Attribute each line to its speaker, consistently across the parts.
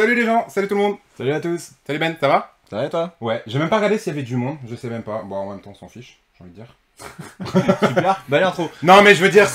Speaker 1: Salut les gens, salut tout le monde.
Speaker 2: Salut à tous.
Speaker 1: Salut Ben, ça va?
Speaker 2: Ça va et toi?
Speaker 1: Ouais, j'ai même pas regardé s'il y avait du monde, je sais même pas. Bon, en même temps, on s'en fiche, j'ai envie de dire.
Speaker 2: Super, belle intro.
Speaker 1: Non, mais je veux dire,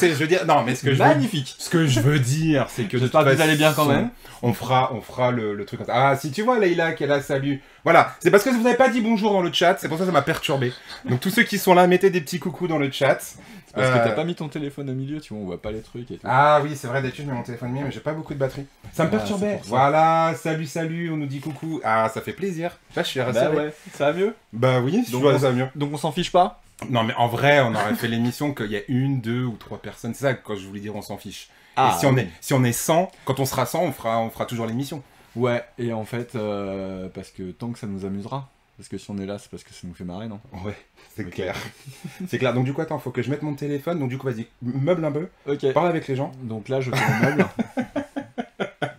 Speaker 1: non, mais
Speaker 2: Magnifique.
Speaker 1: ce que je veux dire, c'est que
Speaker 2: J'espère que vous allez bien quand même.
Speaker 1: On fera le truc comme ça. Ah, si tu vois Leïla qui est là, salut. Voilà, c'est parce que vous n'avez pas dit bonjour dans le chat, c'est pour ça que ça m'a perturbé. Donc tous ceux qui sont là, mettez des petits coucous dans le chat.
Speaker 2: C'est parce que t'as pas mis ton téléphone au milieu, tu vois, on voit pas les trucs et tout.
Speaker 1: Ah oui, c'est vrai, d'habitude je mets mon téléphone mien, mais j'ai pas beaucoup de batterie. Ça me perturbait. Voilà, salut, on nous dit coucou. Ah, ça fait plaisir. Là, je suis rassuré.
Speaker 2: Bah ouais, ça va mieux?
Speaker 1: Bah oui,
Speaker 2: donc
Speaker 1: ça va mieux.
Speaker 2: Donc on s'en fiche pas?
Speaker 1: Non, mais en vrai, on aurait fait l'émission qu'il y a 1, 2 ou 3 personnes. C'est ça quand je voulais dire on s'en fiche.
Speaker 2: Ah,
Speaker 1: et si on est 100, quand on sera 100, on fera toujours l'émission.
Speaker 2: Ouais, et en fait, parce que tant que ça nous amusera. Parce que si on est là, c'est parce que ça nous fait marrer, non?
Speaker 1: Ouais, c'est
Speaker 2: okay.
Speaker 1: clair. C'est clair. Donc du coup, attends, faut que je mette mon téléphone. Donc du coup, vas-y, meuble un peu.
Speaker 2: Ok.
Speaker 1: Parle avec les gens.
Speaker 2: Donc là, je fais un meuble.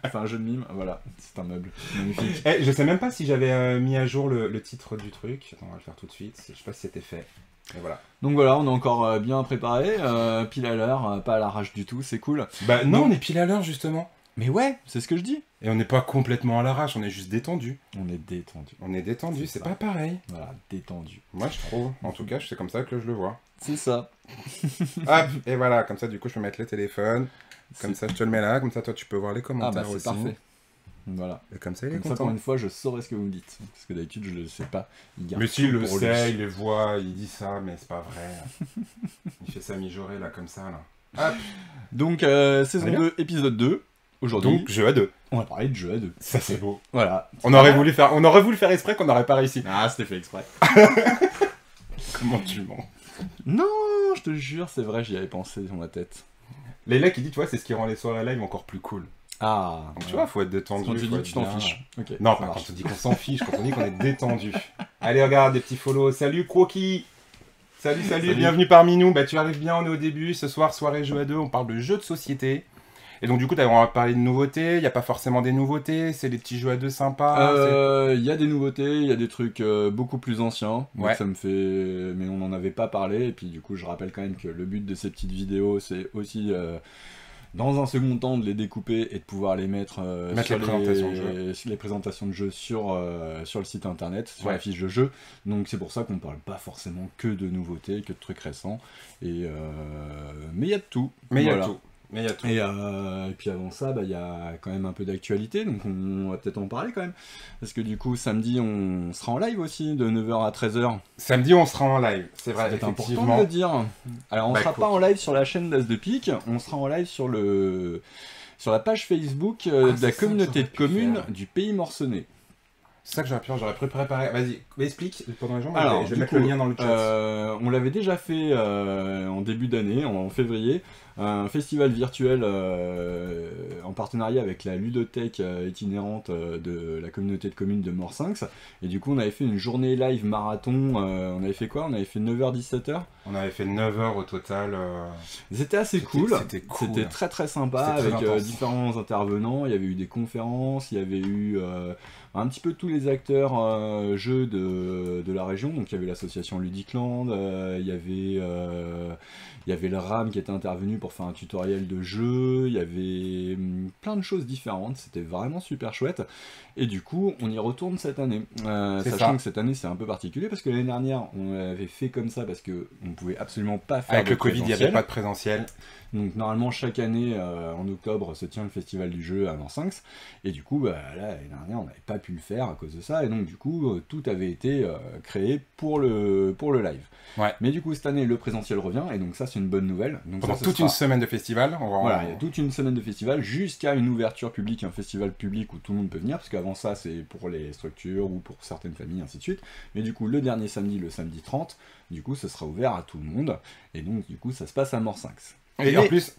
Speaker 2: Enfin, un jeu de mime. Voilà, c'est un meuble. Magnifique.
Speaker 1: Eh, je sais même pas si j'avais mis à jour le titre du truc. Attends, on va le faire tout de suite. Je sais pas si c'était fait. Et voilà.
Speaker 2: Donc voilà, on est encore bien préparé, pile à l'heure, pas à l'arrache du tout, c'est cool.
Speaker 1: Bah non, on est pile à l'heure justement.
Speaker 2: Mais ouais, c'est ce que je dis.
Speaker 1: Et on n'est pas complètement à l'arrache, on est juste détendu.
Speaker 2: On est détendu.
Speaker 1: On est détendu, c'est pas pareil.
Speaker 2: Voilà, détendu.
Speaker 1: Moi je trouve, en tout cas, c'est comme ça que je le vois.
Speaker 2: C'est ça.
Speaker 1: Hop, et voilà, comme ça du coup je peux mettre le téléphone. Comme ça je te le mets là, comme ça toi tu peux voir les commentaires
Speaker 2: c'est
Speaker 1: aussi.
Speaker 2: Parfait. Voilà.
Speaker 1: Et comme ça il est
Speaker 2: comme
Speaker 1: content.
Speaker 2: ça pour une fois je saurais ce que vous me dites. Parce que d'habitude je le sais pas.
Speaker 1: Mais s'il le sait, il les voit, il dit ça, mais c'est pas vrai. Il fait ça mijorer là, comme ça là. Hop.
Speaker 2: Donc saison 2, épisode 2. Aujourd'hui,
Speaker 1: donc jeu à 2.
Speaker 2: On va parler de jeu à 2.
Speaker 1: Ça c'est beau.
Speaker 2: Voilà.
Speaker 1: On aurait voulu faire exprès qu'on n'aurait pas réussi.
Speaker 2: Ah, c'était fait exprès.
Speaker 1: Comment tu mens?
Speaker 2: Non, je te jure, c'est vrai, j'y avais pensé dans ma tête.
Speaker 1: Léla qui dit, tu vois, c'est ce qui rend les soirées live encore plus cool.
Speaker 2: Ah.
Speaker 1: Donc tu vois, faut être détendu.
Speaker 2: Quand tu dis que tu t'en fiches. Okay,
Speaker 1: non, pas quand on dit qu'on s'en fiche, quand on dit qu'on est détendu. Allez, regarde, des petits follow. Salut, Croquis. Salut, bienvenue parmi nous. Bah, tu arrives bien, on est au début. Ce soir, soirée jeu à 2, on parle de jeux de société. Et donc, du coup, on va parler de nouveautés. Il n'y a pas forcément des nouveautés, c'est des petits jeux à 2 sympas.
Speaker 2: Il y a des nouveautés, il y a des trucs beaucoup plus anciens. Donc
Speaker 1: ouais.
Speaker 2: Ça me fait. Mais on n'en avait pas parlé. Et puis, du coup, je rappelle quand même que le but de ces petites vidéos, c'est aussi. Dans un second temps, de les découper et de pouvoir les mettre sur les présentations de jeux sur le site internet, sur la fiche de jeu. Donc c'est pour ça qu'on ne parle pas forcément que de nouveautés, que de trucs récents. Mais il y a de tout.
Speaker 1: Mais il y a
Speaker 2: voilà.
Speaker 1: tout. Mais il y a tout.
Speaker 2: Et puis avant ça, il y a quand même un peu d'actualité, donc on va peut-être en parler quand même. Parce que du coup, samedi, on sera en live aussi, de 9h à 13h.
Speaker 1: Samedi, on sera en live, c'est vrai,
Speaker 2: c'est important de le dire. Alors, on sera pas en live sur la chaîne d'As de Pique, on sera en live sur la page Facebook de la communauté de communes du Pays Morcenay.
Speaker 1: C'est ça que j'aurais préparé. Vas-y, explique pendant les gens.
Speaker 2: Alors,
Speaker 1: je vais mettre le lien dans le chat.
Speaker 2: On l'avait déjà fait en début d'année, en février, un festival virtuel en partenariat avec la ludothèque itinérante de la communauté de communes de Morsinx. Et du coup, on avait fait une journée live marathon. On avait fait quoi? On avait fait 9h-17h.
Speaker 1: On avait fait 9h au total.
Speaker 2: C'était assez cool.
Speaker 1: C'était cool.
Speaker 2: C'était très très sympa avec différents intervenants. Il y avait eu des conférences, il y avait eu un petit peu tous les acteurs jeux de la région. Donc il y avait l'association Ludicland, il y avait le RAM qui était intervenu pour faire un tutoriel de jeu, il y avait plein de choses différentes, c'était vraiment super chouette. Et du coup, on y retourne cette année. Sachant que cette année, c'est un peu particulier, parce que l'année dernière, on l'avait fait comme ça, parce qu'on ne pouvait absolument pas faire
Speaker 1: avec le Covid, il n'y avait pas de présentiel.
Speaker 2: Donc normalement, chaque année, en octobre, se tient le festival du jeu à Morsinx. Et du coup, là, l'année dernière, on n'avait pas pu le faire à cause de ça. Et donc, du coup, tout avait été créé pour le live.
Speaker 1: Ouais.
Speaker 2: Mais du coup, cette année, le présentiel revient. Et donc ça, c'est une bonne nouvelle. Donc,
Speaker 1: pendant toute une semaine de festival.
Speaker 2: Voilà, il y a toute une semaine de festival jusqu'à une ouverture publique, un festival public où tout le monde peut venir. Parce qu'avant ça, c'est pour les structures ou pour certaines familles, ainsi de suite. Mais du coup, le dernier samedi, le samedi 30, du coup, ce sera ouvert à tout le monde. Et donc, du coup, ça se passe à Morsinx.
Speaker 1: Et en plus,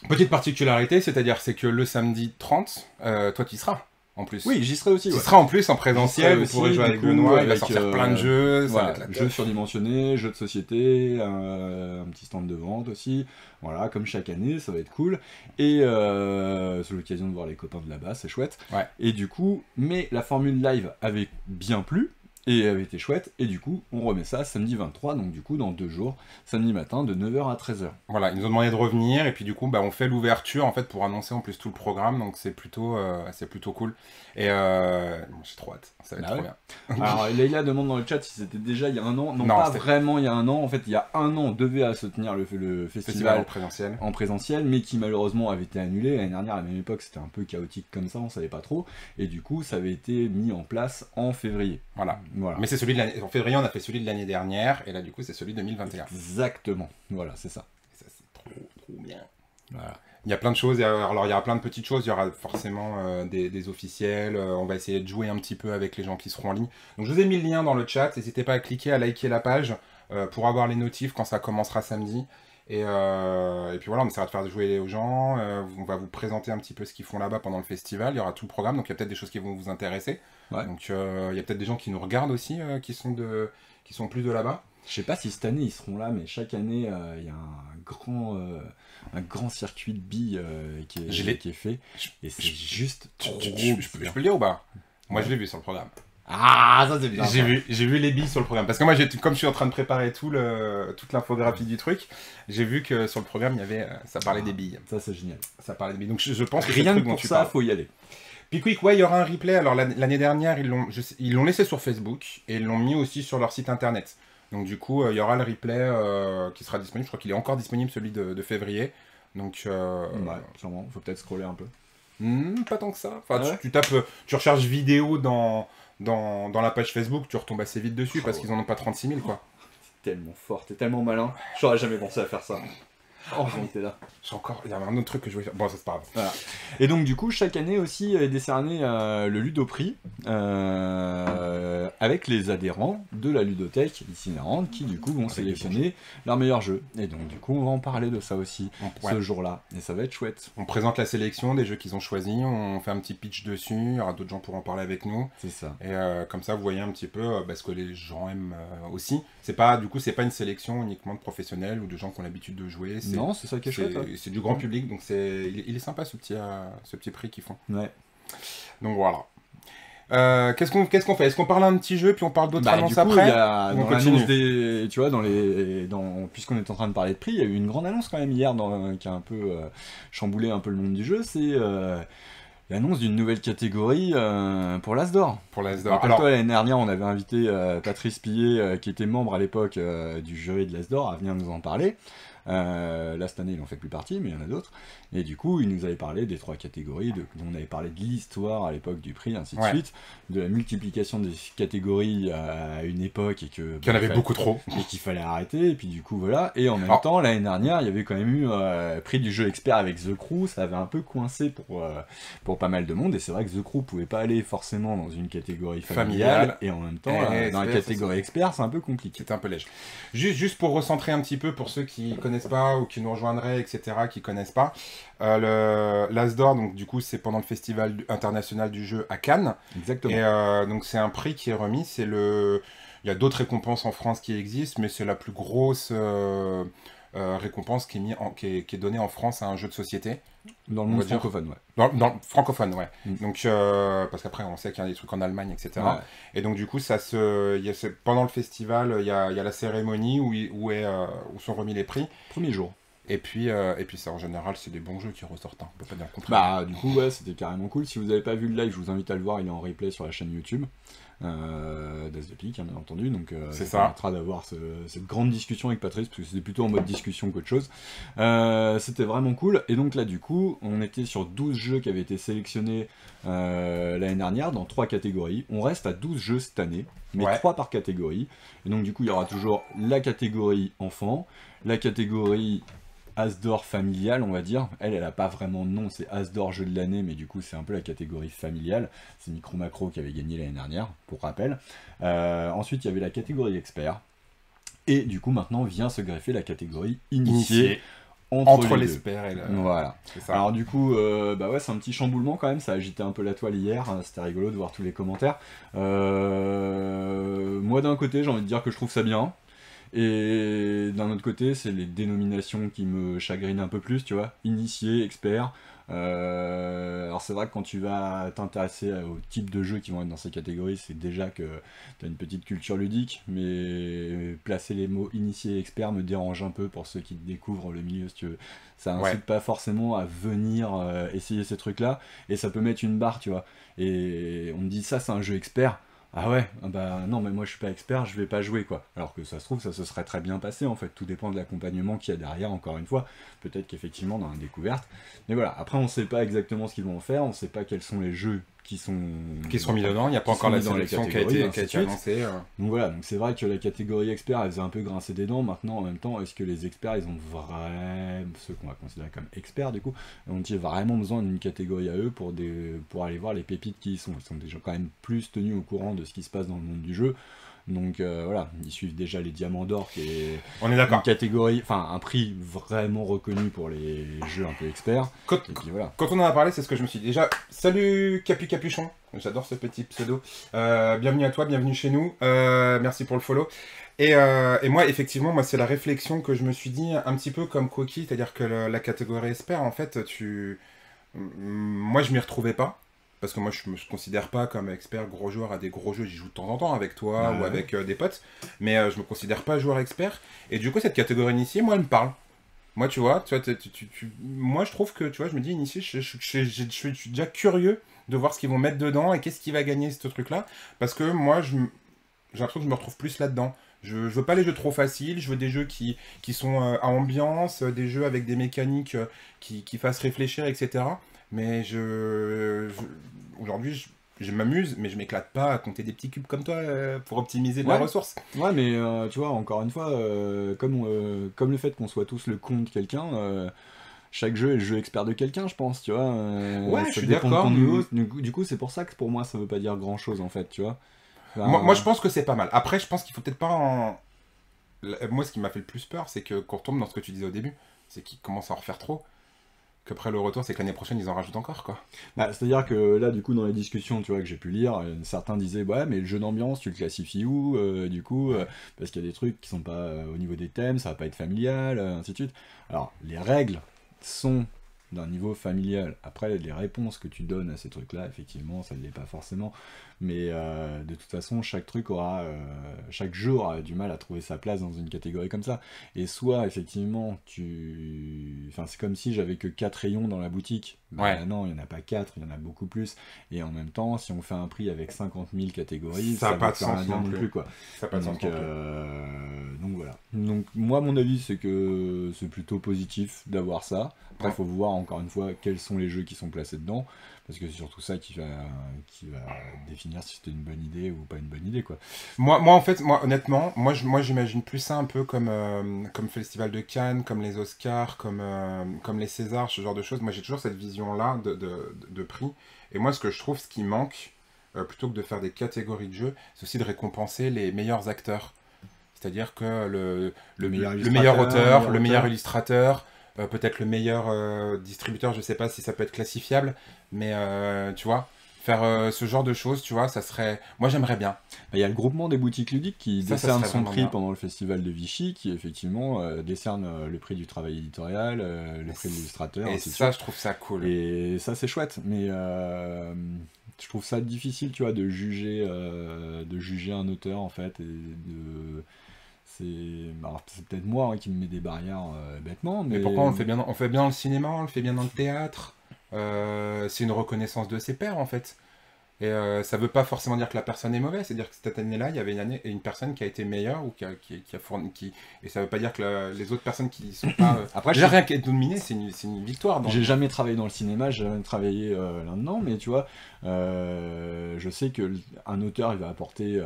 Speaker 1: petite particularité, c'est que le samedi 30, toi tu y seras. En plus.
Speaker 2: Oui, j'y serai aussi.
Speaker 1: Tu seras en plus en présentiel, vous pourrez jouer avec Benoît, il va sortir plein de jeux.
Speaker 2: Voilà, jeux surdimensionnés, jeux de société, un petit stand de vente aussi. Voilà, comme chaque année, ça va être cool. Et c'est l'occasion de voir les copains de là-bas, c'est chouette.
Speaker 1: Ouais.
Speaker 2: Et du coup, mais la formule live avait bien plu. et avait été chouette, et du coup, on remet ça samedi 23, donc du coup, dans 2 jours, samedi matin, de 9 h à 13 h.
Speaker 1: Voilà, ils nous ont demandé de revenir, et puis du coup, bah, on fait l'ouverture, en fait, pour annoncer en plus tout le programme, donc c'est plutôt cool. Et j'ai trop hâte, ça va être trop bien.
Speaker 2: Alors, Leïla demande dans le chat si c'était déjà il y a un an. Non, pas vraiment il y a un an. En fait, il y a un an, on devait se tenir le festival en présentiel, mais qui malheureusement avait été annulé. L'année dernière, à la même époque, c'était un peu chaotique comme ça, on savait pas trop. Et du coup, ça avait été mis en place en février.
Speaker 1: Voilà. Mais c'est celui de l'année... En février, on a fait celui de l'année dernière, et là, du coup, c'est celui de 2021.
Speaker 2: Exactement. Voilà, c'est ça.
Speaker 1: Et ça, c'est trop bien. Voilà. Il y a plein de choses, alors il y aura plein de petites choses, il y aura forcément des officiels, on va essayer de jouer un petit peu avec les gens qui seront en ligne. Donc je vous ai mis le lien dans le chat, n'hésitez pas à cliquer, à liker la page pour avoir les notifs quand ça commencera samedi. Et puis voilà, on essaiera de faire jouer aux gens, on va vous présenter un petit peu ce qu'ils font là-bas pendant le festival, il y aura tout le programme, donc il y a peut-être des choses qui vont vous intéresser. Ouais. Donc il y a peut-être des gens qui nous regardent aussi, qui sont plus de là-bas.
Speaker 2: Je sais pas si cette année ils seront là, mais chaque année il y a un grand circuit de billes qui est fait. Et c'est juste trop bien.
Speaker 1: Je peux le dire ou pas? Moi je l'ai vu sur le programme.
Speaker 2: Ah, ça c'est bien.
Speaker 1: J'ai vu les billes sur le programme. Parce que moi, comme je suis en train de préparer toute l'infographie du truc, j'ai vu que sur le programme, ça parlait des billes.
Speaker 2: Ça c'est génial.
Speaker 1: Ça parlait des billes. Donc je pense que
Speaker 2: rien que pour ça, faut y aller.
Speaker 1: Puis quick, ouais, il y aura un replay. Alors l'année dernière, ils l'ont laissé sur Facebook et ils l'ont mis aussi sur leur site internet. Donc du coup, il y aura le replay qui sera disponible. Je crois qu'il est encore disponible, celui de février. Donc
Speaker 2: ouais, sûrement. Faut peut-être scroller un peu.
Speaker 1: Pas tant que ça. Enfin, tu tapes, tu recherches vidéo dans la page Facebook, tu retombes assez vite dessus parce qu'ils en ont pas 36 000 quoi.
Speaker 2: T'es tellement fort, t'es tellement malin. J'aurais jamais pensé à faire ça. Oh, t'es là.
Speaker 1: Il y a un autre truc que je voulais faire. Bon, ça c'est pas grave.
Speaker 2: Voilà. Et donc, du coup, chaque année aussi est décerné le Ludoprix avec les adhérents de la ludothèque itinérante qui, du coup, vont sélectionner leur meilleur jeu. Et donc, du coup, on va en parler de ça aussi ce jour-là. Et ça va être chouette.
Speaker 1: On présente la sélection des jeux qu'ils ont choisis, on fait un petit pitch dessus. Il y aura d'autres gens pour en parler avec nous.
Speaker 2: C'est ça.
Speaker 1: Et comme ça, vous voyez un petit peu ce que les gens aiment aussi. C'est pas une sélection uniquement de professionnels ou de gens qui ont l'habitude de jouer.
Speaker 2: Non, c'est ça qui est chouette.
Speaker 1: C'est du grand public, donc il est sympa ce petit prix qu'ils font.
Speaker 2: Ouais.
Speaker 1: Donc voilà. Qu'est-ce qu'on fait? Est-ce qu'on parle un petit jeu puis on parle d'autres annonces après?
Speaker 2: Dans l'annonce des, tu vois, puisqu'on est en train de parler de prix, il y a eu une grande annonce quand même hier qui a un peu chamboulé un peu le monde du jeu. C'est l'annonce d'une nouvelle catégorie pour l'Asdor.
Speaker 1: Pour l'Asdor.
Speaker 2: Rappelle-toi, l'année dernière, on avait invité Patrice Pillet, qui était membre à l'époque du jury de l'Asdor, à venir nous en parler. Là cette année il en fait plus partie mais il y en a d'autres et du coup il nous avait parlé des 3 catégories dont on avait parlé de l'histoire à l'époque du prix ainsi de suite, de la multiplication des catégories à une époque et qu'il
Speaker 1: y en avait beaucoup trop
Speaker 2: et qu'il fallait arrêter et puis du coup voilà et en même temps l'année dernière il y avait quand même eu prix du jeu expert avec The Crew, ça avait un peu coincé pour pas mal de monde et c'est vrai que The Crew pouvait pas aller forcément dans une catégorie familiale et en même temps dans la catégorie expert c'est un peu compliqué,
Speaker 1: c'était un peu léger. Juste pour recentrer un petit peu pour ceux qui connaissent pas ou qui nous rejoindraient etc qui connaissent pas l'Asdor donc du coup c'est pendant le festival international du jeu à Cannes.
Speaker 2: Exactement.
Speaker 1: Et donc c'est un prix qui est remis, il y a d'autres récompenses en France qui existent mais c'est la plus grosse récompense qui est donnée en France à un jeu de société.
Speaker 2: Dans le monde francophone, ouais.
Speaker 1: Dans le francophone, ouais. Donc, parce qu'après, on sait qu'il y a des trucs en Allemagne, etc. Ouais. Et donc, du coup, pendant le festival, il y a la cérémonie où sont remis les prix.
Speaker 2: Premier jour.
Speaker 1: Et puis ça, en général, c'est des bons jeux qui ressortent. On peut pas dire le contraire.
Speaker 2: Bah, du coup, ouais, c'était carrément cool. Si vous n'avez pas vu le live, je vous invite à le voir. Il est en replay sur la chaîne YouTube. d'As de Pique, hein, bien entendu, donc ça permettra d'avoir cette grande discussion avec Patrice, parce que c'était plutôt en mode discussion qu'autre chose. C'était vraiment cool, et donc là du coup, on était sur 12 jeux qui avaient été sélectionnés l'année dernière, dans 3 catégories. On reste à 12 jeux cette année, mais 3 par catégorie, et donc du coup il y aura toujours la catégorie enfant, la catégorie Asdor familial, on va dire. Elle a pas vraiment de nom, c'est Asdor jeu de l'année, mais du coup c'est un peu la catégorie familiale. C'est Micro Macro qui avait gagné l'année dernière, pour rappel. Ensuite il y avait la catégorie expert, et du coup maintenant vient se greffer la catégorie initié. Entre
Speaker 1: l'expert et le...
Speaker 2: Voilà. Alors du coup, bah ouais, c'est un petit chamboulement quand même, ça a agité un peu la toile hier, c'était rigolo de voir tous les commentaires. Moi d'un côté, j'ai envie de dire que je trouve ça bien. Et d'un autre côté, c'est les dénominations qui me chagrinent un peu plus, tu vois. Initié, expert, Alors c'est vrai que quand tu vas t'intéresser au type de jeux qui vont être dans ces catégories, c'est déjà que tu as une petite culture ludique, mais placer les mots initié et expert me dérange un peu pour ceux qui découvrent le milieu, si tu veux. Ça incite pas forcément à venir essayer ces trucs-là, et ça peut mettre une barre, tu vois. Et on me dit ça, c'est un jeu expert. Ah ouais, bah non, mais moi je suis pas expert, je vais pas jouer quoi. Alors que ça se trouve, ça se serait très bien passé en fait. Tout dépend de l'accompagnement qu'il y a derrière, encore une fois. Peut-être qu'effectivement dans la découverte. Mais voilà, après on sait pas exactement ce qu'ils vont en faire, on sait pas quels sont les jeux qui sont
Speaker 1: mis dedans, il n'y a pas encore la sélection qui a été annoncée.
Speaker 2: Donc voilà, donc c'est vrai que la catégorie expert, elle faisait un peu grincer des dents. Maintenant, en même temps, est-ce que les experts, ils ont vraiment, ceux qu'on va considérer comme experts du coup, ont-ils vraiment besoin d'une catégorie à eux pour aller voir les pépites qui y sont? Ils sont déjà quand même plus tenus au courant de ce qui se passe dans le monde du jeu. Donc voilà, ils suivent déjà les Diamants d'Or, qui est une catégorie, enfin un prix vraiment reconnu pour les jeux un peu experts.
Speaker 1: Quand on en a parlé, c'est ce que je me suis dit. Déjà, salut Capuchon, j'adore ce petit pseudo. Bienvenue à toi, bienvenue chez nous. Merci pour le follow. Et moi, effectivement, c'est la réflexion que je me suis dit, un petit peu comme Quoki, c'est-à-dire que la catégorie expert, en fait, moi, je m'y retrouvais pas. Parce que moi, je me considère pas comme expert gros joueur à des gros jeux. J'y joue de temps en temps avec toi ou avec des potes. Mais je me considère pas joueur expert. Et du coup, cette catégorie initiée, moi, elle me parle. Moi, tu vois, moi, je trouve que, tu vois, je me dis, initié, je suis déjà curieux de voir ce qu'ils vont mettre dedans et qu'est-ce qui va gagner ce truc-là. Parce que moi, j'ai l'impression que je me retrouve plus là-dedans. Je veux pas les jeux trop faciles, je veux des jeux qui sont à ambiance, des jeux avec des mécaniques qui fassent réfléchir, etc. Mais aujourd'hui, je m'amuse, mais je m'éclate pas à compter des petits cubes comme toi pour optimiser de la ressource.
Speaker 2: Ouais, mais tu vois, encore une fois, comme le fait qu'on soit tous le compte de quelqu'un, chaque jeu est le jeu expert de quelqu'un, je pense, tu vois.
Speaker 1: Ouais, je suis d'accord.
Speaker 2: Du coup, c'est pour ça que pour moi, ça veut pas dire grand-chose, en fait, tu vois.
Speaker 1: Enfin, moi, je pense que c'est pas mal. Après, je pense qu'il faut peut-être pas en... Moi, ce qui m'a fait le plus peur, c'est qu'on retombe dans ce que tu disais au début. C'est qu'ils commencent à en refaire trop. Qu'après le retour, c'est que l'année prochaine, ils en rajoutent encore, quoi.
Speaker 2: Bah, c'est-à-dire que là, du coup, dans les discussions, tu vois, que j'ai pu lire, certains disaient, ouais, mais le jeu d'ambiance, tu le classifies où, du coup, parce qu'il y a des trucs qui sont pas au niveau des thèmes, ça va pas être familial, ainsi de suite. Alors, les règles sont d'un niveau familial. Après, les réponses que tu donnes à ces trucs-là, effectivement, ça ne l'est pas forcément. Mais de toute façon, chaque jeu aura du mal à trouver sa place dans une catégorie comme ça. Et soit, effectivement, enfin, c'est comme si j'avais que 4 rayons dans la boutique. Bah, non, il n'y en a pas 4, il y en a beaucoup plus. Et en même temps, si on fait un prix avec 50 000 catégories, ça va pas rien dire non plus, quoi.
Speaker 1: Ça pas de sens non plus.
Speaker 2: Donc voilà. Donc moi, mon avis, c'est que c'est plutôt positif d'avoir ça. Après, il faut voir, encore une fois, quels sont les jeux qui sont placés dedans. Parce que c'est surtout ça qui va définir si c'était une bonne idée ou pas une bonne idée, quoi.
Speaker 1: Moi honnêtement, moi j'imagine plus ça un peu comme Festival de Cannes, comme les Oscars, comme les Césars, ce genre de choses. Moi j'ai toujours cette vision-là de prix. Et moi ce que je trouve, ce qui manque, plutôt que de faire des catégories de jeux, c'est aussi de récompenser les meilleurs acteurs. C'est-à-dire que le meilleur auteur, le meilleur illustrateur, peut-être le meilleur distributeur, je sais pas si ça peut être classifiable, mais tu vois, faire ce genre de choses, tu vois, ça serait... Moi, j'aimerais bien.
Speaker 2: Il y a le groupement des boutiques ludiques qui décerne son prix pendant le festival de Vichy, qui effectivement décerne le prix du travail éditorial, le prix de l'illustrateur.
Speaker 1: Et ça, je trouve ça cool.
Speaker 2: Et ça, c'est chouette, mais je trouve ça difficile, tu vois, de juger un auteur, en fait, et de... C'est peut-être moi qui me mets des barrières bêtement, mais
Speaker 1: pourquoi on le fait bien on fait bien dans le cinéma, on le fait bien dans le théâtre. C'est une reconnaissance de ses pairs, en fait. Et ça veut pas forcément dire que la personne est mauvaise, c'est-à-dire que cette année-là, il y avait une personne qui a été meilleure ou qui a fourni... Et ça veut pas dire que les autres personnes qui sont pas...
Speaker 2: Après,
Speaker 1: déjà, rien qu'être nominé, c'est une victoire.
Speaker 2: J'ai jamais travaillé dans le cinéma, j'ai jamais travaillé là-dedans, mais tu vois, je sais qu'un auteur, il va apporter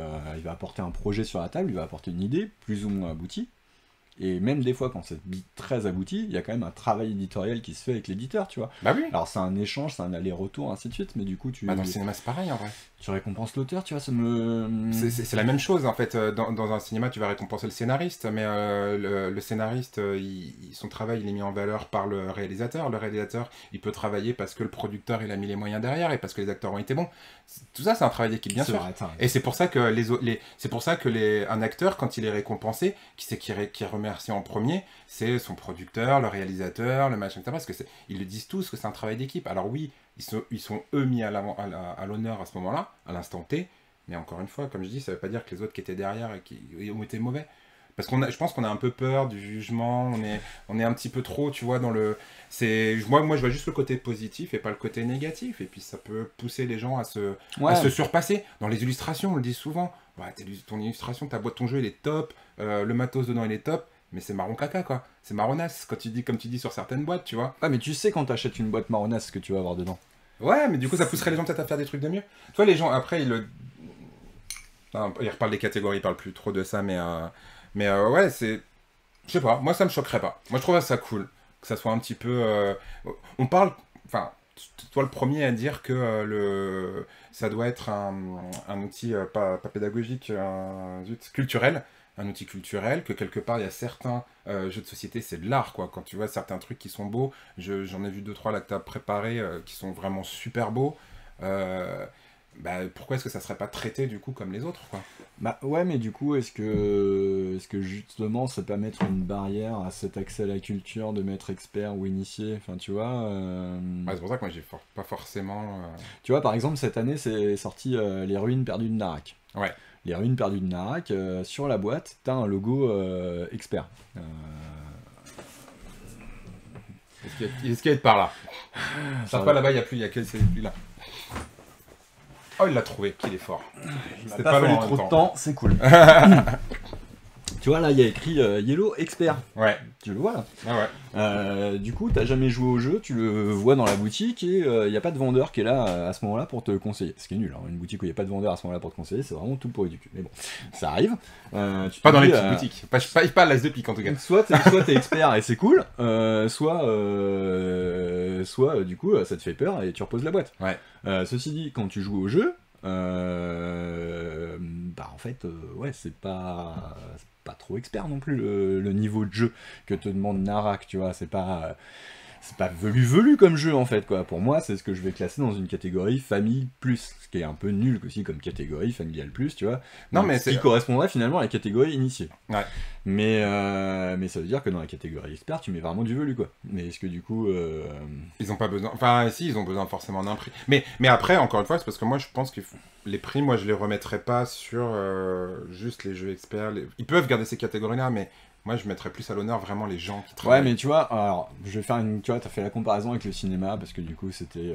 Speaker 2: un projet sur la table, il va apporter une idée, plus ou moins aboutie. Et même des fois, quand c'est très abouti, il y a quand même un travail éditorial qui se fait avec l'éditeur, tu vois.
Speaker 1: Bah oui.
Speaker 2: Alors c'est un échange, c'est un aller-retour, ainsi de suite, mais du coup,
Speaker 1: dans le cinéma, c'est pareil, en vrai.
Speaker 2: Tu récompenses l'auteur, tu vois,
Speaker 1: C'est la même chose, en fait. Dans un cinéma, tu vas récompenser le scénariste, mais le scénariste, son travail, il est mis en valeur par le réalisateur. Le réalisateur, il peut travailler parce que le producteur, il a mis les moyens derrière et parce que les acteurs ont été bons. Tout ça, c'est un travail d'équipe, bien sûr. Vrai, et c'est pour ça que un acteur, quand il est récompensé, qui remet remercier en premier, c'est son producteur, le réalisateur, le machin, etc. Parce que ils le disent tous que c'est un travail d'équipe. Alors oui, ils sont eux mis à l'honneur à ce moment-là, à l'instant T, mais encore une fois, comme je dis, ça veut pas dire que les autres qui étaient derrière et qui ont été mauvais. Parce je pense qu'on a un peu peur du jugement, on est un petit peu trop, tu vois, dans le... Moi, je vois juste le côté positif et pas le côté négatif. Et puis, ça peut pousser les gens à se surpasser. Dans les illustrations, on le dit souvent. Ouais, ton illustration, ton jeu, il est top. Le matos dedans, il est top. Mais c'est marron caca, quoi. C'est marronasse, comme tu dis sur certaines boîtes, tu vois.
Speaker 2: Ouais, mais tu sais quand t'achètes une boîte marronasse ce que tu vas avoir dedans.
Speaker 1: Ouais, mais du coup, ça pousserait les gens peut-être à faire des trucs de mieux. Tu vois, les gens, après, ils reparlent des catégories, ils parlent plus trop de ça, mais ouais, c'est... Je sais pas, moi ça me choquerait pas. Moi je trouve ça cool, que ça soit un petit peu... On parle... Enfin, toi le premier à dire que ça doit être un outil pas pédagogique, culturel. Un outil culturel, que quelque part il y a certains jeux de société, c'est de l'art, quoi. Quand tu vois certains trucs qui sont beaux, j'en ai vu 2-3 là que tu as préparés qui sont vraiment super beaux. Pourquoi est-ce que ça serait pas traité du coup comme les autres, quoi?
Speaker 2: Bah ouais, mais du coup, est-ce que justement ça peut pas mettre une barrière à cet accès à la culture de maître expert ou initié? Enfin, tu vois.
Speaker 1: C'est pour ça que moi j'ai pas forcément.
Speaker 2: Tu vois, par exemple, cette année c'est sorti Les Ruines perdues de Narak.
Speaker 1: Ouais.
Speaker 2: Les Ruines perdues de Narak, sur la boîte, t'as un logo expert.
Speaker 1: Est-ce qu'il y a par là? Ça pas là-bas, il n'y a que celui-là. Oh, il l'a trouvé, qu'il est fort.
Speaker 2: C'était pas fallu trop de temps, c'est cool. Tu vois, là, il y a écrit Yellow Expert.
Speaker 1: Ouais.
Speaker 2: Tu le vois, là?
Speaker 1: Ah ouais.
Speaker 2: Du coup, t'as jamais joué au jeu, tu le vois dans la boutique et il n'y a pas de vendeur qui est là à ce moment-là pour te conseiller. Ce qui est nul, hein. Une boutique où il n'y a pas de vendeur à ce moment-là pour te conseiller, c'est vraiment tout pourri du cul. Mais bon, ça arrive.
Speaker 1: Pas dans les petites boutiques. Pas à l'as de pique, en tout cas.
Speaker 2: Soit t'es expert et c'est cool, soit du coup, ça te fait peur et tu reposes la boîte.
Speaker 1: Ouais.
Speaker 2: Ceci dit, quand tu joues au jeu, en fait, ouais, c'est pas trop expert non plus le niveau de jeu que te demande Narak, tu vois, c'est pas velu comme jeu en fait, quoi. Pour moi, c'est ce que je vais classer dans une catégorie famille plus, ce qui est un peu nul aussi comme catégorie familiale plus, tu vois.
Speaker 1: Non,
Speaker 2: donc,
Speaker 1: mais
Speaker 2: ce qui correspondrait finalement à la catégorie initiée.
Speaker 1: Ouais.
Speaker 2: Mais ça veut dire que dans la catégorie expert, tu mets vraiment du velu, quoi. Mais est-ce que du coup...
Speaker 1: Ils ont pas besoin... Enfin, si, ils ont besoin forcément d'un prix. Mais après, encore une fois, c'est parce que moi, je pense que les prix, moi, je les remettrais pas sur juste les jeux experts. Ils peuvent garder ces catégories-là, mais moi, je mettrais plus à l'honneur vraiment les gens qui travaillent.
Speaker 2: Ouais, mais tu vois, alors, je vais faire tu vois, t'as fait la comparaison avec le cinéma, parce que du coup, c'était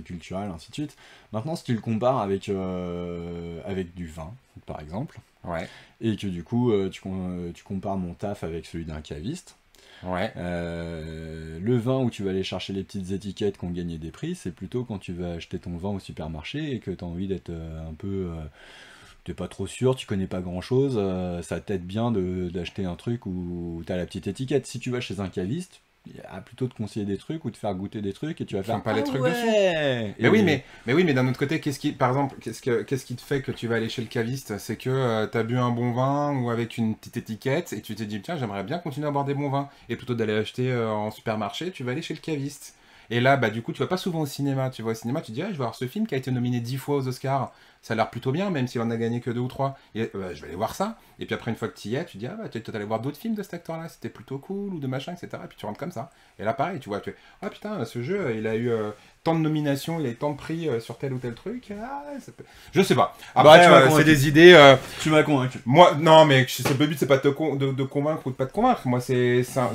Speaker 2: culturel, ainsi de suite. Maintenant, si tu le compares avec du vin, par exemple,
Speaker 1: ouais.
Speaker 2: Et que du coup, tu compares mon taf avec celui d'un caviste,
Speaker 1: ouais.
Speaker 2: Le vin où tu vas aller chercher les petites étiquettes qui ont gagné des prix, c'est plutôt quand tu vas acheter ton vin au supermarché et que tu as envie d'être un peu... t'es pas trop sûr, tu connais pas grand chose, ça t'aide bien d'acheter un truc où t'as la petite étiquette. Si tu vas chez un caviste, il a plutôt de conseiller des trucs ou de faire goûter des trucs et tu vas faire
Speaker 1: pas les trucs
Speaker 2: ouais
Speaker 1: dessus. Mais oui, mais d'un autre côté, qu'est-ce qui te fait que tu vas aller chez le caviste? C'est que t'as bu un bon vin ou avec une petite étiquette et tu t'es dit tiens, j'aimerais bien continuer à boire des bons vins. Et plutôt d'aller acheter en supermarché, tu vas aller chez le caviste. Et là, du coup, tu vas pas souvent au cinéma. Tu vas au cinéma, tu te dis, je vais voir ce film qui a été nominé 10 fois aux Oscars. Ça a l'air plutôt bien, même s'il en a gagné que 2 ou 3. Et, je vais aller voir ça. Et puis après, une fois que tu y es, tu te dis, tu vas aller voir d'autres films de cet acteur-là, c'était plutôt cool, ou de machin, etc. Et puis tu rentres comme ça. Et là, pareil, tu vois, putain, ce jeu, il a eu tant de nominations, il a eu tant de prix sur tel ou tel truc. Je sais pas. Après, c'est des idées...
Speaker 2: Tu m'as convaincu.
Speaker 1: Moi, non, mais le but, c'est pas de convaincre ou de pas te convaincre. Moi, c'est ça...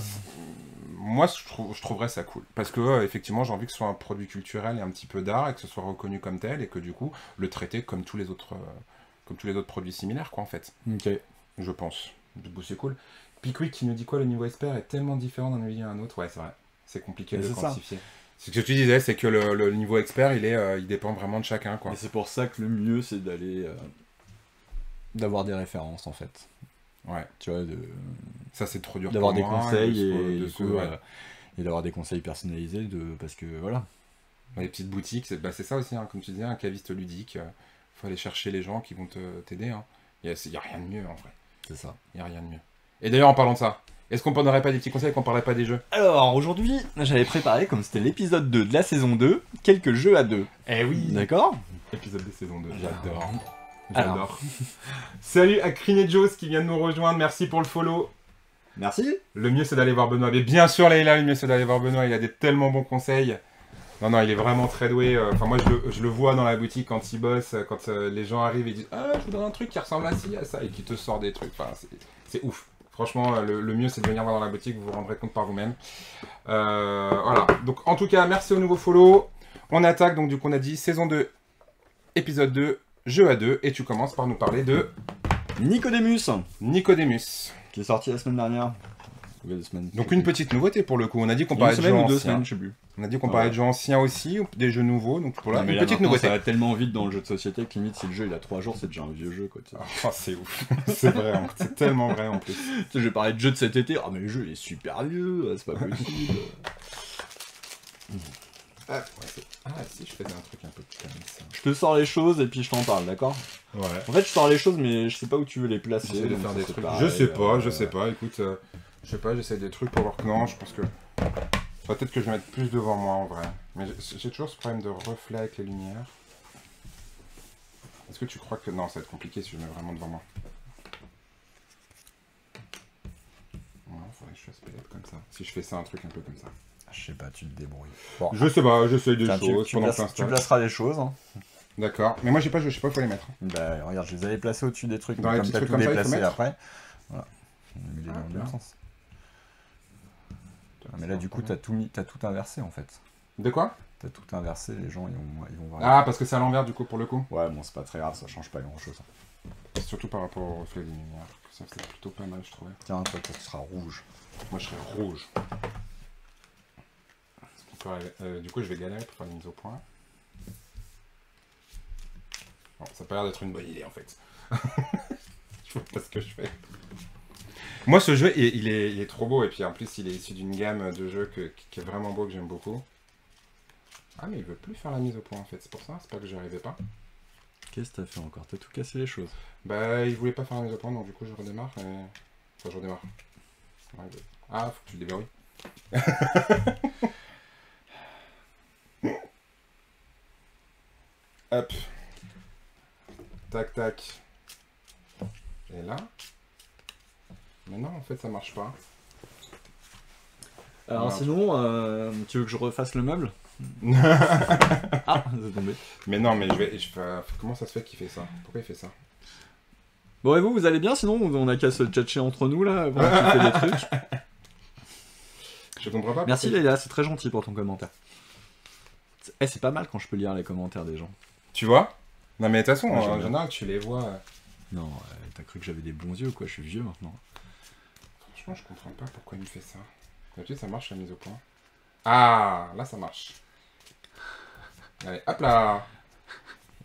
Speaker 1: Moi, je trouverais ça cool. Parce que, effectivement, j'ai envie que ce soit un produit culturel et un petit peu d'art et que ce soit reconnu comme tel et que, du coup, le traiter comme tous les autres produits similaires, quoi, en fait.
Speaker 2: Ok.
Speaker 1: Je pense. Du coup, c'est cool. Pickwick qui nous dit quoi? Le niveau expert est tellement différent d'un avis à un autre. Ouais, c'est vrai. C'est compliqué de quantifier. Ce que tu disais, c'est que le niveau expert, il dépend vraiment de chacun, quoi.
Speaker 2: Et c'est pour ça que le mieux, c'est d'avoir des références, en fait.
Speaker 1: Ouais.
Speaker 2: Tu vois,
Speaker 1: ça c'est trop dur
Speaker 2: d'avoir des conseils et d'avoir des conseils personnalisés parce que voilà.
Speaker 1: Les petites boutiques, c'est ça aussi, hein, comme tu disais, un caviste ludique. Faut aller chercher les gens qui vont t'aider. Hein. Il y a rien de mieux en vrai.
Speaker 2: C'est ça.
Speaker 1: Il y a rien de mieux. Et d'ailleurs en parlant de ça, est-ce qu'on n'aurait pas des petits conseils qu'on parlerait pas des jeux?
Speaker 2: Alors aujourd'hui, j'avais préparé, comme c'était l'épisode 2 de la saison 2, quelques jeux à deux.
Speaker 1: Eh oui.
Speaker 2: D'accord.
Speaker 1: Épisode de saison 2, j'adore. J'adore. Salut à Crinet Joes qui vient de nous rejoindre, merci pour le follow.
Speaker 2: Merci.
Speaker 1: Le mieux c'est d'aller voir Benoît. Mais bien sûr Leïla, le mieux c'est d'aller voir Benoît, il a des tellement bons conseils. Non, non, il est vraiment très doué. Enfin, moi, je le vois dans la boutique quand il bosse, quand les gens arrivent et disent « Ah, je vous donne un truc qui ressemble à ci, à ça », et qui te sort des trucs. Enfin, c'est ouf. Franchement, le mieux, c'est de venir voir dans la boutique, vous vous rendrez compte par vous-même. Voilà. Donc, en tout cas, merci au nouveau follow. On attaque, donc, du coup, on a dit saison 2, épisode 2, jeu à 2, et tu commences par nous parler de...
Speaker 2: Nicodemus.
Speaker 1: Nicodemus.
Speaker 2: Qui est sorti la semaine dernière.
Speaker 1: Donc, une petite nouveauté pour le coup. On a dit qu'on parlait de jeux anciens. On a dit qu'on parlait de jeux anciens aussi, des jeux nouveaux, donc voilà, une petite nouveauté.
Speaker 2: Ça va tellement vite dans le jeu de société que limite si le jeu il a 3 jours, c'est déjà un vieux jeu quoi.
Speaker 1: Oh, c'est ouf, c'est vrai, c'est tellement vrai en plus.
Speaker 2: Je vais parler de jeu de cet été, mais le jeu il est super vieux, c'est pas possible.
Speaker 1: Si je faisais un truc un peu comme ça.
Speaker 2: Je te sors les choses et puis je t'en parle, d'accord?
Speaker 1: Ouais.
Speaker 2: En fait je sors les choses mais je sais pas où tu veux les placer.
Speaker 1: J'essaie de faire des trucs.
Speaker 2: Pareil,
Speaker 1: je sais pas, écoute, je sais pas, j'essaie des trucs pour voir que non, je pense que... Peut-être que je vais mettre plus devant moi en vrai. Mais j'ai toujours ce problème de reflet avec les lumières. Est-ce que tu crois que... Non, ça va être compliqué si je mets vraiment devant moi. Ouais, faudrait que je fasse peut-être comme ça. Si je fais ça, un truc un peu comme ça.
Speaker 2: Je sais pas, tu te débrouilles. Bon.
Speaker 1: Je sais pas, j'essaye des choses
Speaker 2: tu placeras les choses. Hein.
Speaker 1: D'accord. Mais moi j'ai pas, je sais pas où faut les mettre.
Speaker 2: Bah regarde, je les avais placés au-dessus des trucs.
Speaker 1: Dans les petits trucs comme ça, il faut mettre.
Speaker 2: Après. Voilà. On a mis les dans le même sens. Mais là, du coup, t'as tout inversé en fait.
Speaker 1: De quoi?
Speaker 2: T'as tout inversé, les gens ils vont voir.
Speaker 1: Ah, parce que c'est à l'envers du coup pour le coup?
Speaker 2: Ouais, bon, c'est pas très grave, ça change pas grand chose.
Speaker 1: Surtout par rapport au reflet des lumières. Ça, c'est plutôt pas mal, je trouvais.
Speaker 2: Tiens, toi, tu seras rouge.
Speaker 1: Moi, je serai rouge. Du coup, je vais galérer pour faire une mise au point. Bon, ça a pas l'air d'être une bonne idée en fait. Je vois pas ce que je fais. Moi, ce jeu, il est trop beau, et puis en plus, il est issu d'une gamme de jeux qui est vraiment beau, que j'aime beaucoup. Ah, mais il veut plus faire la mise au point, en fait, c'est pour ça, c'est pas que j'y arrivais pas.
Speaker 2: Qu'est-ce que t'as fait encore? T'as tout cassé les choses.
Speaker 1: Bah, il voulait pas faire la mise au point, donc du coup, je redémarre, et... Enfin, je redémarre. Ah, faut que tu le déverrouilles. Hop. Tac, tac. Et là... Mais non, en fait, ça marche pas.
Speaker 2: Alors sinon, tu veux que je refasse le meuble? Ah, c'est tombé.
Speaker 1: Mais non, mais comment ça se fait qu'il fait ça? Pourquoi il fait ça?
Speaker 2: Bon, et vous allez bien? Sinon, on a qu'à se tchatcher entre nous, là, pendant que tu fais des trucs.
Speaker 1: Je comprends pas.
Speaker 2: Merci, Léla, c'est très gentil pour ton commentaire. C'est pas mal quand je peux lire les commentaires des gens.
Speaker 1: Tu vois? Non, mais de toute façon, en général, tu les vois...
Speaker 2: Non, t'as cru que j'avais des bons yeux, quoi, je suis vieux maintenant.
Speaker 1: Franchement, je comprends pas pourquoi il me fait ça. D'habitude, ça marche la mise au point. Ah, là, ça marche. Allez, hop là.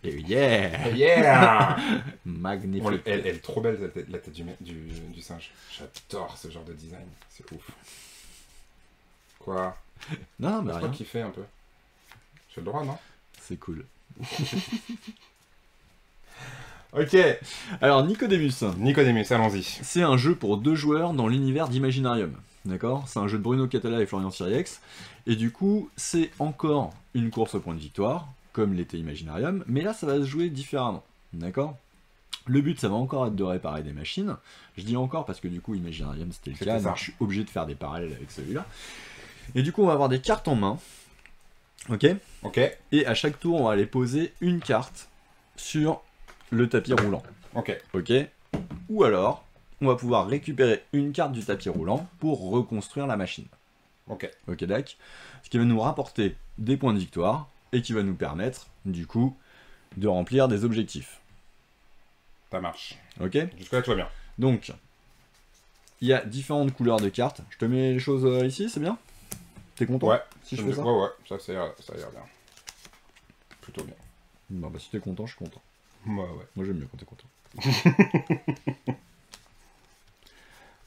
Speaker 2: Et yeah.
Speaker 1: Yeah.
Speaker 2: Magnifique.
Speaker 1: Bon, elle est trop belle, la tête du singe. J'adore ce genre de design. C'est ouf. Quoi?
Speaker 2: Non, mais
Speaker 1: rien. C'est toi qui fais un peu. J'ai le droit, non?
Speaker 2: C'est cool.
Speaker 1: Ok.
Speaker 2: Alors, Nicodemus.
Speaker 1: Nicodemus, allons-y.
Speaker 2: C'est un jeu pour 2 joueurs dans l'univers d'Imaginarium. D'accord? C'est un jeu de Bruno Catala et Florian Siriex. Et du coup, c'est encore une course au point de victoire, comme l'était Imaginarium, mais là, ça va se jouer différemment. D'accord? Le but, ça va encore être de réparer des machines. Je dis encore parce que du coup, Imaginarium, c'était le cas, donc je suis obligé de faire des parallèles avec celui-là. Et du coup, on va avoir des cartes en main. Ok?
Speaker 1: Ok.
Speaker 2: Et à chaque tour, on va aller poser une carte sur le tapis roulant.
Speaker 1: Ok.
Speaker 2: Ok. Ou alors, on va pouvoir récupérer une carte du tapis roulant pour reconstruire la machine.
Speaker 1: Ok.
Speaker 2: Ok, d'accord. Ce qui va nous rapporter des points de victoire et qui va nous permettre, du coup, de remplir des objectifs.
Speaker 1: Ça marche.
Speaker 2: Ok.
Speaker 1: Jusque-là, tout va bien.
Speaker 2: Donc, il y a différentes couleurs de cartes. Je te mets les choses ici, c'est bien? T'es content?
Speaker 1: Ouais.
Speaker 2: Si je fais ça?
Speaker 1: Ouais, ça a l'air bien. Plutôt bien.
Speaker 2: Bon, bah si t'es content, je suis content.
Speaker 1: Ouais, ouais.
Speaker 2: Moi j'aime mieux quand t'es content.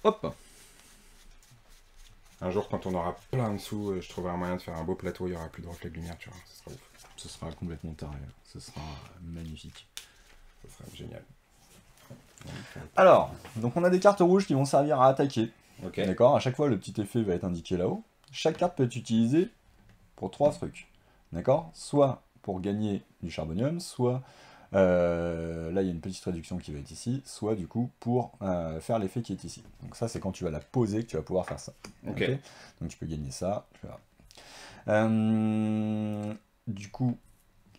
Speaker 2: Hop.
Speaker 1: Un jour, quand on aura plein de sous, je trouverai un moyen de faire un beau plateau, il n'y aura plus de reflet de lumière, tu vois, ce sera ouf.
Speaker 2: Ce sera complètement taré, ce sera magnifique.
Speaker 1: Ce sera génial.
Speaker 2: Alors, donc on a des cartes rouges qui vont servir à attaquer.
Speaker 1: Ok.
Speaker 2: D'accord? À chaque fois, le petit effet va être indiqué là-haut. Chaque carte peut être utilisée pour 3 trucs. D'accord? Soit pour gagner du charbonium, soit Là, il y a une petite réduction qui va être ici, soit du coup pour faire l'effet qui est ici. Donc ça, c'est quand tu vas la poser que tu vas pouvoir faire ça.
Speaker 1: Ok.
Speaker 2: Donc tu peux gagner ça. Du coup,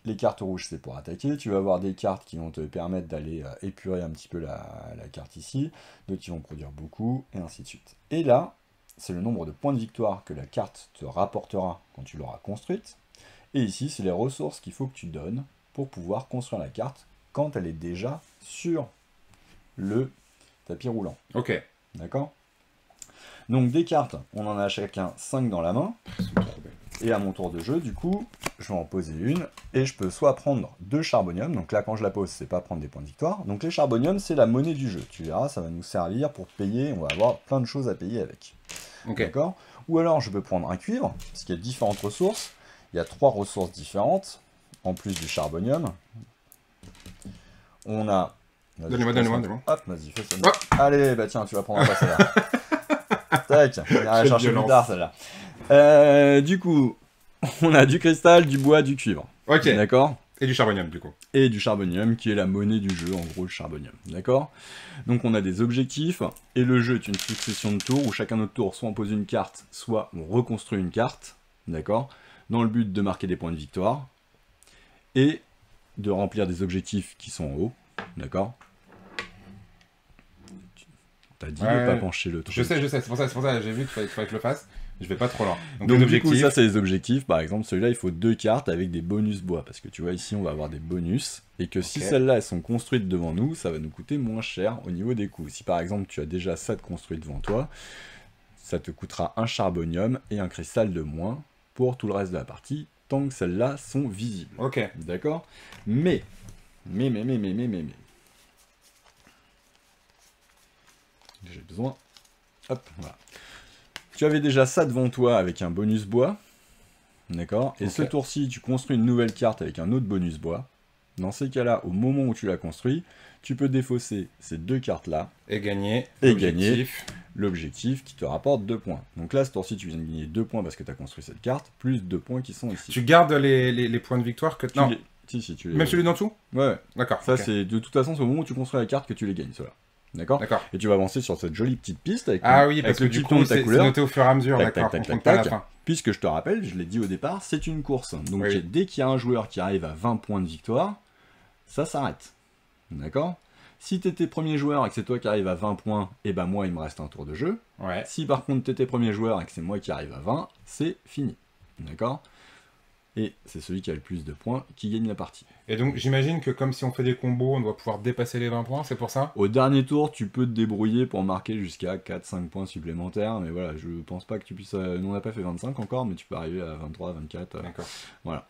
Speaker 2: les cartes rouges, c'est pour attaquer. Tu vas avoir des cartes qui vont te permettre d'aller épurer un petit peu la carte ici. D'autres qui vont produire beaucoup, et ainsi de suite. Et là, c'est le nombre de points de victoire que la carte te rapportera quand tu l'auras construite. Et ici, c'est les ressources qu'il faut que tu donnes pour pouvoir construire la carte quand elle est déjà sur le tapis roulant.
Speaker 1: Ok.
Speaker 2: D'accord? Donc des cartes, on en a chacun 5 dans la main. Et à mon tour de jeu, du coup, je vais en poser une. Et je peux soit prendre 2 charbonium. Donc là, quand je la pose, c'est pas prendre des points de victoire. Donc les charbonium, c'est la monnaie du jeu. Tu verras, ça va nous servir pour payer. On va avoir plein de choses à payer avec.
Speaker 1: Ok.
Speaker 2: D'accord? Ou alors, je peux prendre un cuivre, parce qu'il y a différentes ressources. Il y a 3 ressources différentes, en plus du charbonium. On a...
Speaker 1: Donne-moi.
Speaker 2: Hop, vas-y, fais ça.
Speaker 1: Hop.
Speaker 2: Allez, bah tiens, tu vas prendre un pas celle-là. Tac, on va la chercher plus tard celle-là. Du coup, on a du cristal, du bois, du cuivre.
Speaker 1: Ok.
Speaker 2: D'accord?
Speaker 1: Et du charbonium, du coup.
Speaker 2: Et du charbonium, qui est la monnaie du jeu, en gros, le charbonium. D'accord? Donc on a des objectifs, et le jeu est une succession de tours, où chacun notre tour, soit on pose une carte, soit on reconstruit une carte. D'accord? Dans le but de marquer des points de victoire, et de remplir des objectifs qui sont en haut. D'accord? T'as dit de pas pencher le truc.
Speaker 1: Je sais, c'est pour ça, j'ai vu qu'il fallait que je le fasse. Je vais pas trop loin.
Speaker 2: Donc du coup, ça c'est les objectifs. Par exemple, celui-là, il faut 2 cartes avec des bonus bois. Parce que tu vois, ici, on va avoir des bonus. Et que si celles-là, elles sont construites devant nous, ça va nous coûter moins cher au niveau des coûts. Si par exemple, tu as déjà ça de construit devant toi, ça te coûtera un charbonium et un cristal de moins pour tout le reste de la partie, tant que celles-là sont visibles.
Speaker 1: Ok.
Speaker 2: D'accord? Mais... J'ai besoin... Hop, voilà. Tu avais déjà ça devant toi avec un bonus bois. D'accord? Et ce tour-ci, tu construis une nouvelle carte avec un autre bonus bois. Dans ces cas-là, au moment où tu l'as construit, tu peux défausser ces 2 cartes-là.
Speaker 1: Et gagner
Speaker 2: l'objectif qui te rapporte 2 points. Donc là, ce tour-ci, tu viens de gagner 2 points parce que tu as construit cette carte, plus 2 points qui sont ici.
Speaker 1: Tu gardes les points de victoire que... Non.
Speaker 2: Si, tu les...
Speaker 1: Même celui d'en dessous?
Speaker 2: Ouais.
Speaker 1: D'accord.
Speaker 2: Ça, c'est de toute façon, c'est au moment où tu construis la carte que tu les gagnes, ceux-là. D'accord?
Speaker 1: Et
Speaker 2: tu vas avancer sur cette jolie petite piste avec,
Speaker 1: parce que
Speaker 2: le
Speaker 1: du
Speaker 2: petit ton
Speaker 1: coup,
Speaker 2: de ta
Speaker 1: c'est
Speaker 2: couleur.
Speaker 1: noté au fur et à mesure, d'accord.
Speaker 2: Puisque je te rappelle, je l'ai dit au départ, c'est une course. Donc dès qu'il y a un joueur qui arrive à 20 points de victoire, ça s'arrête. D'accord? Si t'étais premier joueur et que c'est toi qui arrive à 20 points, et ben moi il me reste un tour de jeu. Si par contre t'étais premier joueur et que c'est moi qui arrive à 20, c'est fini. D'accord? Et c'est celui qui a le plus de points qui gagne la partie.
Speaker 1: Et donc j'imagine que comme si on fait des combos, on doit pouvoir dépasser les 20 points, c'est pour ça?
Speaker 2: Au dernier tour, tu peux te débrouiller pour marquer jusqu'à 4-5 points supplémentaires, mais voilà, je pense pas que tu puisses... Nous on n'a pas fait 25 encore, mais tu peux arriver à 23, 24...
Speaker 1: D'accord.
Speaker 2: Voilà.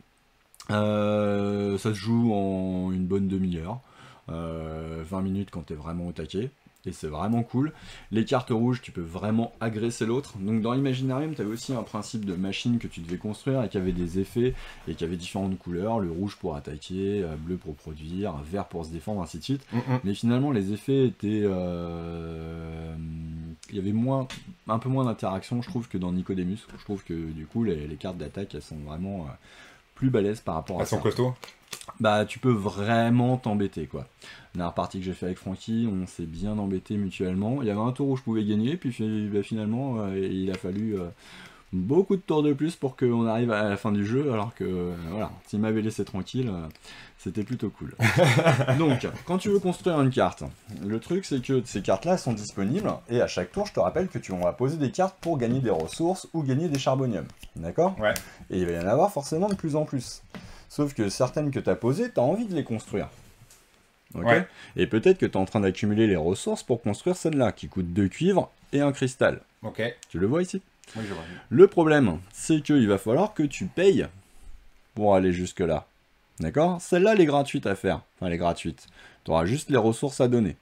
Speaker 2: Ça se joue en une bonne demi-heure, 20 minutes quand t'es vraiment au taquet. Et c'est vraiment cool. Les cartes rouges, tu peux vraiment agresser l'autre. Donc dans Imaginarium, tu avais aussi un principe de machine que tu devais construire et qui avait des effets et qui avait différentes couleurs. Le rouge pour attaquer, bleu pour produire, vert pour se défendre, ainsi de suite. Mais finalement, les effets étaient... Il y avait un peu moins d'interaction, je trouve, que dans Nicodemus. Je trouve que du coup, les cartes d'attaque, elles sont vraiment plus balèzes par rapport à ça.
Speaker 1: Elles sont costauds.
Speaker 2: Bah tu peux vraiment t'embêter quoi. La dernière partie que j'ai fait avec Francky, on s'est bien embêté mutuellement. Il y avait un tour où je pouvais gagner, puis finalement il a fallu beaucoup de tours de plus pour qu'on arrive à la fin du jeu, alors que voilà, s'il m'avait laissé tranquille, c'était plutôt cool. Donc, quand tu veux construire une carte, le truc c'est que ces cartes-là sont disponibles, et à chaque tour, je te rappelle que tu vas poser des cartes pour gagner des ressources ou gagner des charboniums. D'accord?
Speaker 1: Ouais.
Speaker 2: Et il va y en avoir forcément de plus en plus. Sauf que certaines que tu as posées, tu as envie de les construire. Okay. Et peut-être que tu es en train d'accumuler les ressources pour construire celle-là, qui coûte 2 cuivres et un cristal. Tu le vois ici?
Speaker 1: Oui, je vois.
Speaker 2: Le problème, c'est qu'il va falloir que tu payes pour aller jusque-là. D'accord? Celle-là, elle est gratuite à faire. Enfin, elle est gratuite. Tu auras juste les ressources à donner.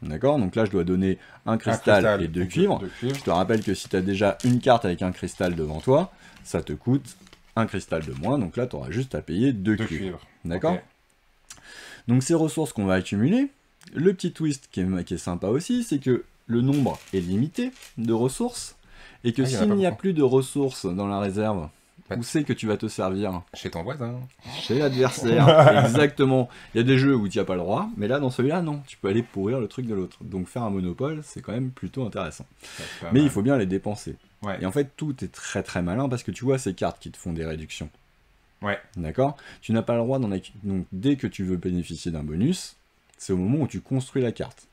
Speaker 2: D'accord? Donc là, je dois donner un cristal et 2 cuivres. Je te rappelle que si tu as déjà une carte avec un cristal devant toi, ça te coûte un cristal de moins, donc là tu auras juste à payer 2 cuivres. D'accord? Donc ces ressources qu'on va accumuler, le petit twist qui est sympa aussi, c'est que le nombre est limité de ressources, et que s'il n'y a plus de ressources dans la réserve, où c'est que tu vas te servir?
Speaker 1: Chez ton voisin.
Speaker 2: Chez l'adversaire, exactement. Il y a des jeux où tu n'as pas le droit, mais là, dans celui-là, non. Tu peux aller pourrir le truc de l'autre. Donc faire un monopole, c'est quand même plutôt intéressant. Mais il faut bien les dépenser.
Speaker 1: Ouais.
Speaker 2: Et en fait, tout est très très malin, parce que tu vois ces cartes qui te font des réductions.
Speaker 1: Ouais.
Speaker 2: D'accord? Tu n'as pas le droit d'en... Donc dès que tu veux bénéficier d'un bonus, c'est au moment où tu construis la carte.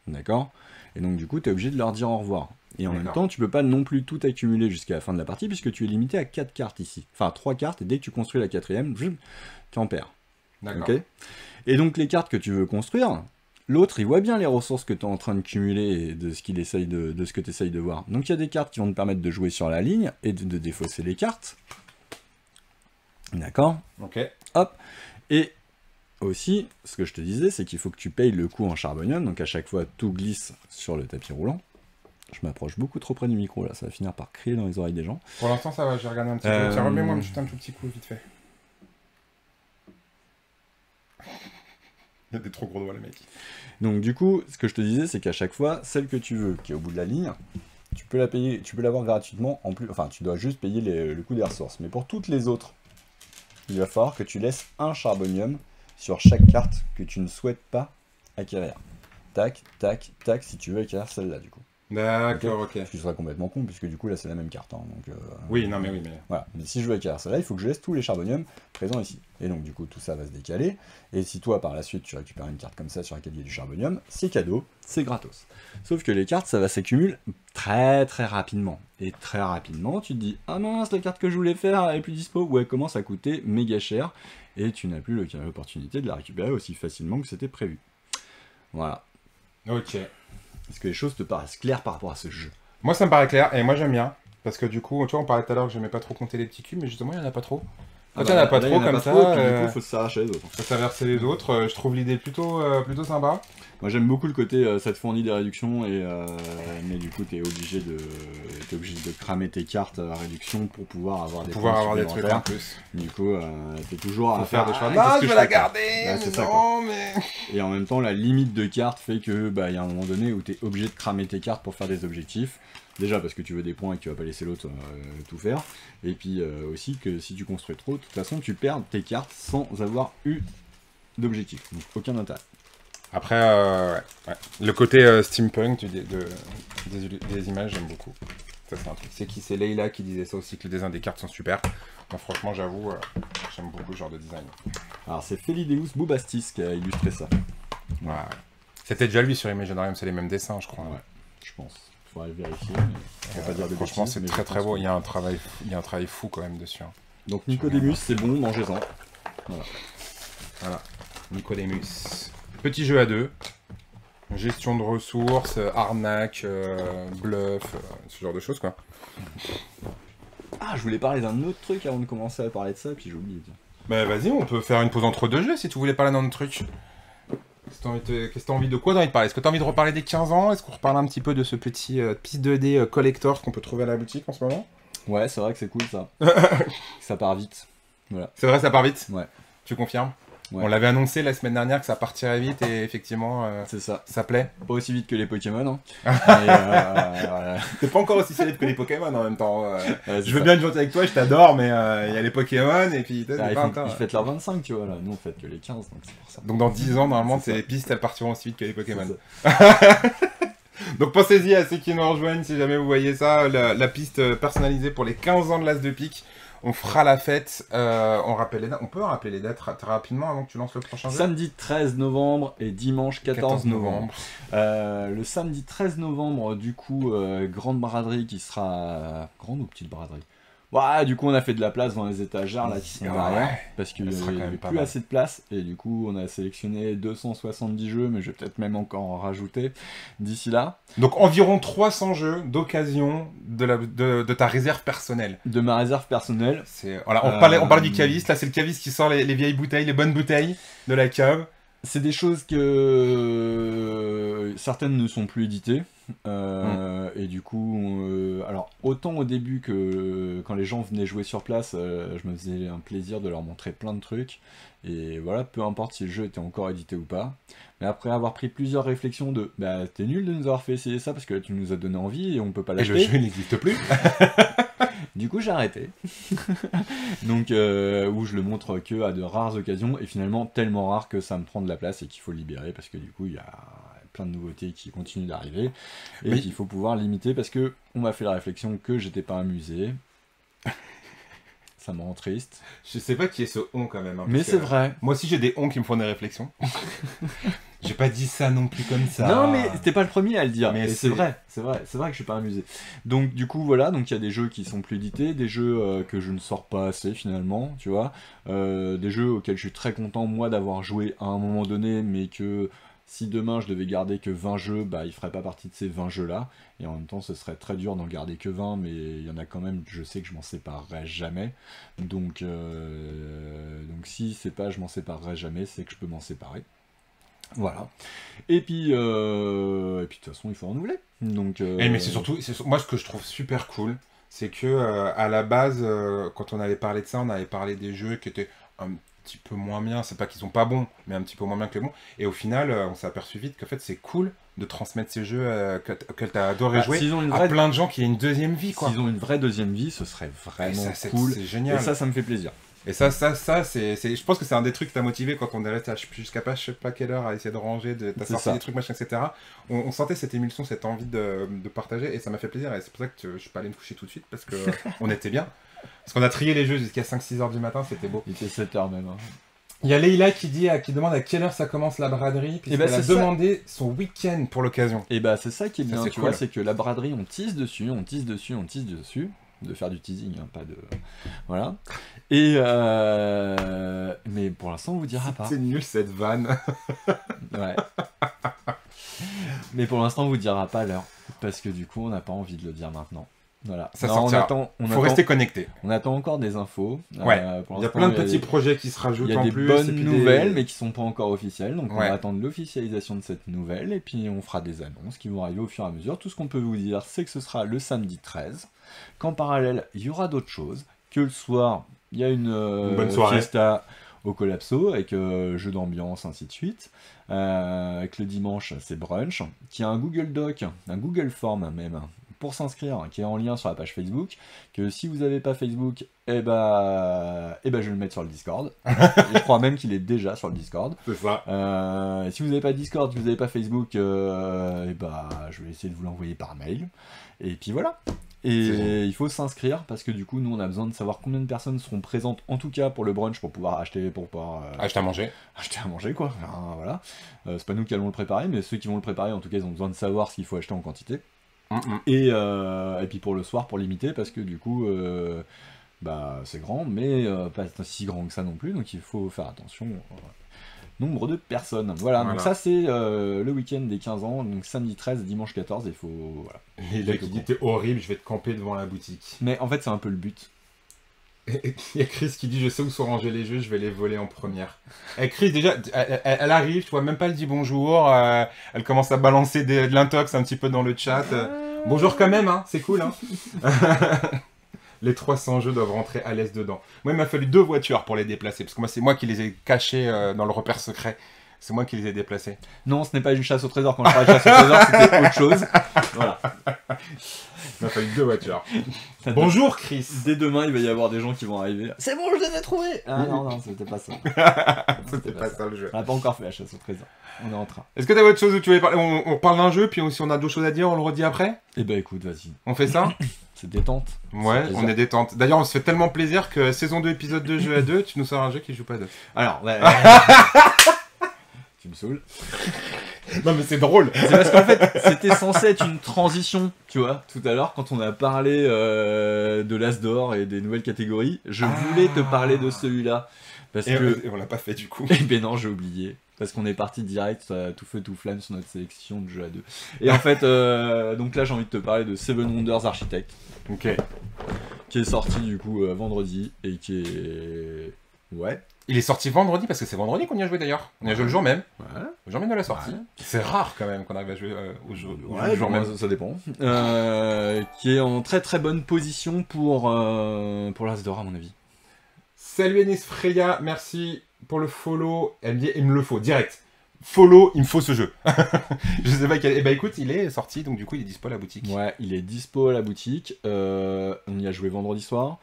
Speaker 2: D'accord? Et donc du coup, tu es obligé de leur dire au revoir. Et en même temps, tu peux pas non plus tout accumuler jusqu'à la fin de la partie, puisque tu es limité à 4 cartes ici. Enfin, 3 cartes, et dès que tu construis la 4e, tu en perds.
Speaker 1: D'accord.
Speaker 2: Okay, et donc les cartes que tu veux construire, l'autre, il voit bien les ressources que tu es en train de cumuler et de ce qu'il essaye de ce que tu essayes de voir. Donc il y a des cartes qui vont te permettre de jouer sur la ligne et de défausser les cartes. D'accord?
Speaker 1: Ok.
Speaker 2: Hop. Et aussi, ce que je te disais, c'est qu'il faut que tu payes le coût en charbonium. Donc à chaque fois, tout glisse sur le tapis roulant. Je m'approche beaucoup trop près du micro, là. Ça va finir par crier dans les oreilles des gens.
Speaker 1: Pour l'instant, ça va. J'ai regardé un petit peu. Tiens, remets-moi juste un tout petit coup, vite fait. Il y a des trop gros doigts, le mec.
Speaker 2: Donc du coup, ce que je te disais, c'est qu'à chaque fois, celle que tu veux, qui est au bout de la ligne, tu peux la payer, tu peux l'avoir gratuitement en plus. Enfin, tu dois juste payer le coût des ressources. Mais pour toutes les autres, il va falloir que tu laisses un charbonium sur chaque carte que tu ne souhaites pas acquérir. Tac, tac, tac, si tu veux acquérir celle-là, du coup.
Speaker 1: D'accord, ok.
Speaker 2: Ce qui serait complètement con, puisque du coup, là, c'est la même carte. Hein, donc,
Speaker 1: oui, non, mais oui, mais...
Speaker 2: Voilà. Mais si je veux acquérir celle-là, il faut que je laisse tous les charboniums présents ici. Et donc, du coup, tout ça va se décaler. Et si toi, par la suite, tu récupères une carte comme ça sur laquelle il y a du charbonium, c'est cadeau, c'est gratos. Sauf que les cartes, ça va s'accumuler très très rapidement. Et très rapidement, tu te dis « Ah mince, la carte que je voulais faire, elle est plus dispo » ou elle commence à coûter méga cher. Et tu n'as plus l'opportunité de la récupérer aussi facilement que c'était prévu. Voilà.
Speaker 1: Ok.
Speaker 2: Est-ce que les choses te paraissent claires par rapport à ce jeu?
Speaker 1: Moi, ça me paraît clair, et moi, j'aime bien. Parce que du coup, tu vois, on parlait tout à l'heure que j'aimais pas trop compter les petits cubes, mais justement, il n'y en a pas trop. Quand il n'y en a pas trop comme ça,
Speaker 2: du coup, il faut s'arracher les autres.
Speaker 1: Faut s'inverser les autres. Je trouve l'idée plutôt sympa.
Speaker 2: Moi, j'aime beaucoup le côté, ça te fournit des réductions, mais du coup, t'es obligé de cramer tes cartes à réduction pour pouvoir avoir des
Speaker 1: trucs en plus.
Speaker 2: Du coup, t'es toujours à
Speaker 1: faire des choix.
Speaker 2: Non,
Speaker 1: je vais la garder,
Speaker 2: mais... Et en même temps, la limite de cartes fait que, y a un moment donné où t'es obligé de cramer tes cartes pour faire des objectifs. Déjà parce que tu veux des points et que tu vas pas laisser l'autre tout faire. Et puis aussi que si tu construis trop, de toute façon, tu perds tes cartes sans avoir eu d'objectif. Donc, aucun intérêt.
Speaker 1: Après, ouais. Le côté steampunk des images, j'aime beaucoup. Ça, c'est un truc. C'est Leïla qui disait ça aussi, que les dessins des cartes sont super. Donc, franchement, j'avoue, j'aime beaucoup ce genre de design.
Speaker 2: Alors, c'est Felideus Boubastis qui a illustré ça.
Speaker 1: Ouais. C'était déjà lui sur Imaginarium, c'est les mêmes dessins, je crois.
Speaker 2: Ouais, je pense. Il faudrait vérifier. Mais pas dire de
Speaker 1: franchement,
Speaker 2: bêtises,
Speaker 1: c'est très très beau. Il y a un travail fou quand même dessus. Hein.
Speaker 2: Donc, Nicodemus, c'est bon, mangez-en.
Speaker 1: Voilà. Nicodemus. Petit jeu à deux. Gestion de ressources, arnaque, bluff, ce genre de choses, quoi.
Speaker 2: Ah, je voulais parler d'un autre truc avant de commencer à parler de ça, puis j'ai oublié.
Speaker 1: Bah vas-y, on peut faire une pause entre deux jeux si tu voulais parler d'un autre truc. Qu'est-ce que t'as envie de quoi t'as envie de parler? Est-ce que t'as envie de reparler des 15 ans? Est-ce qu'on reparle un petit peu de ce petit piste 2D collector qu'on peut trouver à la boutique en ce moment?
Speaker 2: Ouais, c'est vrai que c'est cool ça. Ça part vite. Voilà.
Speaker 1: C'est vrai, ça part vite?
Speaker 2: Ouais.
Speaker 1: Tu confirmes?
Speaker 2: Ouais.
Speaker 1: On l'avait annoncé la semaine dernière que ça partirait vite et effectivement,
Speaker 2: c'est ça.
Speaker 1: Ça plaît.
Speaker 2: Pas aussi vite que les Pokémon. Hein. Voilà.
Speaker 1: T'es pas encore aussi célèbre que les Pokémon en même temps. Je veux
Speaker 2: ça.
Speaker 1: bien être gentil avec toi, je t'adore, mais il y a les Pokémon et puis
Speaker 2: ils fêtent leur 25, tu vois là. Nous on fête que les 15, donc c'est pour ça.
Speaker 1: Donc dans 10 ans, normalement, ces pistes elles partiront aussi vite que les Pokémon.
Speaker 2: Ça.
Speaker 1: Donc pensez-y à ceux qui nous rejoignent si jamais vous voyez ça, la piste personnalisée pour les 15 ans de l'As de pique. On fera la fête, on peut rappeler les dates très rapidement avant que tu lances le prochain jeu.
Speaker 2: Samedi 13 novembre et dimanche 14 novembre. Le samedi 13 novembre, du coup, grande braderie qui sera... Grande ou petite braderie? Ouais, du coup, on a fait de la place dans les étagères là qui sont derrière, parce qu'il n'y avait plus assez de place, et du coup, on a sélectionné 270 jeux, mais je vais peut-être même encore en rajouter d'ici là.
Speaker 1: Donc environ 300 jeux d'occasion de ta réserve personnelle.
Speaker 2: De ma réserve personnelle.
Speaker 1: Voilà, on parlait du caviste, là c'est le caviste qui sort les vieilles bouteilles, les bonnes bouteilles de la cave.
Speaker 2: C'est des choses que certaines ne sont plus éditées. Et du coup, alors autant au début que quand les gens venaient jouer sur place, je me faisais un plaisir de leur montrer plein de trucs. Et voilà, peu importe si le jeu était encore édité ou pas. Mais après avoir pris plusieurs réflexions de « Bah, t'es nul de nous avoir fait essayer ça parce que là, tu nous as donné envie et on peut pas l'acheter. »
Speaker 1: Et le jeu n'existe plus.
Speaker 2: Du coup, j'ai arrêté. Donc, où je le montre que à de rares occasions, et finalement tellement rare que ça me prend de la place et qu'il faut le libérer, parce que du coup, il y a plein de nouveautés qui continuent d'arriver, et qu'il faut pouvoir limiter, parce que on m'a fait la réflexion que j'étais pas un musée. Ça me rend triste.
Speaker 1: Je sais pas qui est ce on quand même. Hein,
Speaker 2: mais c'est vrai.
Speaker 1: Moi aussi j'ai des on qui me font des réflexions. J'ai pas dit ça non plus comme ça.
Speaker 2: Non mais t'es pas le premier à le dire. Mais c'est vrai que je suis pas amusé. Donc du coup voilà, donc il y a des jeux qui sont plus édités, des jeux que je ne sors pas assez finalement, tu vois. Des jeux auxquels je suis très content moi d'avoir joué à un moment donné, mais que si demain je devais garder que 20 jeux, bah ils feraient pas partie de ces 20 jeux là. Et en même temps ce serait très dur d'en garder que 20, mais il y en a quand même, je sais que je m'en séparerai jamais. Donc si c'est pas je m'en séparerai jamais, c'est que je peux m'en séparer. Voilà. Et puis de toute façon il faut renouveler. Donc,
Speaker 1: mais c'est surtout, moi ce que je trouve super cool, c'est que à la base, quand on avait parlé de ça, on avait parlé des jeux qui étaient un petit peu moins bien, c'est pas qu'ils sont pas bons, mais un petit peu moins bien que les bons, et au final on s'est aperçu vite qu'en fait c'est cool de transmettre ces jeux que t'as adoré jouer à plein de gens qui aient une deuxième vie, quoi.
Speaker 2: S'ils ont une vraie deuxième vie, ce serait vraiment cool,
Speaker 1: c'est génial.
Speaker 2: Et ça me fait plaisir.
Speaker 1: Et ça c'est, je pense que c'est un des trucs qui t'a motivé quand on est resté jusqu'à pas, je sais pas quelle heure à essayer de ranger, t'as sorti des trucs, machin, etc. On sentait cette émulsion, cette envie de partager, et ça m'a fait plaisir, et c'est pour ça que je suis pas allé me coucher tout de suite, parce que on était bien. Parce qu'on a trié les jeux jusqu'à 5-6 heures du matin, c'était beau.
Speaker 2: Il était 7 heures même. Hein.
Speaker 1: Il y a Leïla qui demande à quelle heure ça commence la braderie, puisqu'elle a demandé son week-end pour l'occasion.
Speaker 2: Et bah c'est ça qui est bien, tu vois, c'est que la braderie, on tisse dessus, de faire du teasing, hein, pas de... Voilà. Et mais pour l'instant, on vous dira pas.
Speaker 1: C'est nul cette vanne.
Speaker 2: Ouais. Mais pour l'instant, on vous dira pas l'heure, parce que du coup, on n'a pas envie de le dire maintenant. Voilà.
Speaker 1: Ça sortira. Faut rester connecté.
Speaker 2: On attend encore des infos.
Speaker 1: Ouais. Il y a plein de petits projets qui se rajoutent en plus.
Speaker 2: Il y a des bonnes nouvelles, mais qui sont pas encore officielles. Donc on va attendre l'officialisation de cette nouvelle, et puis on fera des annonces qui vont arriver au fur et à mesure. Tout ce qu'on peut vous dire, c'est que ce sera le samedi 13, qu'en parallèle, il y aura d'autres choses, que le soir, il y a une
Speaker 1: bonne soirée.
Speaker 2: Fiesta au Collapso, avec jeux d'ambiance, ainsi de suite. Que le dimanche, c'est brunch, qui a un Google Doc, un Google Form même, pour s'inscrire, qui est en lien sur la page Facebook, que si vous n'avez pas Facebook, je vais le mettre sur le Discord. Je crois même qu'il est déjà sur le Discord.
Speaker 1: C'est ça.
Speaker 2: Si vous n'avez pas Discord, si vous n'avez pas Facebook, je vais essayer de vous l'envoyer par mail. Et puis voilà. Et il faut s'inscrire, parce que du coup, nous, on a besoin de savoir combien de personnes seront présentes, en tout cas pour le brunch, pour pouvoir acheter
Speaker 1: à manger.
Speaker 2: Acheter à manger, quoi. Enfin, voilà. C'est pas nous qui allons le préparer, mais ceux qui vont le préparer, en tout cas, ils ont besoin de savoir ce qu'il faut acheter en quantité. Et puis pour le soir, pour limiter, parce que du coup, c'est grand, mais pas si grand que ça non plus, donc il faut faire attention nombre de personnes. Voilà. Donc ça c'est le week-end des 15 ans, donc samedi 13, dimanche 14, il faut... Voilà.
Speaker 1: Et là qui dit t'es horrible, je vais te camper devant la boutique.
Speaker 2: Mais en fait c'est un peu le but.
Speaker 1: Il y a Chris qui dit je sais où sont rangés les jeux, je vais les voler en première. Et Chris déjà, elle arrive, tu vois, même pas elle dit bonjour, elle commence à balancer de l'intox un petit peu dans le chat. Bonjour quand même, hein, c'est cool. Hein. Les 300 jeux doivent rentrer à l'aise dedans. Moi il m'a fallu 2 voitures pour les déplacer, parce que moi c'est moi qui les ai cachés dans le repère secret. C'est moi qui les ai déplacés.
Speaker 2: Non, ce n'est pas une chasse au trésor. Quand je parlais de chasse au trésor, c'était autre chose. Voilà.
Speaker 1: Il m'a fallu 2 voitures. Bonjour Chris.
Speaker 2: Dès demain, il va y avoir des gens qui vont arriver. C'est bon, je les ai trouvés. Ah non, c'était pas ça.
Speaker 1: C'était pas ça le jeu.
Speaker 2: On n'a pas encore fait la chasse au trésor. On est en train.
Speaker 1: Est-ce que t'as autre chose où tu veux parler? On parle d'un jeu, puis si on a d'autres choses à dire, on le redit après?
Speaker 2: Eh ben écoute, vas-y.
Speaker 1: On fait ça?
Speaker 2: C'est détente.
Speaker 1: Ouais, on est détente. D'ailleurs, on se fait tellement plaisir que saison 2, épisode 2, jeu à 2, tu nous sors un jeu qui joue pas à 2.
Speaker 2: Alors, tu me saoules.
Speaker 1: Non mais c'est drôle.
Speaker 2: C'est parce qu'en fait, c'était censé être une transition, tu vois. Tout à l'heure, quand on a parlé de l'As d'or et des nouvelles catégories, je voulais te parler de celui-là. Parce que...
Speaker 1: on l'a pas fait du coup.
Speaker 2: Eh ben non, j'ai oublié. Parce qu'on est parti direct, tout feu tout flamme sur notre sélection de jeux à 2. Et en fait, donc là j'ai envie de te parler de Seven Wonders Architect.
Speaker 1: Ok.
Speaker 2: Qui est sorti du coup vendredi et qui est... Ouais.
Speaker 1: Il est sorti vendredi, parce que c'est vendredi qu'on y a joué d'ailleurs. On y a joué le jour même.
Speaker 2: Ouais.
Speaker 1: Le jour même de la sortie. Ouais. C'est rare quand même qu'on arrive à jouer au jour même.
Speaker 2: Ça dépend. Qui est en très très bonne position pour l'As d'or à mon avis.
Speaker 1: Salut Anis Freya, merci pour le follow. Elle me dit, il me le faut direct. follow, il me faut ce jeu. Je sais pas quel... Eh ben écoute, il est sorti, donc du coup il est dispo à la boutique.
Speaker 2: Ouais, il est dispo à la boutique. On y a joué vendredi soir.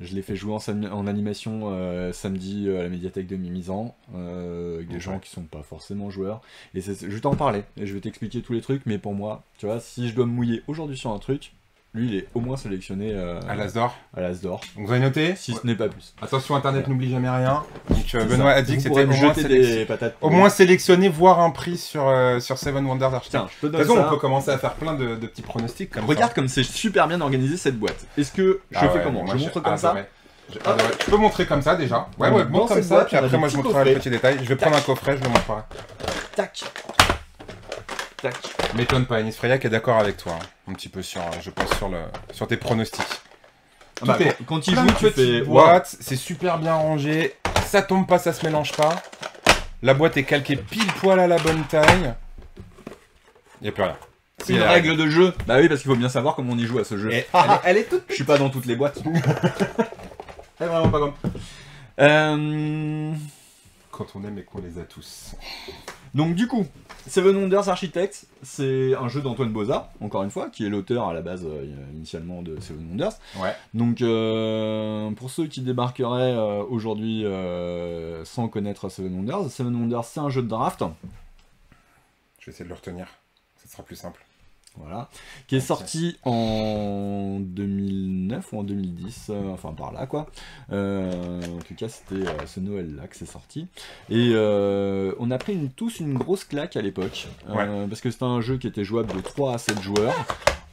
Speaker 2: Je l'ai fait jouer en animation samedi à la médiathèque de Mimizan, avec des gens qui sont pas forcément joueurs. Et je vais t'en parler, et je vais t'expliquer tous les trucs, mais pour moi, tu vois, si je dois me mouiller aujourd'hui sur un truc, lui il est au moins sélectionné
Speaker 1: à l'As d'Or.
Speaker 2: À l'As d'Or.
Speaker 1: Donc vous avez noté,
Speaker 2: si ce n'est pas plus.
Speaker 1: Attention, Internet n'oublie jamais rien. Donc Benoît a dit que c'était
Speaker 2: au
Speaker 1: moins sélectionné, voire un prix sur Seven Wonders Architect.
Speaker 2: Tiens, je te donne
Speaker 1: de toute façon,
Speaker 2: ça.
Speaker 1: on peut commencer à faire plein de petits pronostics comme
Speaker 2: Regarde
Speaker 1: ça.
Speaker 2: comme c'est super bien organisé cette boîte. Est-ce que je fais comment? Je montre comme ça.
Speaker 1: Tu peux montrer comme ça déjà. Ouais, montre comme ça, puis après moi je montrerai les petits détails. Je vais prendre un coffret, je le montrerai.
Speaker 2: Tac. Tac.
Speaker 1: M'étonne pas, Anis Freya qui est d'accord avec toi, un petit peu je pense sur tes pronostics.
Speaker 2: Quand il joue, tu fais
Speaker 1: boîte, c'est super bien rangé, ça tombe pas, ça se mélange pas. La boîte est calquée pile poil à la bonne taille. Y a plus rien.
Speaker 2: C'est une règle de jeu. Bah oui, parce qu'il faut bien savoir comment on y joue à ce jeu.
Speaker 1: Elle est toute.
Speaker 2: Je suis pas dans toutes les boîtes.
Speaker 1: Elle est vraiment pas comme. Quand on aime et qu'on les a tous.
Speaker 2: Donc du coup, Seven Wonders Architects, c'est un jeu d'Antoine Boza, encore une fois, qui est l'auteur à la base initialement de Seven Wonders.
Speaker 1: Ouais.
Speaker 2: Donc pour ceux qui débarqueraient aujourd'hui sans connaître Seven Wonders c'est un jeu de draft.
Speaker 1: Je vais essayer de le retenir, ça sera plus simple.
Speaker 2: Voilà, qui est sorti en 2009 ou en 2010, enfin par là quoi. En tout cas c'était ce Noël-là que c'est sorti. Et on a pris tous une grosse claque à l'époque, parce que c'était un jeu qui était jouable de 3 à 7 joueurs,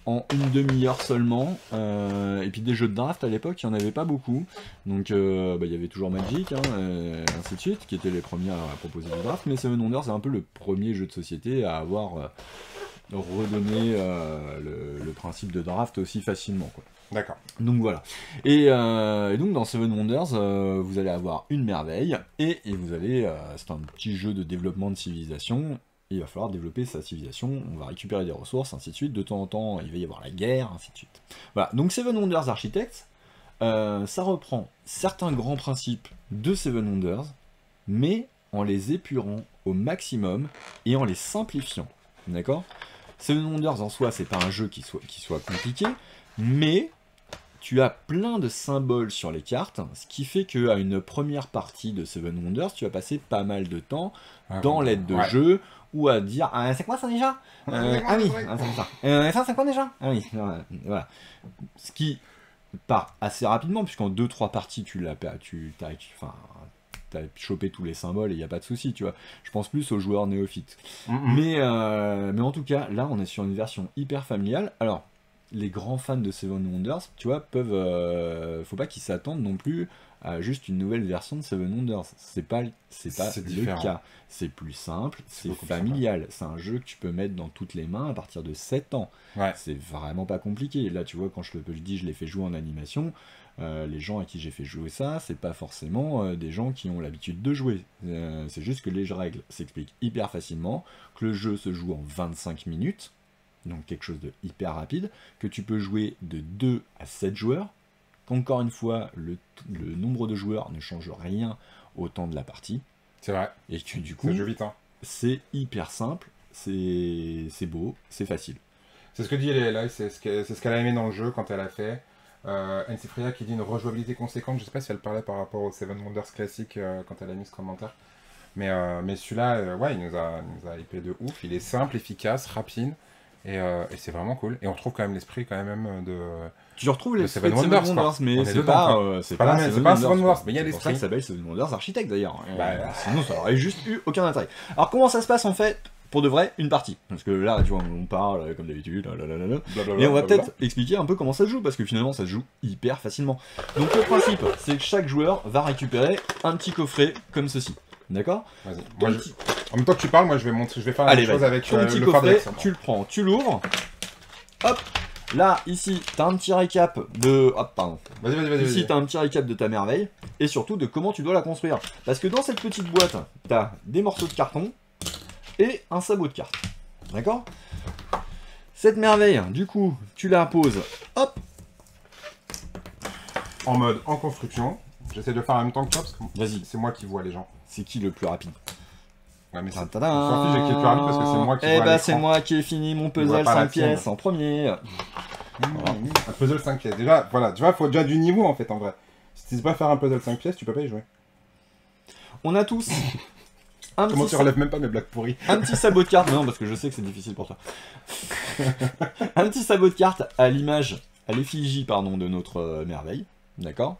Speaker 2: en une demi-heure seulement, et puis des jeux de draft à l'époque, il n'y en avait pas beaucoup, donc il y avait toujours Magic, ainsi de suite, qui étaient les premiers à proposer du draft, mais Seven Wonders c'est un peu le premier jeu de société à avoir... redonner le principe de draft aussi facilement, quoi.
Speaker 1: D'accord.
Speaker 2: Donc voilà. Et donc dans Seven Wonders, vous allez avoir une merveille, et vous allez... c'est un petit jeu de développement de civilisation, et il va falloir développer sa civilisation, on va récupérer des ressources, ainsi de suite, de temps en temps il va y avoir la guerre, ainsi de suite. Voilà, donc Seven Wonders Architects, ça reprend certains grands principes de Seven Wonders, mais en les épurant au maximum, et en les simplifiant. D'accord ? Seven Wonders en soi, c'est pas un jeu qui soit compliqué, mais tu as plein de symboles sur les cartes, ce qui fait qu'à une première partie de Seven Wonders, tu vas passer pas mal de temps dans l'aide de jeu, ou à dire c'est quoi ça déjà ah oui, c'est ça. C'est quoi déjà ah oui, voilà. Ce qui part assez rapidement, puisqu'en 2-3 parties, t'as chopé tous les symboles et il n'y a pas de souci, tu vois. Je pense plus aux joueurs néophytes. Mais en tout cas, là, on est sur une version hyper familiale. Alors, les grands fans de Seven Wonders, tu vois, faut pas qu'ils s'attendent non plus à juste une nouvelle version de Seven Wonders. C'est pas le cas. C'est plus simple, c'est familial. C'est un jeu que tu peux mettre dans toutes les mains à partir de 7 ans. Ouais. C'est vraiment pas compliqué. Là, tu vois, quand je l'ai fait jouer en animation, les gens à qui j'ai fait jouer ça, c'est pas forcément des gens qui ont l'habitude de jouer. C'est juste que les règles s'expliquent hyper facilement, que le jeu se joue en 25 minutes, donc quelque chose de hyper rapide, que tu peux jouer de 2 à 7 joueurs, qu'encore une fois, le nombre de joueurs ne change rien au temps de la partie.
Speaker 1: C'est vrai.
Speaker 2: Et que du coup, c'est hyper simple, c'est beau, c'est facile.
Speaker 1: C'est ce que dit Léla, c'est ce qu'elle a aimé dans le jeu quand elle a fait. Anis Freya qui dit une rejouabilité conséquente, je sais pas si elle parlait par rapport au Seven Wonders classique quand elle a mis ce commentaire. Mais celui-là, ouais, il nous a hypé de ouf, il est simple, efficace, rapide. Et c'est vraiment cool. Et on retrouve quand même l'esprit quand même de...
Speaker 2: Tu retrouves les Seven Wonders, mais c'est pas
Speaker 1: Seven Wonders, mais il y a l'esprit.
Speaker 2: C'est pour ça que ça s'appelle Seven Wonders Architect d'ailleurs. Sinon ça aurait juste eu aucun intérêt. Alors comment ça se passe en fait pour de vrai une partie? Parce que là, tu vois, on parle comme d'habitude, et on va peut-être expliquer un peu comment ça se joue, parce que finalement ça se joue hyper facilement. Donc le principe, c'est que chaque joueur va récupérer un petit coffret comme ceci. D'accord?
Speaker 1: Vas-y. En même temps que tu parles, moi je vais faire la même chose avec
Speaker 2: ton petit coffret. Tu le prends, tu l'ouvres. Hop. Là, ici, t'as un petit récap de... Hop, pardon.
Speaker 1: Vas-y.
Speaker 2: Ici, t'as un petit récap de ta merveille, et surtout de comment tu dois la construire. Parce que dans cette petite boîte, t'as des morceaux de carton et un sabot de carte. D'accord? Cette merveille, du coup, tu la poses, hop,
Speaker 1: en mode en construction. J'essaie de faire en même temps que toi, parce que
Speaker 2: vas-y,
Speaker 1: c'est moi qui vois les gens.
Speaker 2: C'est qui le plus rapide?
Speaker 1: Ouais, mais on s'en fiche, j'ai qui est le plus rapide parce que c'est moi qui vois à l'écran.
Speaker 2: C'est moi qui ai fini mon puzzle 5 pièces en premier.
Speaker 1: Un puzzle 5 pièces. Déjà, voilà, tu vois, il faut déjà du niveau en fait, en vrai. Si tu sais pas faire un puzzle 5 pièces, tu peux pas y jouer.
Speaker 2: On a tous
Speaker 1: Comment tu relèves même pas mes blagues pourries?
Speaker 2: Un petit sabot de carte, non, parce que je sais que c'est difficile pour toi. Un petit sabot de carte à l'image, à l'effigie, pardon, de notre merveille. D'accord?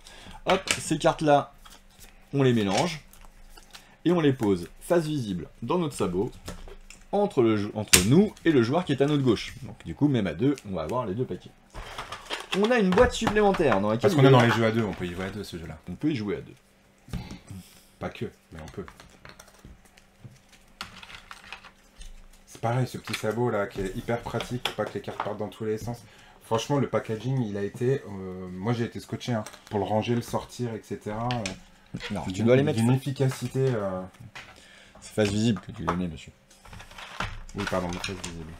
Speaker 2: Hop, ces cartes-là, on les mélange. Et on les pose face visible dans notre sabot, entre nous et le joueur qui est à notre gauche. Donc du coup, même à deux, on va avoir les deux paquets. On a une boîte supplémentaire dans laquelle...
Speaker 1: Parce qu'on est dans les jeux à deux, on peut y jouer à deux, ce jeu-là.
Speaker 2: On peut y jouer à deux.
Speaker 1: Pas que, mais on peut. C'est pareil, ce petit sabot là, qui est hyper pratique pour pas que les cartes partent dans tous les sens. Franchement, le packaging, il a été... moi, j'ai été scotché, hein, pour le ranger, le sortir, etc.
Speaker 2: Non, tu dois les mettre...
Speaker 1: D'une efficacité...
Speaker 2: C'est face visible que tu les mets, monsieur.
Speaker 1: Oui, pardon, face visible.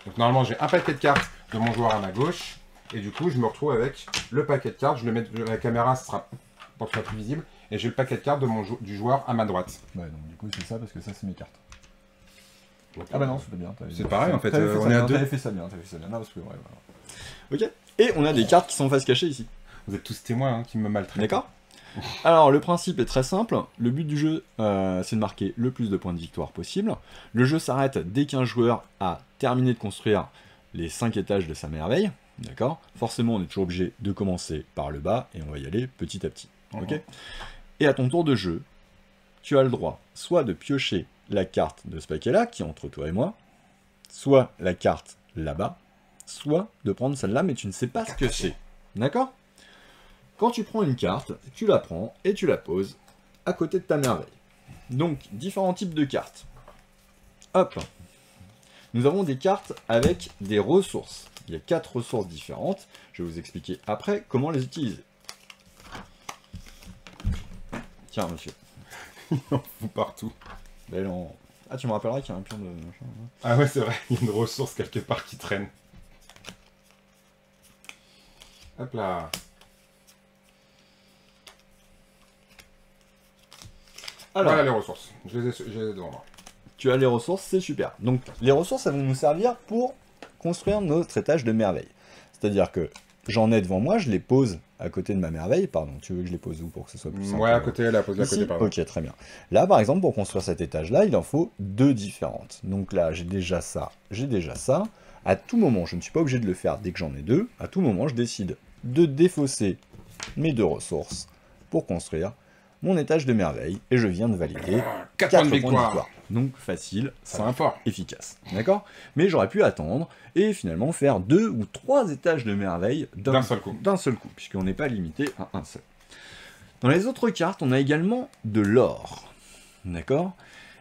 Speaker 1: Donc normalement, j'ai un paquet de cartes de mon joueur à ma gauche. Et du coup, je me retrouve avec le paquet de cartes. Je le mets la caméra, ce sera pour que ce soit plus visible. Et j'ai le paquet de cartes de du joueur à ma droite.
Speaker 2: Ouais, donc du coup, c'est ça, parce que ça, c'est mes cartes.
Speaker 1: Donc,
Speaker 2: ah bah non, c'était bien.
Speaker 1: C'est pareil, en fait. On est à deux.
Speaker 2: T'avais fait ça bien, Non, parce que... Ouais, voilà. Ok. Et on a des cartes qui sont face cachée ici.
Speaker 1: Vous êtes tous témoins, hein, qui me maltraitent.
Speaker 2: D'accord. Alors, le principe est très simple. Le but du jeu, c'est de marquer le plus de points de victoire possible. Le jeu s'arrête dès qu'un joueur a terminé de construire les 5 étages de sa merveille. D'accord. Forcément, on est toujours obligé de commencer par le bas et on va y aller petit à petit. Ok. Et à ton tour de jeu, tu as le droit soit de piocher la carte de ce paquet-là, qui est entre toi et moi, soit la carte là-bas, soit de prendre celle-là, mais tu ne sais pas ce que c'est. D'accord ? Quand tu prends une carte, tu la prends et tu la poses à côté de ta merveille. Donc, différents types de cartes. Hop. Nous avons des cartes avec des ressources. Il y a 4 ressources différentes. Je vais vous expliquer après comment les utiliser. Tiens, monsieur.
Speaker 1: Il en fout partout.
Speaker 2: Ben non. Ah, tu me rappelleras qu'il y a un pion de machin.
Speaker 1: Ah ouais, c'est vrai. Il y a une ressource quelque part qui traîne. Hop là. Alors, voilà les ressources. Je les ai devant moi.
Speaker 2: Tu as les ressources, c'est super. Donc, les ressources, elles vont nous servir pour construire notre étage de merveille. C'est-à-dire que j'en ai devant moi, je les pose à côté de ma merveille. Pardon, tu veux que je les pose où pour que ce soit plus simple?
Speaker 1: Ouais, à côté, là, pose-la à côté, pardon.
Speaker 2: Ok, très bien. Là, par exemple, pour construire cet étage-là, il en faut 2 différentes. Donc là, j'ai déjà ça, j'ai déjà ça. À tout moment, je ne suis pas obligé de le faire dès que j'en ai 2. À tout moment, je décide de défausser mes 2 ressources pour construire mon étage de merveille, et je viens de valider
Speaker 1: 4 points de victoire.
Speaker 2: Donc facile, simple,
Speaker 1: fort,
Speaker 2: efficace. D'accord? Mais j'aurais pu attendre et finalement faire 2 ou 3 étages de merveille
Speaker 1: d'un seul coup.
Speaker 2: Puisqu'on n'est pas limité à un seul. Dans les autres cartes, on a également de l'or. D'accord?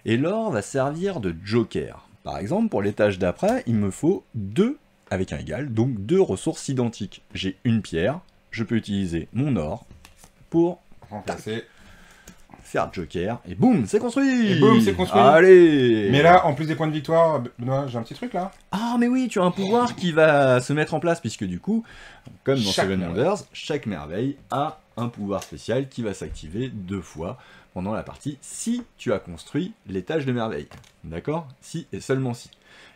Speaker 2: Et l'or va servir de joker. Par exemple, pour l'étage d'après, il me faut 2 avec un égal, donc 2 ressources identiques. J'ai une pierre, je peux utiliser mon or pour
Speaker 1: remplacer.
Speaker 2: Faire joker, et boum, c'est construit.
Speaker 1: Et boum, c'est construit.
Speaker 2: Allez.
Speaker 1: Mais là, en plus des points de victoire, Benoît, j'ai un petit truc là.
Speaker 2: Ah, mais oui, tu as un pouvoir qui va se mettre en place, puisque du coup, comme dans Seven Wonders, chaque merveille a un pouvoir spécial qui va s'activer 2 fois pendant la partie si tu as construit l'étage de merveille. D'accord? Si et seulement si.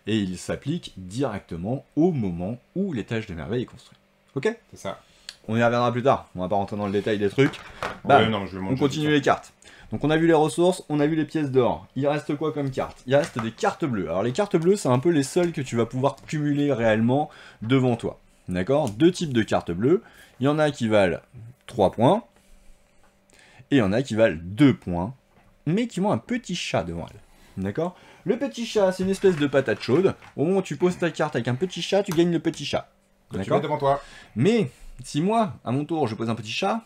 Speaker 2: Et il s'applique directement au moment où l'étage de merveille est construit. Ok?
Speaker 1: C'est ça.
Speaker 2: On y reviendra plus tard, on va pas rentrer dans le détail des trucs.
Speaker 1: Ouais, non,
Speaker 2: on continue les cartes. Donc on a vu les ressources, on a vu les pièces d'or. Il reste quoi comme carte? Il reste des cartes bleues. Alors les cartes bleues, c'est un peu les seules que tu vas pouvoir cumuler réellement devant toi. D'accord? 2 types de cartes bleues. Il y en a qui valent 3 points. Et il y en a qui valent 2 points. Mais qui ont un petit chat devant elles. D'accord? Le petit chat, c'est une espèce de patate chaude. Au moment où tu poses ta carte avec un petit chat, tu gagnes le petit chat.
Speaker 1: Tu mets devant toi.
Speaker 2: Mais si moi, à mon tour, je pose un petit chat,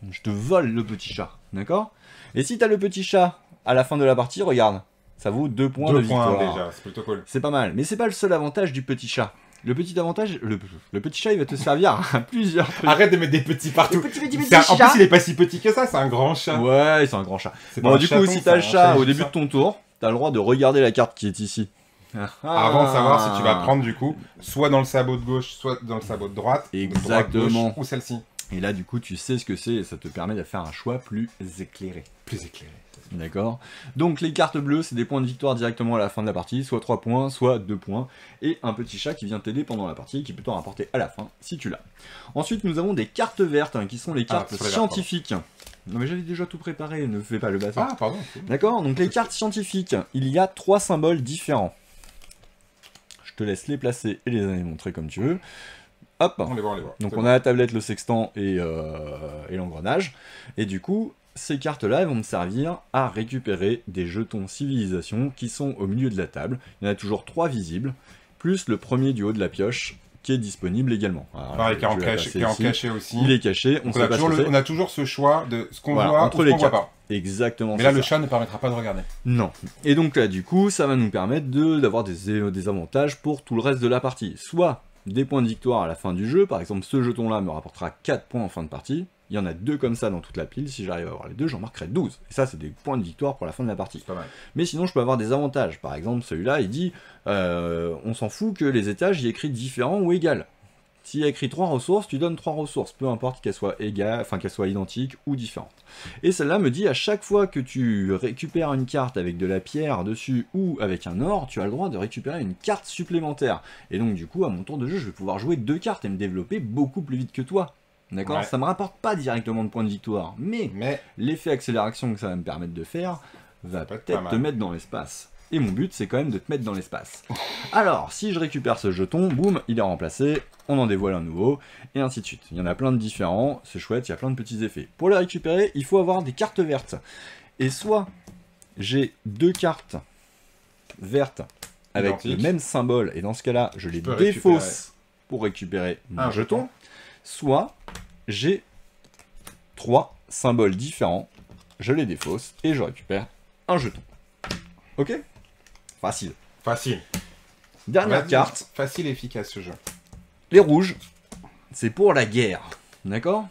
Speaker 2: je te vole le petit chat, d'accord? Et si t'as le petit chat à la fin de la partie, regarde, ça vaut 2 points de victoire.
Speaker 1: 2 points déjà, c'est plutôt cool.
Speaker 2: C'est pas mal, mais c'est pas le seul avantage du petit chat. Le petit avantage, le petit chat, il va te servir à plusieurs trucs.
Speaker 1: Arrête de mettre des petits partout.
Speaker 2: En plus,
Speaker 1: il est pas si petit que ça, c'est un grand chat.
Speaker 2: Ouais, c'est un grand chat. Bon, du coup, si t'as le chat au début de ton tour, t'as le droit de regarder la carte qui est ici.
Speaker 1: Avant de savoir si tu vas prendre du coup, soit dans le sabot de gauche, soit dans le sabot de droite.
Speaker 2: Exactement.
Speaker 1: Droite, gauche, ou celle-ci.
Speaker 2: Et là, du coup, tu sais ce que c'est et ça te permet de faire un choix plus éclairé.
Speaker 1: Plus éclairé.
Speaker 2: D'accord. Donc les cartes bleues, c'est des points de victoire directement à la fin de la partie, soit 3 points, soit 2 points, et un petit chat qui vient t'aider pendant la partie, qui peut t'en rapporter à la fin, si tu l'as. Ensuite, nous avons des cartes vertes, qui sont les cartes scientifiques. Non mais j'avais déjà tout préparé, ne fais pas le bâtard.
Speaker 1: Ah, pardon.
Speaker 2: D'accord, donc les cartes scientifiques, il y a 3 symboles différents. Je te laisse les placer et les montrer comme tu veux. Hop.
Speaker 1: On les voit, on les voit.
Speaker 2: Donc on a la tablette, le sextant et l'engrenage. Et du coup, ces cartes-là, elles vont me servir à récupérer des jetons civilisation qui sont au milieu de la table. Il y en a toujours 3 visibles, plus le premier du haut de la pioche qui est disponible également. Alors,
Speaker 1: pareil, qui est en caché aussi.
Speaker 2: Il est caché,
Speaker 1: on a toujours ce choix de ce qu'on voit
Speaker 2: entre
Speaker 1: ou ce qu'on voit pas.
Speaker 2: Exactement.
Speaker 1: Mais là, le chat ne permettra pas de regarder.
Speaker 2: Non. Et donc là, du coup, ça va nous permettre d'avoir des avantages pour tout le reste de la partie. Soit des points de victoire à la fin du jeu, par exemple, ce jeton-là me rapportera 4 points en fin de partie. Il y en a 2 comme ça dans toute la pile, si j'arrive à avoir les 2, j'en marquerai 12. Et ça, c'est des points de victoire pour la fin de la partie.
Speaker 1: Pas mal.
Speaker 2: Mais sinon, je peux avoir des avantages. Par exemple, celui-là, il dit, on s'en fout que les étages, il y ait écrit différent ou égal. S'il y a écrit 3 ressources, tu donnes 3 ressources, peu importe qu'elles soient égales, enfin qu'elles soient identiques ou différentes. Et celle-là me dit à chaque fois que tu récupères une carte avec de la pierre dessus ou avec un or, tu as le droit de récupérer une carte supplémentaire. Et donc du coup, à mon tour de jeu, je vais pouvoir jouer 2 cartes et me développer beaucoup plus vite que toi. D'accord, ouais. Ça me rapporte pas directement de points de victoire, mais l'effet accélération que ça va me permettre de faire va peut-être te mettre dans l'espace. Et mon but, c'est quand même de te mettre dans l'espace. Alors, si je récupère ce jeton, boum, il est remplacé, on en dévoile un nouveau, et ainsi de suite. Il y en a plein de différents, c'est chouette, il y a plein de petits effets. Pour les récupérer, il faut avoir des cartes vertes. Et soit j'ai 2 cartes vertes avec le même symbole, et dans ce cas-là, je les défausse pour récupérer mon jeton, soit j'ai 3 symboles différents, je les défausse, et je récupère un jeton. Ok ? Facile.
Speaker 1: Facile.
Speaker 2: Dernière carte.
Speaker 1: Facile et efficace ce jeu.
Speaker 2: Les rouges, c'est pour la guerre. D'accord ?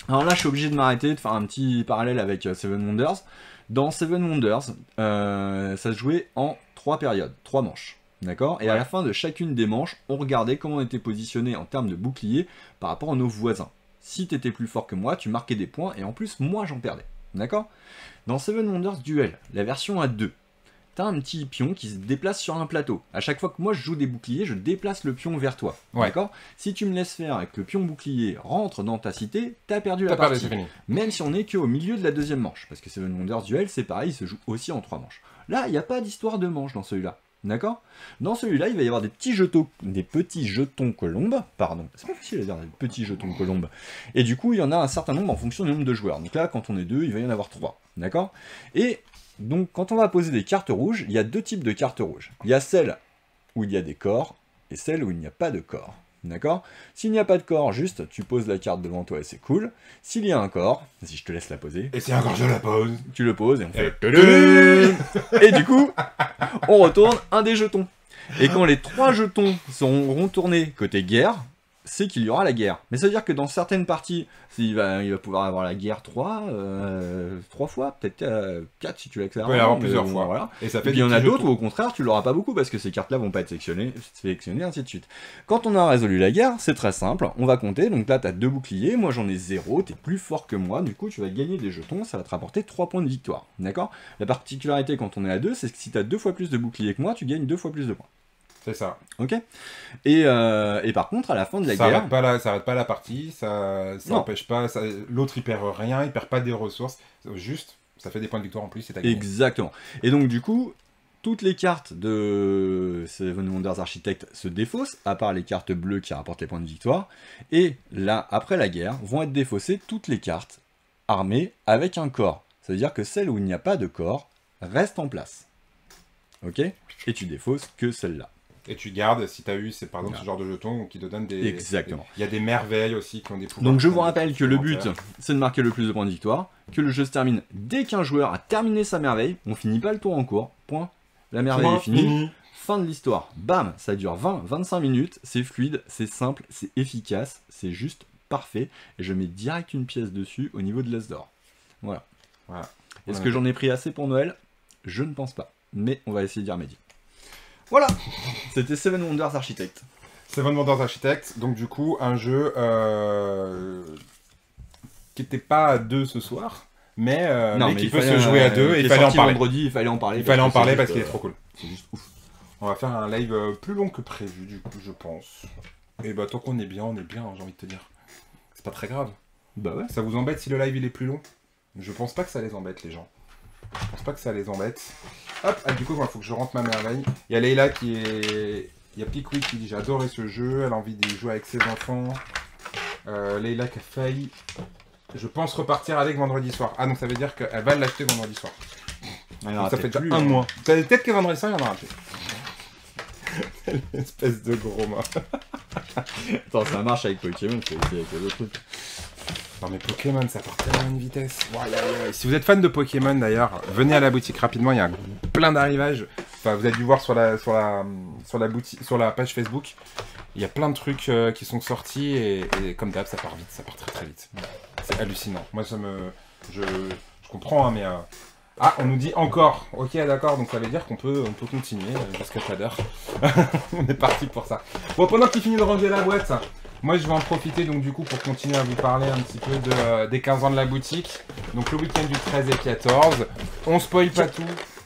Speaker 2: Alors là, je suis obligé de m'arrêter, de faire un petit parallèle avec Seven Wonders. Dans Seven Wonders, ça se jouait en 3 périodes, 3 manches. D'accord ? Et à la fin de chacune des manches, on regardait comment on était positionné en termes de bouclier par rapport à nos voisins. Si tu étais plus fort que moi, tu marquais des points et en plus, moi, j'en perdais. D'accord ? Dans Seven Wonders Duel, la version à 2, t'as un petit pion qui se déplace sur un plateau. À chaque fois que moi je joue des boucliers, je déplace le pion vers toi. D'accord ? Si tu me laisses faire et que le pion bouclier rentre dans ta cité, t'as perdu la partie. Même si on n'est qu'au milieu de la deuxième manche. Parce que Seven Wonders Duel, c'est pareil, il se joue aussi en 3 manches. Là, il n'y a pas d'histoire de manche dans celui-là. D'accord ? Dans celui-là, il va y avoir des petits jetons colombes. Pardon, c'est pas facile à dire, des petits jetons colombes. Et du coup, il y en a un certain nombre en fonction du nombre de joueurs. Donc là, quand on est 2, il va y en avoir 3. D'accord ? Et donc, quand on va poser des cartes rouges, il y a 2 types de cartes rouges. Il y a celles où il y a des corps, et celles où il n'y a pas de corps. D'accord ? S'il n'y a pas de corps, juste, tu poses la carte devant toi et c'est cool. S'il y a un corps, si je te laisse la poser...
Speaker 1: Et c'est un corps, je la pose.
Speaker 2: Tu le poses et on fait... Et du coup, on retourne un des jetons. Et quand les 3 jetons seront tournés côté guerre, c'est qu'il y aura la guerre. Mais ça veut dire que dans certaines parties, il va pouvoir avoir la guerre 3 fois, peut-être 4 si tu l'accélères.
Speaker 1: Il peut y avoir plusieurs fois.
Speaker 2: Voilà.
Speaker 1: Et ça fait
Speaker 2: puis il y en a d'autres où au contraire, tu l'auras pas beaucoup parce que ces cartes-là vont pas être sélectionnées, ainsi de suite. Quand on a résolu la guerre, c'est très simple, on va compter. Donc là, tu as 2 boucliers, moi j'en ai 0, tu es plus fort que moi, du coup tu vas gagner des jetons, ça va te rapporter 3 points de victoire. D'accord ? La particularité quand on est à 2, c'est que si tu as 2 fois plus de boucliers que moi, tu gagnes 2 fois plus de points.
Speaker 1: C'est ça.
Speaker 2: Ok. Et par contre, à la fin de la guerre...
Speaker 1: Ça arrête pas la partie, ça n'empêche pas... L'autre, il perd rien, il perd pas des ressources. Juste, ça fait des points de victoire en plus, c'est à gagner.
Speaker 2: Exactement. Et donc, du coup, toutes les cartes de Seven Wonders Architect se défaussent, à part les cartes bleues qui rapportent les points de victoire. Et là, après la guerre, vont être défaussées toutes les cartes armées avec un corps. Ça veut dire que celles où il n'y a pas de corps restent en place. Ok ? Et tu défausses que celle-là.
Speaker 1: Et tu gardes, si tu as eu, c'est par exemple ce genre de jetons qui te donnent des...
Speaker 2: Exactement.
Speaker 1: Il y a des merveilles aussi qui ont des pouvoirs.
Speaker 2: Donc je vous rappelle que le but, c'est de marquer le plus de points de victoire, que le jeu se termine dès qu'un joueur a terminé sa merveille, on finit pas le tour en cours, point. La merveille est finie, fin de l'histoire. Bam, ça dure 20-25 minutes, c'est fluide, c'est simple, c'est efficace, c'est juste parfait. Et je mets direct une pièce dessus au niveau de l'As d'or. Voilà. Est-ce que j'en ai pris assez pour Noël? Je ne pense pas, mais on va essayer d'y remédier. Voilà, c'était Seven Wonders Architect.
Speaker 1: Seven Wonders Architect, donc du coup, un jeu qui n'était pas à 2 ce soir, mais qui peut se jouer à deux, et il fallait en parler.
Speaker 2: Vendredi, il fallait en parler.
Speaker 1: Il fallait en parler parce qu'il est trop cool. C'est juste ouf. On va faire un live plus long que prévu, du coup, je pense. Et bah, tant qu'on est bien, j'ai envie de te dire. C'est pas très grave.
Speaker 2: Bah ouais.
Speaker 1: Ça vous embête si le live il est plus long? Je pense pas que ça les embête, les gens. Je pense pas que ça les embête. Hop, du coup, il faut que je rentre ma merveille. Il y a Leïla qui est... Il y a Picoui qui dit j'ai adoré ce jeu, elle a envie de jouer avec ses enfants. Leïla qui a failli, je pense, repartir avec vendredi soir. Ah, donc ça veut dire qu'elle va l'acheter vendredi soir. Donc ça fait déjà un mois. Peut-être que vendredi soir, il y en aura plus. Espèce de gros mort.
Speaker 2: Attends, ça marche avec Pokémon, c'est aussi avec les autres trucs.
Speaker 1: Non mais Pokémon, ça part tellement à une vitesse. Si vous êtes fan de Pokémon d'ailleurs, venez à la boutique rapidement, il y a plein d'arrivages. Enfin, vous avez dû voir sur la boutique, sur la page Facebook. Il y a plein de trucs qui sont sortis et comme d'hab, ça part vite, ça part très très vite. C'est hallucinant. Moi, ça me... Je comprends, hein, mais... Ah, on nous dit encore. Ok, d'accord, donc ça veut dire qu'on peut continuer jusqu'à pas d'heure. On est parti pour ça. Bon, pendant qu'il finit de ranger la boîte, moi je vais en profiter donc du coup pour continuer à vous parler un petit peu des 15 ans de la boutique. Donc le week-end du 13 et 14. On spoil pas tout.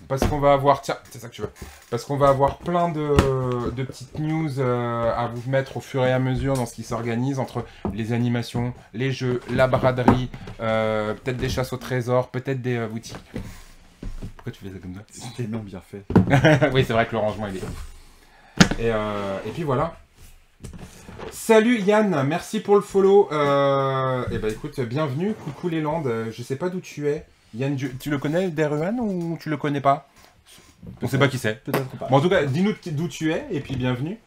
Speaker 1: Parce qu'on va avoir... Tiens, c'est ça que tu veux. Parce qu'on va avoir plein de petites news à vous mettre au fur et à mesure dans ce qui s'organise entre les animations, les jeux, la braderie, peut-être des chasses au trésor, peut-être des boutiques. Pourquoi tu fais ça comme ça?
Speaker 2: C'est tellement bien fait.
Speaker 1: Oui, c'est vrai que le rangement, il est ouf. Et puis voilà. Salut Yann, merci pour le follow. Et bah écoute, bienvenue, coucou les Landes. Je sais pas d'où tu es. Yann, tu le connais, Deruan, ou tu le connais pas? On sait pas qui c'est.
Speaker 2: Peut-être pas.
Speaker 1: Bon, en tout cas, dis-nous d'où tu es, et puis bienvenue.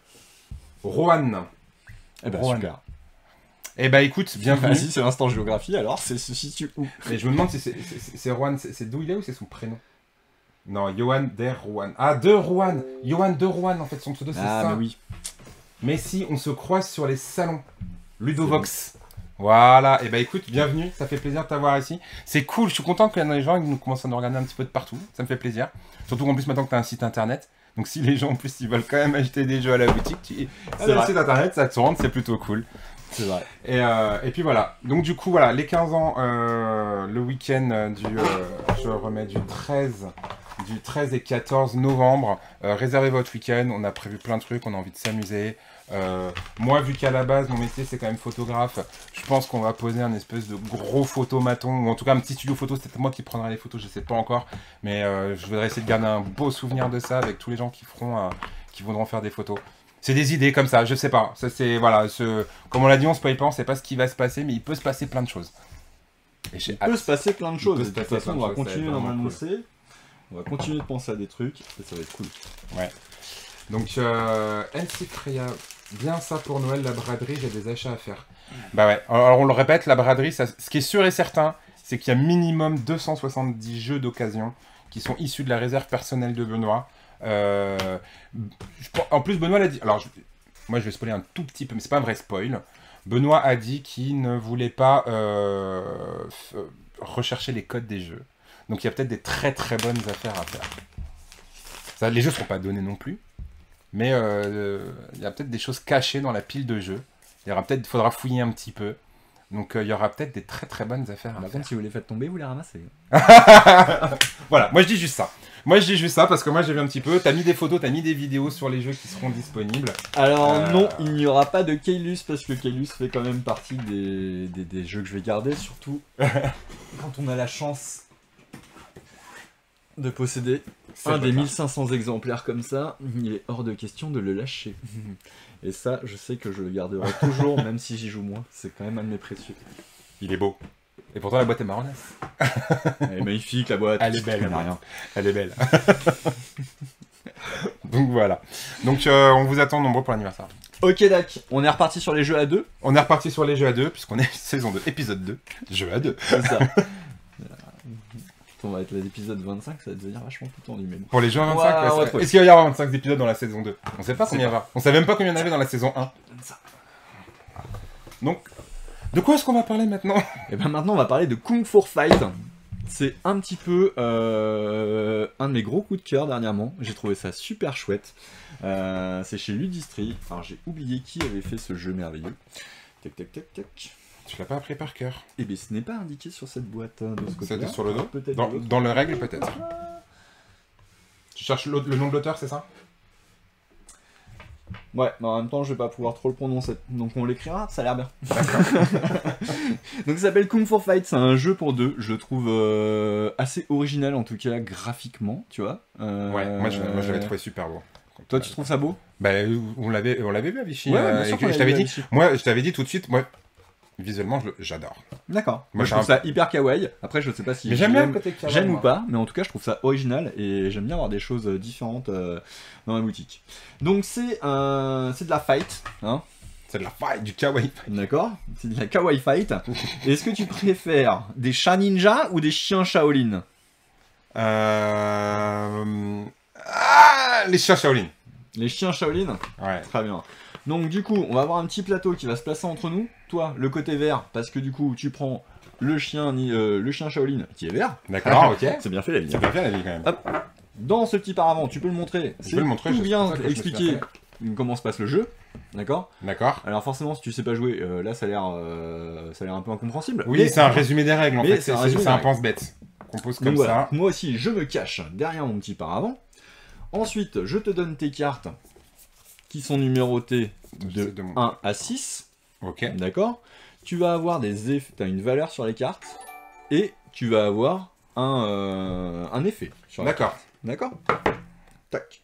Speaker 1: Rohan.
Speaker 2: Eh ben, super.
Speaker 1: Eh ben, écoute, bienvenue.
Speaker 2: Vas-y, c'est l'instant géographie, alors c'est se situe où?
Speaker 1: Mais je me demande si c'est Rohan, c'est d'où il est ou c'est son prénom? Non, Johan Deruan. Ah, Deruan. Johan Deruan, en fait, son pseudo, c'est ça.
Speaker 2: Ah, mais oui.
Speaker 1: Mais si, on se croise sur les salons. Ludovox. Voilà, et bah écoute, bienvenue, ça fait plaisir de t'avoir ici. C'est cool, je suis content qu'il y en ait des gens qui nous commencent à nous regarder un petit peu de partout, ça me fait plaisir. Surtout qu'en plus maintenant que tu as un site internet, donc si les gens en plus ils veulent quand même acheter des jeux à la boutique, le site internet ça tourne, c'est plutôt cool.
Speaker 2: C'est vrai.
Speaker 1: Et puis voilà, donc du coup voilà, les 15 ans, le week-end je remets du 13 et 14 novembre, réservez votre week-end, on a prévu plein de trucs, on a envie de s'amuser. Moi, vu qu'à la base, mon métier, c'est quand même photographe, je pense qu'on va poser un espèce de gros photomaton, ou en tout cas un petit studio photo, c'est peut-être moi qui prendrai les photos, je sais pas encore, mais je voudrais essayer de garder un beau souvenir de ça avec tous les gens qui voudront faire des photos. C'est des idées comme ça, je sais pas, ça c'est, voilà, comme on l'a dit, on spoil pas, on sait pas ce qui va se passer, mais il peut se passer plein de choses.
Speaker 2: Il peut se passer plein de choses, de toute façon, on va continuer d'en annoncer, on va continuer de penser à des trucs, et ça va être cool.
Speaker 1: Ouais. Donc, NC Freya, bien ça pour Noël, la braderie, j'ai des achats à faire. Bah ouais, alors on le répète, la braderie, ce qui est sûr et certain, c'est qu'il y a minimum 270 jeux d'occasion qui sont issus de la réserve personnelle de Benoît. En plus, Benoît l'a dit, alors moi je vais spoiler un tout petit peu, mais c'est pas un vrai spoil. Benoît a dit qu'il ne voulait pas rechercher les codes des jeux. Donc il y a peut-être des très très bonnes affaires à faire. Ça, les jeux ne seront pas donnés non plus. Mais il y a peut-être des choses cachées dans la pile de jeux. Il faudra fouiller un petit peu. Donc il y aura peut-être des très très bonnes affaires à faire.
Speaker 2: Si vous les faites tomber, vous les ramassez.
Speaker 1: Voilà, moi je dis juste ça. Moi je dis juste ça parce que moi j'ai vu un petit peu. T'as mis des photos, t'as mis des vidéos sur les jeux qui seront disponibles.
Speaker 2: Alors non, il n'y aura pas de Keylus parce que Keylus fait quand même partie des jeux que je vais garder. Surtout quand on a la chance de posséder un des 1500 exemplaires comme ça, il est hors de question de le lâcher. Et ça, je sais que je le garderai toujours, même si j'y joue moins. C'est quand même un de mes précieux.
Speaker 1: Il est beau. Et pourtant la boîte est marronasse.
Speaker 2: Elle est magnifique la boîte.
Speaker 1: Elle est belle. Elle est belle. Donc voilà. Donc on vous attend nombreux pour l'anniversaire.
Speaker 2: Ok Dac, on est reparti sur les jeux à 2.
Speaker 1: On est reparti sur les jeux à 2, puisqu'on est saison 2, épisode 2. Jeux à 2. C'est ça.
Speaker 2: On va être à l'épisode 25, ça va devenir vachement plus tendu même.
Speaker 1: Pour les jeux à 25, ouais, est-ce qu'il va y avoir 25 épisodes dans la saison 2? On sait pas combien il y aura. On sait même pas combien il y en avait dans la saison 1. Donc, de quoi est-ce qu'on va parler maintenant? Et
Speaker 2: bien maintenant on va parler de Kung Fu Fight. C'est un petit peu un de mes gros coups de cœur dernièrement. J'ai trouvé ça super chouette. C'est chez Ludistri. Alors j'ai oublié qui avait fait ce jeu merveilleux. Tac tac tac tac.
Speaker 1: Tu l'as pas appris par cœur.
Speaker 2: Eh bien, ce n'est pas indiqué sur cette boîte de ce côté-là.
Speaker 1: C'était sur le dos.
Speaker 2: Peut-être
Speaker 1: dans le règle, peut-être. Tu cherches le nom de l'auteur, c'est ça?
Speaker 2: Ouais, mais en même temps, je vais pas pouvoir trop le prononcer. Donc on l'écrira, ça a l'air bien. Donc ça s'appelle Kung Fu Fight, c'est un jeu pour deux. Je le trouve assez original, en tout cas graphiquement, tu vois.
Speaker 1: Ouais, moi je l'avais trouvé super beau.
Speaker 2: Toi, tu trouves ça beau?
Speaker 1: Bah, on l'avait vu à Vichy.
Speaker 2: Ouais, bien sûr qu'on
Speaker 1: je
Speaker 2: l'avait
Speaker 1: t'avais
Speaker 2: vu à
Speaker 1: dit,
Speaker 2: Vichy.
Speaker 1: moi, je t'avais dit tout de suite, moi, visuellement, j'adore.
Speaker 2: D'accord.
Speaker 1: Moi,
Speaker 2: Moi, je trouve ça hyper kawaii. Après, je sais pas si
Speaker 1: Mais j'aime bien le côté kawaii,
Speaker 2: j'aime ou
Speaker 1: moi.
Speaker 2: pas, mais en tout cas, je trouve ça original et j'aime bien avoir des choses différentes dans la boutique. Donc, c'est de la fight, hein.
Speaker 1: C'est de la fight, du kawaii.
Speaker 2: D'accord? C'est de la kawaii fight. Est-ce que tu préfères des chats ninja ou des chiens Shaolin?
Speaker 1: Les chiens Shaolin.
Speaker 2: Les chiens Shaolin?
Speaker 1: Ouais.
Speaker 2: Très bien. Donc du coup, on va avoir un petit plateau qui va se placer entre nous. Toi, le côté vert, parce que du coup, tu prends le chien Shaolin qui est vert.
Speaker 1: D'accord, ok.
Speaker 2: C'est bien fait la vie.
Speaker 1: C'est bien fait la vie quand même.
Speaker 2: Hop. Dans ce petit paravent, tu peux le montrer.
Speaker 1: Je peux le montrer,
Speaker 2: tout
Speaker 1: c'est
Speaker 2: bien
Speaker 1: pour ça que je me suis
Speaker 2: expliquer
Speaker 1: fait.
Speaker 2: comment se passe le jeu. D'accord?
Speaker 1: D'accord.
Speaker 2: Alors forcément, si tu sais pas jouer, là ça a l'air un peu incompréhensible.
Speaker 1: Oui,
Speaker 2: Mais-
Speaker 1: c'est un résumé des règles en
Speaker 2: mais
Speaker 1: fait.
Speaker 2: c'est un
Speaker 1: C'est
Speaker 2: résumé
Speaker 1: un
Speaker 2: des
Speaker 1: pense-bête. Qu'on pose
Speaker 2: Donc
Speaker 1: comme
Speaker 2: voilà,
Speaker 1: ça.
Speaker 2: moi aussi je me cache derrière mon petit paravent. Ensuite, je te donne tes cartes qui sont numérotées de
Speaker 1: C'est de mon-
Speaker 2: 1 à 6.
Speaker 1: Ok.
Speaker 2: D'accord? Tu vas avoir des effets, tu as une valeur sur les cartes et tu vas avoir un effet sur les
Speaker 1: D'accord.
Speaker 2: cartes. D'accord? Tac.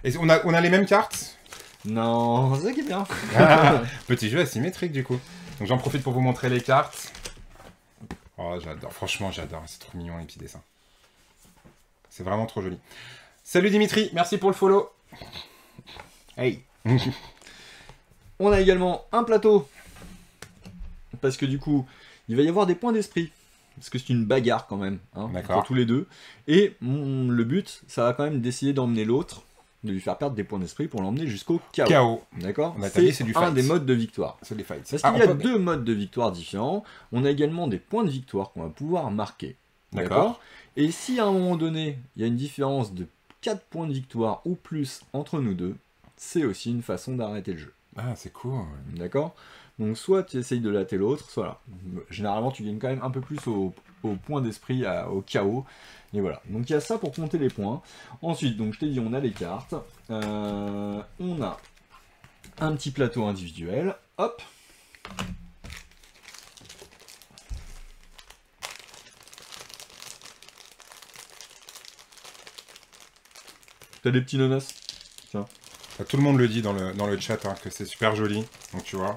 Speaker 1: Et on a les mêmes cartes.
Speaker 2: Non, c'est ça qui est bien.
Speaker 1: Petit jeu asymétrique du coup. Donc j'en profite pour vous montrer les cartes. Oh, j'adore. Franchement, j'adore. C'est trop mignon les petits dessins. C'est vraiment trop joli. Salut Dimitri, merci pour le follow.
Speaker 2: Hey. On a également un plateau. Parce que du coup, il va y avoir des points d'esprit. Parce que c'est une bagarre quand même, hein,
Speaker 1: D'accord.
Speaker 2: entre tous les deux. Et le but, ça va quand même d'essayer d'emmener l'autre, de lui faire perdre des points d'esprit pour l'emmener jusqu'au chaos.
Speaker 1: KO.
Speaker 2: D'accord?
Speaker 1: On a établi, c'est du
Speaker 2: un
Speaker 1: fight.
Speaker 2: des modes de victoire.
Speaker 1: C'est des fights.
Speaker 2: Parce
Speaker 1: Ah,
Speaker 2: qu'il y a
Speaker 1: on peut-
Speaker 2: deux modes de victoire différents. On a également des points de victoire qu'on va pouvoir marquer.
Speaker 1: D'accord.
Speaker 2: Et si à un moment donné, il y a une différence de 4 points de victoire ou plus entre nous deux, c'est aussi une façon d'arrêter le jeu.
Speaker 1: Ah, c'est cool.
Speaker 2: D'accord? Donc soit tu essayes de latter l'autre, soit là. Généralement tu gagnes quand même un peu plus au point d'esprit, au chaos. Et voilà. Donc il y a ça pour compter les points. Ensuite, donc je t'ai dit, on a les cartes. On a un petit plateau individuel. Hop. T'as des petits nonos. Tiens.
Speaker 1: Tout le monde le dit dans le chat hein, que c'est super joli. Donc tu vois.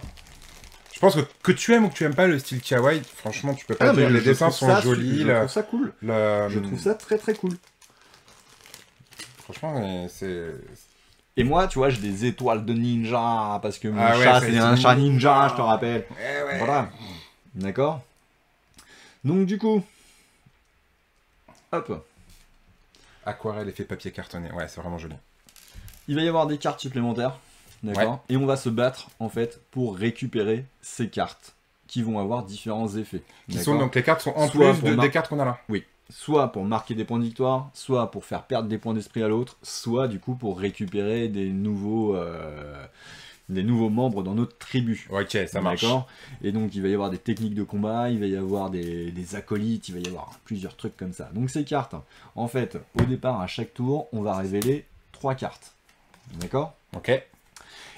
Speaker 1: Je pense que tu aimes ou que tu aimes pas le style kawaii, franchement tu peux pas dire. Les dessins sont jolis.
Speaker 2: Je trouve ça cool. Je trouve ça très très cool.
Speaker 1: Franchement, c'est.
Speaker 2: Et moi, tu vois, j'ai des étoiles de ninja, parce que mon
Speaker 1: Ah ouais,
Speaker 2: chat,
Speaker 1: ça,
Speaker 2: c'est
Speaker 1: c'est
Speaker 2: un chat
Speaker 1: mignon.
Speaker 2: ninja, je te rappelle.
Speaker 1: Eh ouais.
Speaker 2: Voilà. D'accord? Donc, du coup... Hop.
Speaker 1: Aquarelle, effet papier cartonné. Ouais, c'est vraiment joli.
Speaker 2: Il va y avoir des cartes supplémentaires. D'accord? Et on va se battre, en fait, pour récupérer ces cartes, qui vont avoir différents effets.
Speaker 1: Donc les cartes sont en
Speaker 2: Soit
Speaker 1: plus
Speaker 2: pour
Speaker 1: des cartes qu'on a là.
Speaker 2: Oui. Soit pour marquer des points de victoire, soit pour faire perdre des points d'esprit à l'autre, soit du coup pour récupérer des nouveaux membres dans notre tribu.
Speaker 1: Ok, ça marche.
Speaker 2: D'accord. Et donc il va y avoir des techniques de combat, il va y avoir des acolytes, il va y avoir plusieurs trucs comme ça. Donc ces cartes, en fait, au départ, à chaque tour, on va révéler 3 cartes. D'accord.
Speaker 1: Ok.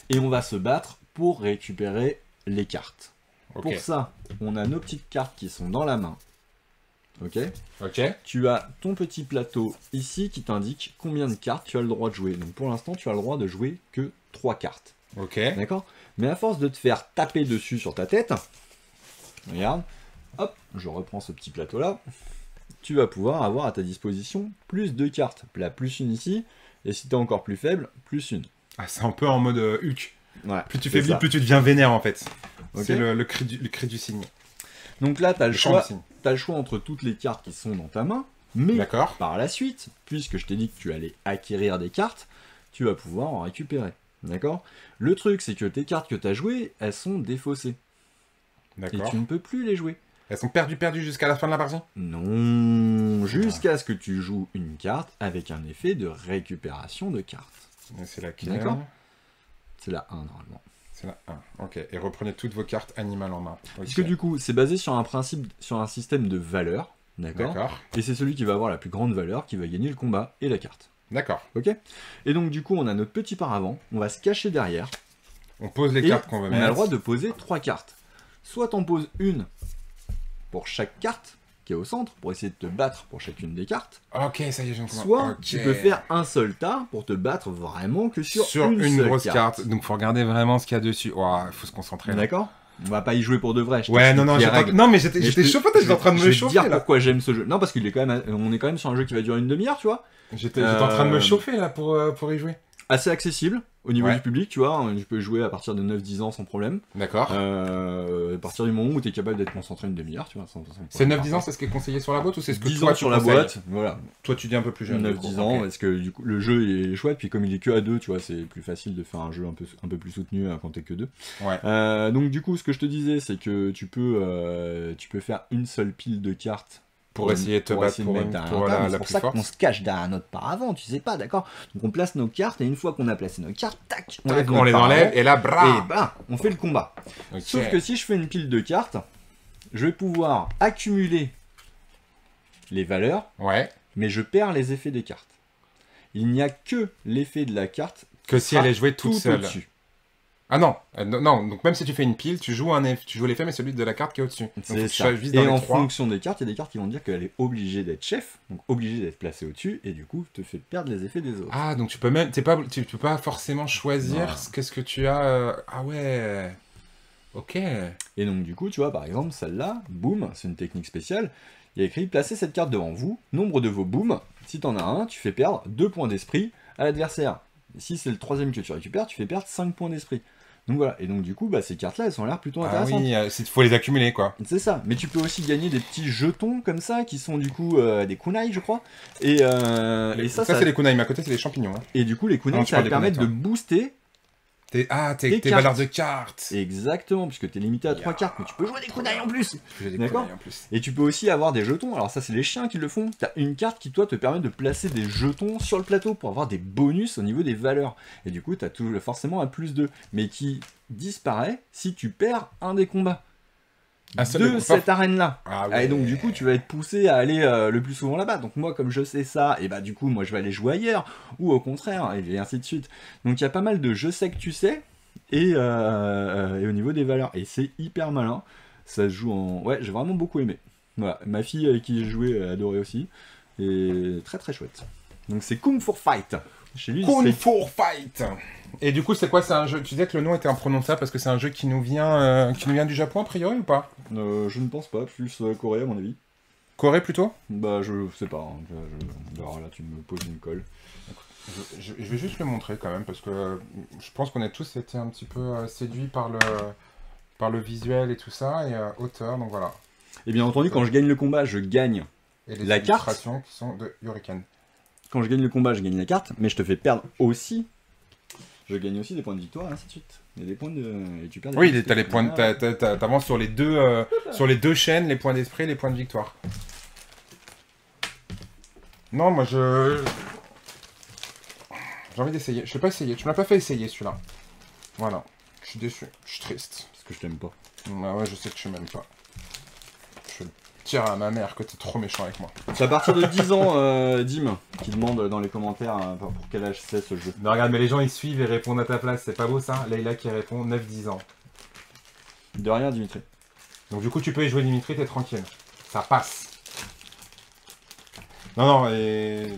Speaker 2: Et on va se battre pour récupérer les cartes.
Speaker 1: Ok.
Speaker 2: Pour ça, on a nos petites cartes qui sont dans la main. Ok.
Speaker 1: Ok.
Speaker 2: Tu as ton petit plateau ici qui t'indique combien de cartes tu as le droit de jouer. Donc pour l'instant, tu as le droit de jouer que 3 cartes.
Speaker 1: Ok.
Speaker 2: D'accord? Mais à force de te faire taper dessus sur ta tête, regarde, hop, je reprends ce petit plateau là, tu vas pouvoir avoir à ta disposition plus 2 cartes. La plus une ici, et si tu es encore plus faible, plus une.
Speaker 1: Ah, c'est un peu en mode Hulk.
Speaker 2: Ouais,
Speaker 1: Plus tu
Speaker 2: c'est
Speaker 1: faiblis,
Speaker 2: ça.
Speaker 1: plus tu deviens vénère en fait.
Speaker 2: Ok.
Speaker 1: C'est le cri du cygne.
Speaker 2: Donc là, tu as
Speaker 1: Le chant du cygne.
Speaker 2: le choix entre toutes les cartes qui sont dans ta main, mais
Speaker 1: D'accord.
Speaker 2: par la suite, puisque je t'ai dit que tu allais acquérir des cartes, tu vas pouvoir en récupérer. D'accord? Le truc, c'est que tes cartes que tu as jouées, elles sont défaussées. Et
Speaker 1: D'accord.
Speaker 2: tu ne peux plus les jouer.
Speaker 1: Elles sont perdues jusqu'à la fin de la partie?
Speaker 2: Non, jusqu'à ce que tu joues une carte avec un effet de récupération de cartes.
Speaker 1: Mais c'est laquelle?
Speaker 2: D'accord. C'est la 1 normalement.
Speaker 1: C'est la 1. Ok. Et reprenez toutes vos cartes animales en main. Okay.
Speaker 2: Parce que du coup, c'est basé sur un principe, sur un système de valeurs. D'accord. Et c'est celui qui va avoir la plus grande valeur qui va gagner le combat et la carte.
Speaker 1: D'accord.
Speaker 2: Ok. Et donc du coup, on a notre petit paravent, on va se cacher derrière.
Speaker 1: On pose les cartes qu'on veut mettre.
Speaker 2: On a le droit de poser 3 cartes. Soit t'en poses une pour chaque carte qui est au centre, pour essayer de te battre pour chacune des cartes.
Speaker 1: Ok, ça y est, j'en comprends.
Speaker 2: Soit tu peux faire un seul tas pour te battre vraiment que sur une seule
Speaker 1: grosse carte. Donc faut regarder vraiment ce qu'il y a dessus. Il faut se concentrer.
Speaker 2: D'accord. On va pas y jouer pour de vrai.
Speaker 1: Ouais, non, mais j'étais chaud, j'étais en train de me chauffer. Je vais te dire
Speaker 2: pourquoi j'aime ce jeu. Non, parce qu'il est quand même, on est quand même sur un jeu qui va durer une demi-heure, tu vois.
Speaker 1: J'étais en train de me chauffer là pour y jouer.
Speaker 2: Assez accessible au niveau du public, tu vois. Tu peux jouer à partir de 9-10 ans sans problème.
Speaker 1: D'accord.
Speaker 2: À partir du moment où tu es capable d'être concentré une demi-heure, tu vois.
Speaker 1: C'est 9-10 ans, c'est ce qui est conseillé sur la boîte ou c'est ce que
Speaker 2: 10
Speaker 1: toi
Speaker 2: ans sur la boîte, voilà.
Speaker 1: Toi tu dis un peu plus jeune.
Speaker 2: 9-10 ans, parce que du coup, le jeu il est chouette, puis comme il est que à 2, tu vois, c'est plus facile de faire un jeu un peu plus soutenu quand t'es que 2.
Speaker 1: Ouais.
Speaker 2: Donc du coup, ce que je te disais, c'est que tu peux faire une seule pile de cartes
Speaker 1: pour essayer de te battre pour la plus forte.
Speaker 2: C'est pour ça qu'on se cache derrière notre paravent, tu sais pas, d'accord. Donc on place nos cartes, et une fois qu'on a placé nos cartes, tac,
Speaker 1: on les enlève, et là,
Speaker 2: et bah, on fait le combat. Okay. Sauf que si je fais une pile de cartes, je vais pouvoir accumuler les valeurs, mais je perds les effets des cartes. Il n'y a que l'effet de la carte
Speaker 1: que si elle est jouée toute seule. Ah non, donc même si tu fais une pile, tu joues l'effet, mais celui de la carte qui est au-dessus.
Speaker 2: C'est ça. Et en fonction des cartes, il y a des cartes qui vont dire qu'elle est obligée d'être chef, donc obligée d'être placée au-dessus, et du coup, te fait perdre les effets des autres.
Speaker 1: Ah, donc tu peux pas forcément choisir qu'est-ce que tu as... Ah ouais... Ok.
Speaker 2: Et donc du coup, tu vois, par exemple, celle-là, boum, c'est une technique spéciale, il y a écrit « Placez cette carte devant vous, nombre de vos booms, si t'en as un, tu fais perdre 2 points d'esprit à l'adversaire. Si c'est le troisième que tu récupères, tu fais perdre 5 points d'esprit. » Donc voilà, et donc du coup, ces cartes-là, elles ont l'air plutôt intéressantes.
Speaker 1: Ah oui, il faut les accumuler, quoi.
Speaker 2: C'est ça, mais tu peux aussi gagner des petits jetons comme ça, qui sont du coup des kunai, je crois. Et ça
Speaker 1: c'est les kunai, mais à côté, c'est les champignons. Hein.
Speaker 2: Et du coup, les kunai, ça va permettre de booster
Speaker 1: tes valeurs de cartes.
Speaker 2: Exactement, puisque t'es limité à 3 cartes, mais tu peux jouer des kunai en plus. D'accord. Et tu peux aussi avoir des jetons, alors ça c'est les chiens qui le font. T'as une carte qui toi te permet de placer des jetons sur le plateau pour avoir des bonus au niveau des valeurs. Et du coup t'as forcément un plus 2, mais qui disparaît si tu perds un des combats de cette arène-là. Et donc du coup tu vas être poussé à aller le plus souvent là-bas. Donc moi comme je sais ça, et du coup moi je vais aller jouer ailleurs, ou au contraire, et ainsi de suite. Donc il y a pas mal de je sais que tu sais, et au niveau des valeurs. Et c'est hyper malin. Ça se joue en... Ouais, j'ai vraiment beaucoup aimé. Voilà, ma fille avec qui j'ai joué a adoré aussi. Et très très chouette. Donc c'est Kung Fu Fight. Chez lui,
Speaker 1: Kung Fu Fight. Et du coup, c'est quoi? C'est un jeu. Tu disais que le nom était imprononçable parce que c'est un jeu qui nous vient du Japon a priori ou pas?
Speaker 2: Je ne pense pas, plus Corée à mon avis.
Speaker 1: Corée plutôt?
Speaker 2: Je sais pas. Alors là, tu me poses une colle.
Speaker 1: Je vais juste le montrer quand même parce que je pense qu'on a tous été un petit peu séduits par le visuel et tout ça et auteur. Donc voilà.
Speaker 2: Et bien entendu, quand je gagne le combat, je gagne la carte.
Speaker 1: Illustrations qui sont de Yuriken.
Speaker 2: Quand je gagne le combat, je gagne la carte, mais je te fais perdre aussi. Je gagne aussi des points de victoire, et ainsi de suite. Il y a des points de... Et tu perds des
Speaker 1: oui, t'as les points t'avances sur les deux chaînes, les points d'esprit et les points de victoire. Non, moi j'ai envie d'essayer. Je vais pas essayer. Tu m'as pas fait essayer celui-là. Voilà. Je suis déçu. Je suis triste.
Speaker 2: Parce que je t'aime pas.
Speaker 1: Ah ouais, je sais que tu m'aimes pas. Je dire à ma mère que t'es trop méchant avec moi.
Speaker 2: C'est à partir de 10 ans, Dim, qui demande dans les commentaires pour quel âge c'est ce jeu.
Speaker 1: Mais regarde, mais les gens ils suivent et répondent à ta place, c'est pas beau ça? Leïla qui répond 9-10 ans.
Speaker 2: De rien, Dimitri.
Speaker 1: Donc du coup tu peux y jouer Dimitri, t'es tranquille. Ça passe. Non, et...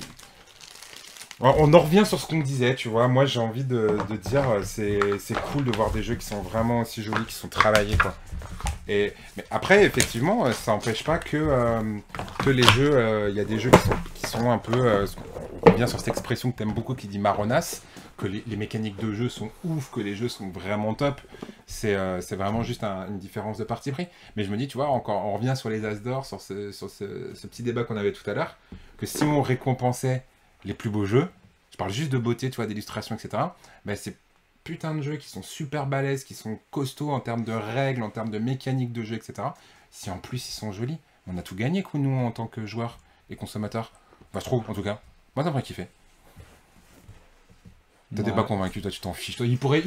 Speaker 1: On en revient sur ce qu'on disait, tu vois. Moi j'ai envie de dire, c'est cool de voir des jeux qui sont vraiment aussi jolis, qui sont travaillés, quoi. Mais après, effectivement, ça n'empêche pas que les jeux, il y a des jeux qui sont un peu, on revient sur cette expression que tu aimes beaucoup qui dit marronasse, que les mécaniques de jeu sont ouf, que les jeux sont vraiment top. C'est vraiment juste une différence de parti pris. Mais je me dis, tu vois, encore, on revient sur les As d'or, sur ce petit débat qu'on avait tout à l'heure, que si on récompensait les plus beaux jeux, je parle juste de beauté, tu vois, d'illustration, etc., ben c'est putain de jeux qui sont super balèzes, qui sont costauds en termes de règles, en termes de mécanique de jeu, etc. Si en plus ils sont jolis, on a tout gagné, quoi, nous, en tant que joueurs et consommateurs. Enfin, je trouve, en tout cas. Moi, ça me ferait kiffer. Toi, t'es pas convaincu, toi, tu t'en fiches. Toi, il pourrait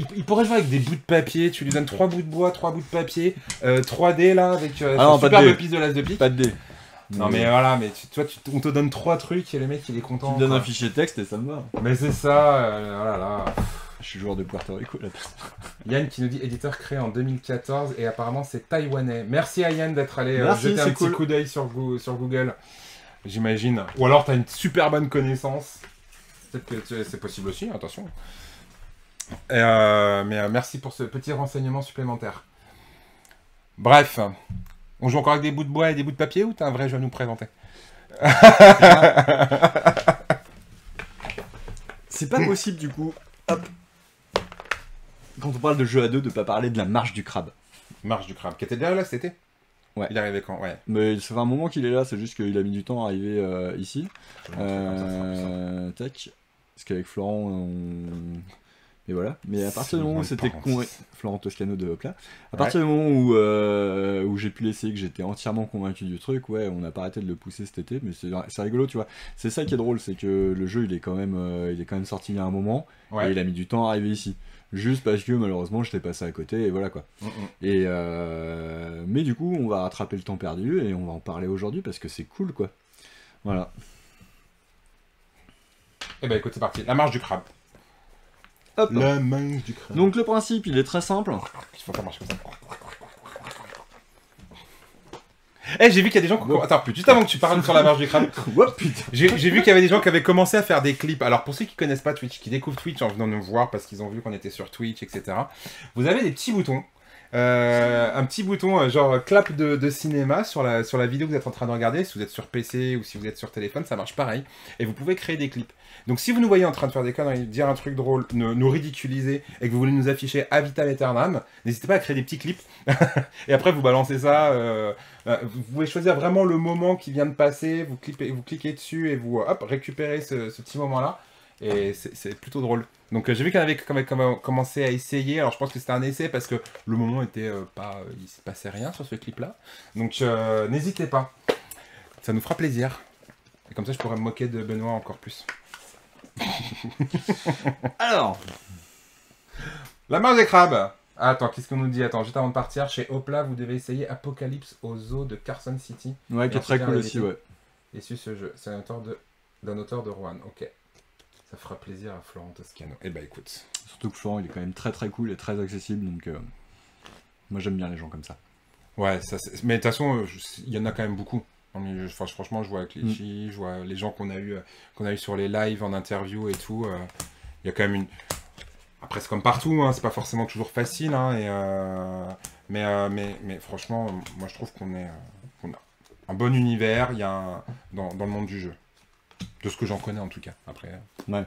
Speaker 1: jouer avec des bouts de papier, tu lui donnes 3 bouts de bois, 3 bouts de papier, 3D là, avec
Speaker 2: non,
Speaker 1: superbe piste de l'as de pique.
Speaker 2: Pas de dé.
Speaker 1: Non mais voilà, mais on te donne 3 trucs et le mec il est content.
Speaker 2: Tu me donnes un fichier texte et ça me va.
Speaker 1: Mais c'est ça, oh là là.
Speaker 2: Je suis joueur de Puerto Rico là.
Speaker 1: Yann qui nous dit éditeur créé en 2014 et apparemment c'est taïwanais. Merci à Yann d'être allé jeter un petit coup d'œil sur Google, j'imagine. Ou alors t'as une super bonne connaissance. Peut-être que c'est possible aussi, attention. Mais merci pour ce petit renseignement supplémentaire. Bref, on joue encore avec des bouts de bois et des bouts de papier ou t'as un vrai jeu à nous présenter?
Speaker 2: C'est pas possible du coup. Hop. Quand on parle de jeu à deux, de pas parler de la marche du crabe.
Speaker 1: Marche du crabe, qui était déjà là cet été?
Speaker 2: Ouais.
Speaker 1: Il est arrivé quand? Ouais.
Speaker 2: Mais ça fait un moment qu'il est là, c'est juste qu'il a mis du temps à arriver ici. Tac. Parce qu'avec Florent, et voilà. Mais à partir du moment où c'était Florent Toscano de Hopla, à partir du moment où j'ai pu l'essayer, que j'étais entièrement convaincu du truc, ouais, on n'a pas arrêté de le pousser cet été, mais c'est rigolo, tu vois. C'est ça qui est drôle, c'est que le jeu, il est quand même sorti il y a un moment, et il a mis du temps à arriver ici. Juste parce que malheureusement j'étais passé à côté et voilà quoi. Et mais du coup on va rattraper le temps perdu et on va en parler aujourd'hui parce que c'est cool quoi. Voilà.
Speaker 1: Et bah écoute c'est parti, la marche du crabe.
Speaker 2: Hop.
Speaker 1: La marche du crabe.
Speaker 2: Donc le principe il est très simple.
Speaker 1: Il faut faire marcher comme ça. Eh, j'ai vu qu'il y a des gens qui... Attends, juste avant que tu parles sur la marche du crabe, j'ai vu qu'il y avait des gens qui avaient commencé à faire des clips. Alors, pour ceux qui connaissent pas Twitch, qui découvrent Twitch en venant nous voir parce qu'ils ont vu qu'on était sur Twitch, etc., vous avez des petits boutons. Un petit bouton genre clap de cinéma sur la vidéo que vous êtes en train de regarder. Si vous êtes sur PC ou si vous êtes sur téléphone, ça marche pareil. Et vous pouvez créer des clips. Donc si vous nous voyez en train de faire des conneries, dire un truc drôle, nous ridiculiser et que vous voulez nous afficher à vitam aeternam, n'hésitez pas à créer des petits clips. Et après vous balancez ça. Vous pouvez choisir vraiment le moment qui vient de passer, vous cliquez dessus et vous hop, récupérez ce petit moment-là. Et c'est plutôt drôle. Donc j'ai vu qu'on avait commencé à essayer. Alors je pense que c'était un essai parce que le moment était pas... il se passait rien sur ce clip-là. Donc n'hésitez pas. Ça nous fera plaisir. Et comme ça je pourrais me moquer de Benoît encore plus.
Speaker 2: Alors,
Speaker 1: la marche des crabes. Ah, attends, qu'est-ce qu'on nous dit? Attends, juste avant de partir, chez Hopla, vous devez essayer Apocalypse au zoo de Carson City.
Speaker 2: Ouais, qui est très cool aussi, ouais.
Speaker 1: Et sur ce jeu, c'est d'un auteur de Rouen, ok. Ça fera plaisir à Florent Toscano. Eh ben écoute.
Speaker 2: Surtout que Florent, il est quand même très très cool et très accessible, donc moi j'aime bien les gens comme ça.
Speaker 1: Ouais, mais de toute façon, il y en a quand même beaucoup. Franchement, je vois avec les filles, je vois les gens qu'on a eu sur les lives, en interview et tout. Il y a quand même une... Après, c'est comme partout, hein, c'est pas forcément toujours facile. Hein, mais franchement, moi je trouve qu'on a un bon univers dans le monde du jeu. De ce que j'en connais en tout cas. Après,
Speaker 2: ouais.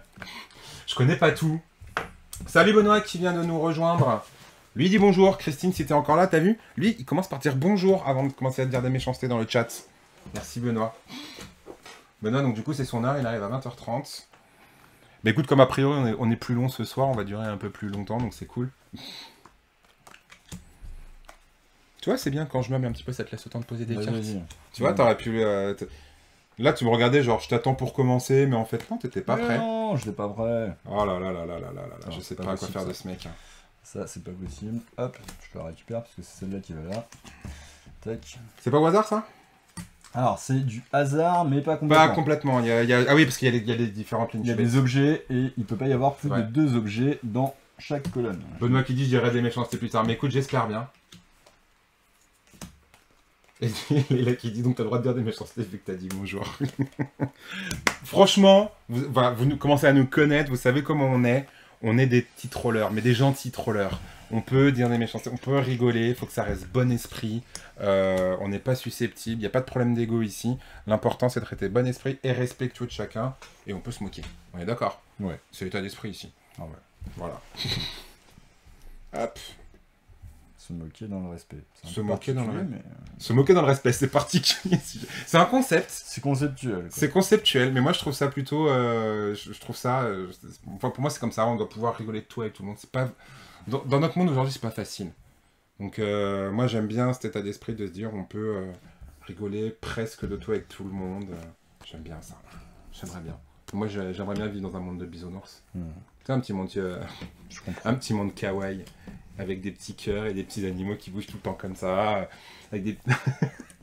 Speaker 1: Je connais pas tout. Salut Benoît qui vient de nous rejoindre. Lui dit bonjour. Christine, si t'es encore là, t'as vu? Lui, il commence par dire bonjour avant de commencer à te dire des méchancetés dans le chat. Merci Benoît. Benoît, donc du coup, c'est son heure, il arrive à 20h30. Mais écoute, comme a priori, on est plus long ce soir, on va durer un peu plus longtemps, donc c'est cool. Tu vois, c'est bien quand je mets un petit peu, ça te laisse autant de poser des cartes. Tu vois, t'aurais pu... Là, tu me regardais genre, je t'attends pour commencer, mais en fait, non, t'étais pas prêt.
Speaker 2: Non, j'étais pas prêt.
Speaker 1: Oh là là là là là là là, je sais pas quoi faire de ce mec.
Speaker 2: Ça, c'est pas possible. Hop, je le récupère parce que c'est celle-là qui va là. Tac.
Speaker 1: C'est pas au hasard, ça?
Speaker 2: Alors, c'est du hasard, mais pas complètement.
Speaker 1: Pas complètement. Ah oui, parce qu'il y a des différentes lignes.
Speaker 2: Il y a des objets, et il peut pas y avoir plus de 2 objets dans chaque colonne.
Speaker 1: Benoît qui dit, je dirais des méchancetés plus tard. Mais écoute, j'espère bien. Et Léla qui dit, donc t'as le droit de dire des méchancetés vu que t'as dit bonjour. Franchement, vous commencez à nous connaître, vous savez comment on est. On est des petits trollers, mais des gentils trollers. On peut dire des méchancetés, on peut rigoler, il faut que ça reste bon esprit. On n'est pas susceptible, il n'y a pas de problème d'ego ici. L'important, c'est de traiter bon esprit et respectueux de chacun. Et on peut se moquer. On est d'accord?
Speaker 2: Ouais.
Speaker 1: C'est l'état d'esprit ici.
Speaker 2: Ah ouais.
Speaker 1: Voilà. Hop.
Speaker 2: Se moquer dans le respect.
Speaker 1: Se moquer dans le respect. Mais... Se moquer dans le respect, c'est particulier. C'est un concept.
Speaker 2: C'est conceptuel.
Speaker 1: C'est conceptuel, mais moi je trouve ça plutôt... je trouve ça... enfin, pour moi c'est comme ça, on doit pouvoir rigoler de tout avec tout le monde. C'est pas... Dans notre monde aujourd'hui, c'est pas facile. Donc moi j'aime bien cet état d'esprit de se dire on peut rigoler presque de tout avec tout le monde. J'aime bien ça. J'aimerais bien. Moi, j'aimerais bien vivre dans un monde de bisounours. C'est un petit monde, un petit monde kawaii, avec des petits cœurs et des petits animaux qui bougent tout le temps comme ça, avec des...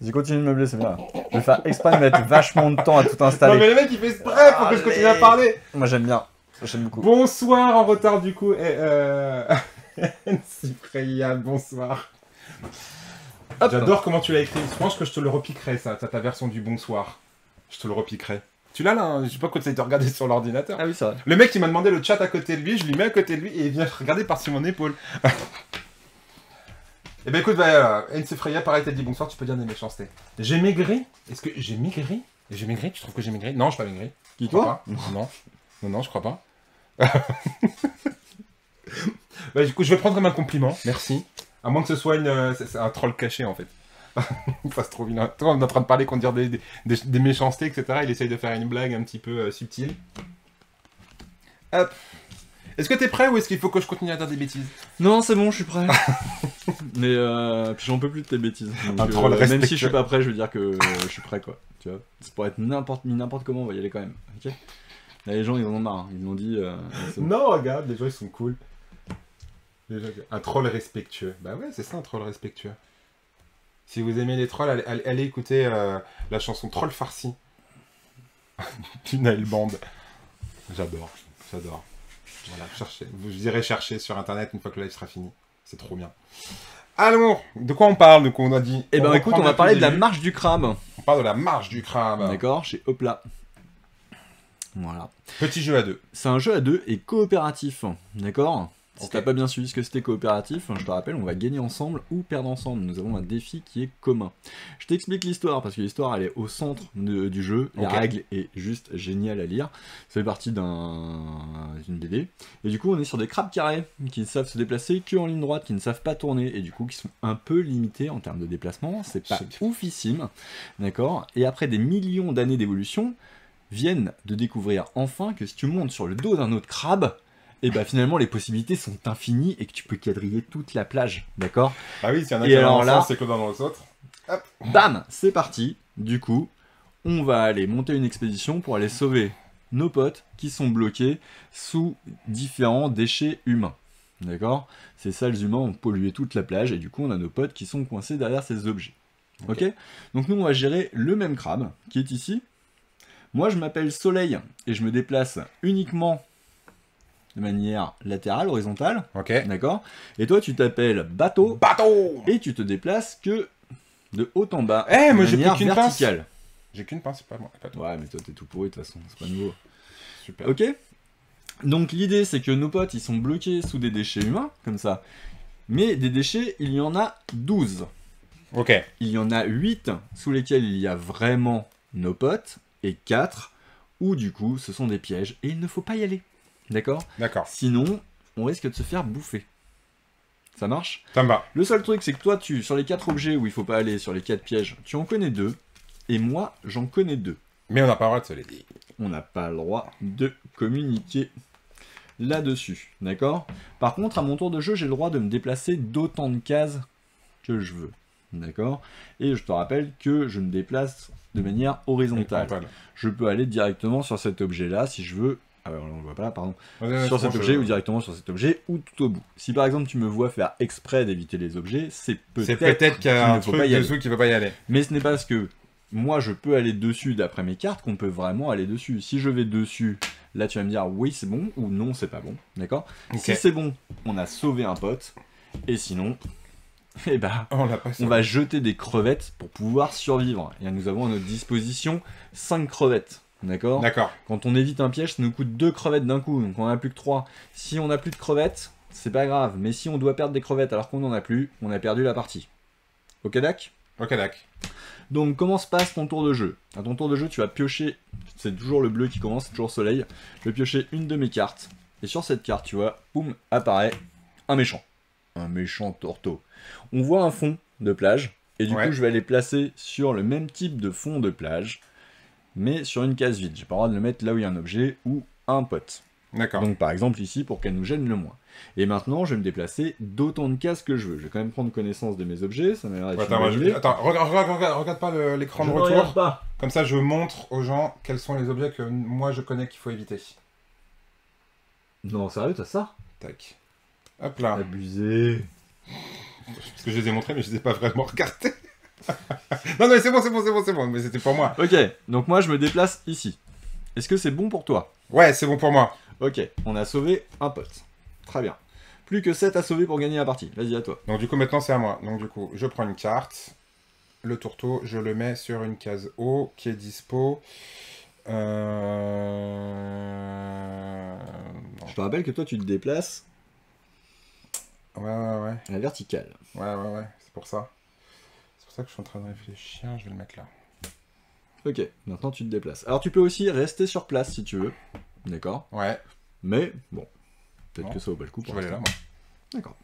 Speaker 3: J'ai continué de meubler, c'est bien. Je vais faire exprès de mettre vachement de temps à tout installer.
Speaker 1: Non mais le mec il fait exprès pour que je continue à parler.
Speaker 3: Moi j'aime bien, j'aime beaucoup.
Speaker 1: Bonsoir en retard du coup. Cyprien, bonsoir. J'adore comment tu l'as écrit. Je pense que je te le repiquerai ça, ta version du bonsoir. Je te le repiquerai. Tu l'as là, hein, je sais pas quoi tu as regardé sur l'ordinateur.
Speaker 3: Ah oui, ça va.
Speaker 1: Le mec il m'a demandé le chat à côté de lui, je lui mets à côté de lui et il vient regarder par-dessus mon épaule. Eh ben écoute, NC Freya, pareil, t'as dit bonsoir, tu peux dire des méchancetés. J'ai maigri. Est-ce que j'ai maigri? J'ai maigri? Tu trouves que j'ai maigri? Non, je suis pas maigri.
Speaker 3: Qui, toi?
Speaker 1: Non. Non, je crois pas. Bah, du coup, je vais prendre comme un compliment, merci. À moins que ce soit c'est un troll caché en fait. Pas trop vilain. Toi, on est en train de parler qu'on dit des méchancetés, etc. Il essaye de faire une blague un petit peu subtile. Hop. Est-ce que t'es prêt ou est-ce qu'il faut que je continue à dire des bêtises?
Speaker 3: Non, c'est bon, je suis prêt. Mais puis j'en peux plus de tes bêtises. Donc, même si je suis pas prêt, je veux dire que je suis prêt quoi. Tu vois, c'est pour être n'importe comment, on va y aller quand même. Ok. Là, les gens ils en ont marre, ils l'ont dit.
Speaker 1: Non, regarde, les gens ils sont cool. Un troll respectueux. Bah ouais, c'est ça un troll respectueux. Si vous aimez les trolls, allez écouter la chanson Troll farci du Nail Band. J'adore. Voilà, vous irez chercher sur internet une fois que le live sera fini. C'est trop bien. Allons, de quoi on parle? De quoi on a dit?
Speaker 3: Eh ben écoute, on va parler de la marche du crabe.
Speaker 1: On parle de la marche du crabe.
Speaker 3: D'accord, chez Hopla. Voilà.
Speaker 1: Petit jeu à deux.
Speaker 3: C'est un jeu à deux et coopératif. D'accord. Si t'as pas bien suivi ce que c'était coopératif, je te rappelle, on va gagner ensemble ou perdre ensemble. Nous avons un défi qui est commun. Je t'explique l'histoire, parce que l'histoire, elle est au centre du jeu. La règle est juste géniale à lire. Ça fait partie d'une BD. Et du coup, on est sur des crabes carrés qui savent se déplacer que en ligne droite, qui ne savent pas tourner, et du coup, qui sont un peu limités en termes de déplacement. C'est pas oufissime. D'accord. Et après des millions d'années d'évolution, viennent de découvrir enfin que si tu montes sur le dos d'un autre crabe, et bah finalement les possibilités sont infinies et que tu peux quadriller toute la plage, d'accord?
Speaker 1: Ah oui, s'il y en a qui dans le sens, c'est que dans les autres. Hop.
Speaker 3: Bam, c'est parti. Du coup, on va aller monter une expédition pour aller sauver nos potes qui sont bloqués sous différents déchets humains. D'accord? Ces sales humains ont pollué toute la plage et du coup on a nos potes qui sont coincés derrière ces objets. Ok? Donc nous on va gérer le même crabe qui est ici. Moi je m'appelle Soleil et je me déplace uniquement de manière latérale, horizontale.
Speaker 1: Ok.
Speaker 3: D'accord. Et toi, tu t'appelles Bateau.
Speaker 1: Bateau.
Speaker 3: Et tu te déplaces que de haut en bas.
Speaker 1: Eh, moi j'ai pris qu'une pince.
Speaker 3: Verticale.
Speaker 1: J'ai qu'une pince, c'est pas moi.
Speaker 3: Ouais, mais toi, t'es tout pourri de toute façon. C'est pas nouveau.
Speaker 1: Super.
Speaker 3: Ok. Donc l'idée, c'est que nos potes, ils sont bloqués sous des déchets humains, comme ça. Mais des déchets, il y en a 12.
Speaker 1: Ok.
Speaker 3: Il y en a 8 sous lesquels il y a vraiment nos potes. Et 4 où, du coup, ce sont des pièges. Et il ne faut pas y aller. D'accord?
Speaker 1: D'accord.
Speaker 3: Sinon, on risque de se faire bouffer. Ça marche?
Speaker 1: Ça me va.
Speaker 3: Le seul truc, c'est que toi, sur les 4 objets où il faut pas aller, sur les 4 pièges, tu en connais 2. Et moi, j'en connais 2.
Speaker 1: Mais on n'a pas le droit de se les dire.
Speaker 3: On n'a pas le droit de communiquer là-dessus. D'accord? Par contre, à mon tour de jeu, j'ai le droit de me déplacer d'autant de cases que je veux. D'accord? Et je te rappelle que je me déplace de manière horizontale. Je peux aller directement sur cet objet-là si je veux. Alors on le voit pas là, pardon. Sur cet objet ou directement sur cet objet ou tout au bout. Si par exemple tu me vois faire exprès d'éviter les objets, c'est peut-être
Speaker 1: qu'il y a un truc dessous qui ne peut pas y aller.
Speaker 3: Mais ce n'est pas parce que moi je peux aller dessus d'après mes cartes qu'on peut vraiment aller dessus. Si je vais dessus, là tu vas me dire oui c'est bon ou non c'est pas bon. D'accord? Si c'est bon, on a sauvé un pote. Et sinon, eh ben, on va jeter des crevettes pour pouvoir survivre. Et nous avons à notre disposition 5 crevettes. D'accord?
Speaker 1: D'accord.
Speaker 3: Quand on évite un piège, ça nous coûte 2 crevettes d'un coup, donc on n'a plus que 3. Si on n'a plus de crevettes, c'est pas grave. Mais si on doit perdre des crevettes alors qu'on n'en a plus, on a perdu la partie. Ok, Dac?
Speaker 1: Ok, Dac.
Speaker 3: Donc, comment se passe ton tour de jeu? À ton tour de jeu, tu vas piocher, c'est toujours le bleu qui commence, c'est toujours Soleil. Je vais piocher une de mes cartes. Et sur cette carte, tu vois, boum, apparaît un méchant. Un méchant tourteau. On voit un fond de plage. Et du coup, je vais aller placer sur le même type de fond de plage. Mais sur une case vide. J'ai pas le droit de le mettre là où il y a un objet ou un pote.
Speaker 1: D'accord.
Speaker 3: Donc par exemple ici, pour qu'elle nous gêne le moins. Et maintenant, je vais me déplacer d'autant de cases que je veux. Je vais quand même prendre connaissance de mes objets, ça m'a l'air d'être
Speaker 1: Attends, regarde pas l'écran de retour.
Speaker 3: Regarde pas.
Speaker 1: Comme ça, je montre aux gens quels sont les objets que moi je connais qu'il faut éviter.
Speaker 3: Non, sérieux, t'as ça?
Speaker 1: Tac. Hop là.
Speaker 3: Abusé.
Speaker 1: Parce que je les ai montrés, mais je les ai pas vraiment regardés. Non, mais c'est bon, mais c'était pour moi.
Speaker 3: Ok, donc moi je me déplace ici. Est-ce que c'est bon pour toi?
Speaker 1: Ouais, c'est bon pour moi.
Speaker 3: Ok, on a sauvé un pote. Très bien. Plus que 7 à sauver pour gagner la partie. Vas-y, à toi.
Speaker 1: Donc du coup, maintenant c'est à moi. Donc du coup, je prends une carte. Le tourteau, je le mets sur une case haut qui est dispo.
Speaker 3: Je te rappelle que toi tu te déplaces
Speaker 1: Ouais.
Speaker 3: à la verticale.
Speaker 1: Ouais. C'est pour ça. C'est pour ça que je suis en train de réfléchir. Je vais le mettre là.
Speaker 3: Ok, maintenant tu te déplaces. Alors tu peux aussi rester sur place si tu veux. D'accord.
Speaker 1: Ouais.
Speaker 3: Mais bon, peut-être
Speaker 1: Non.
Speaker 3: que ça vaut pas le coup.
Speaker 1: Je vais aller là, moi.
Speaker 3: D'accord.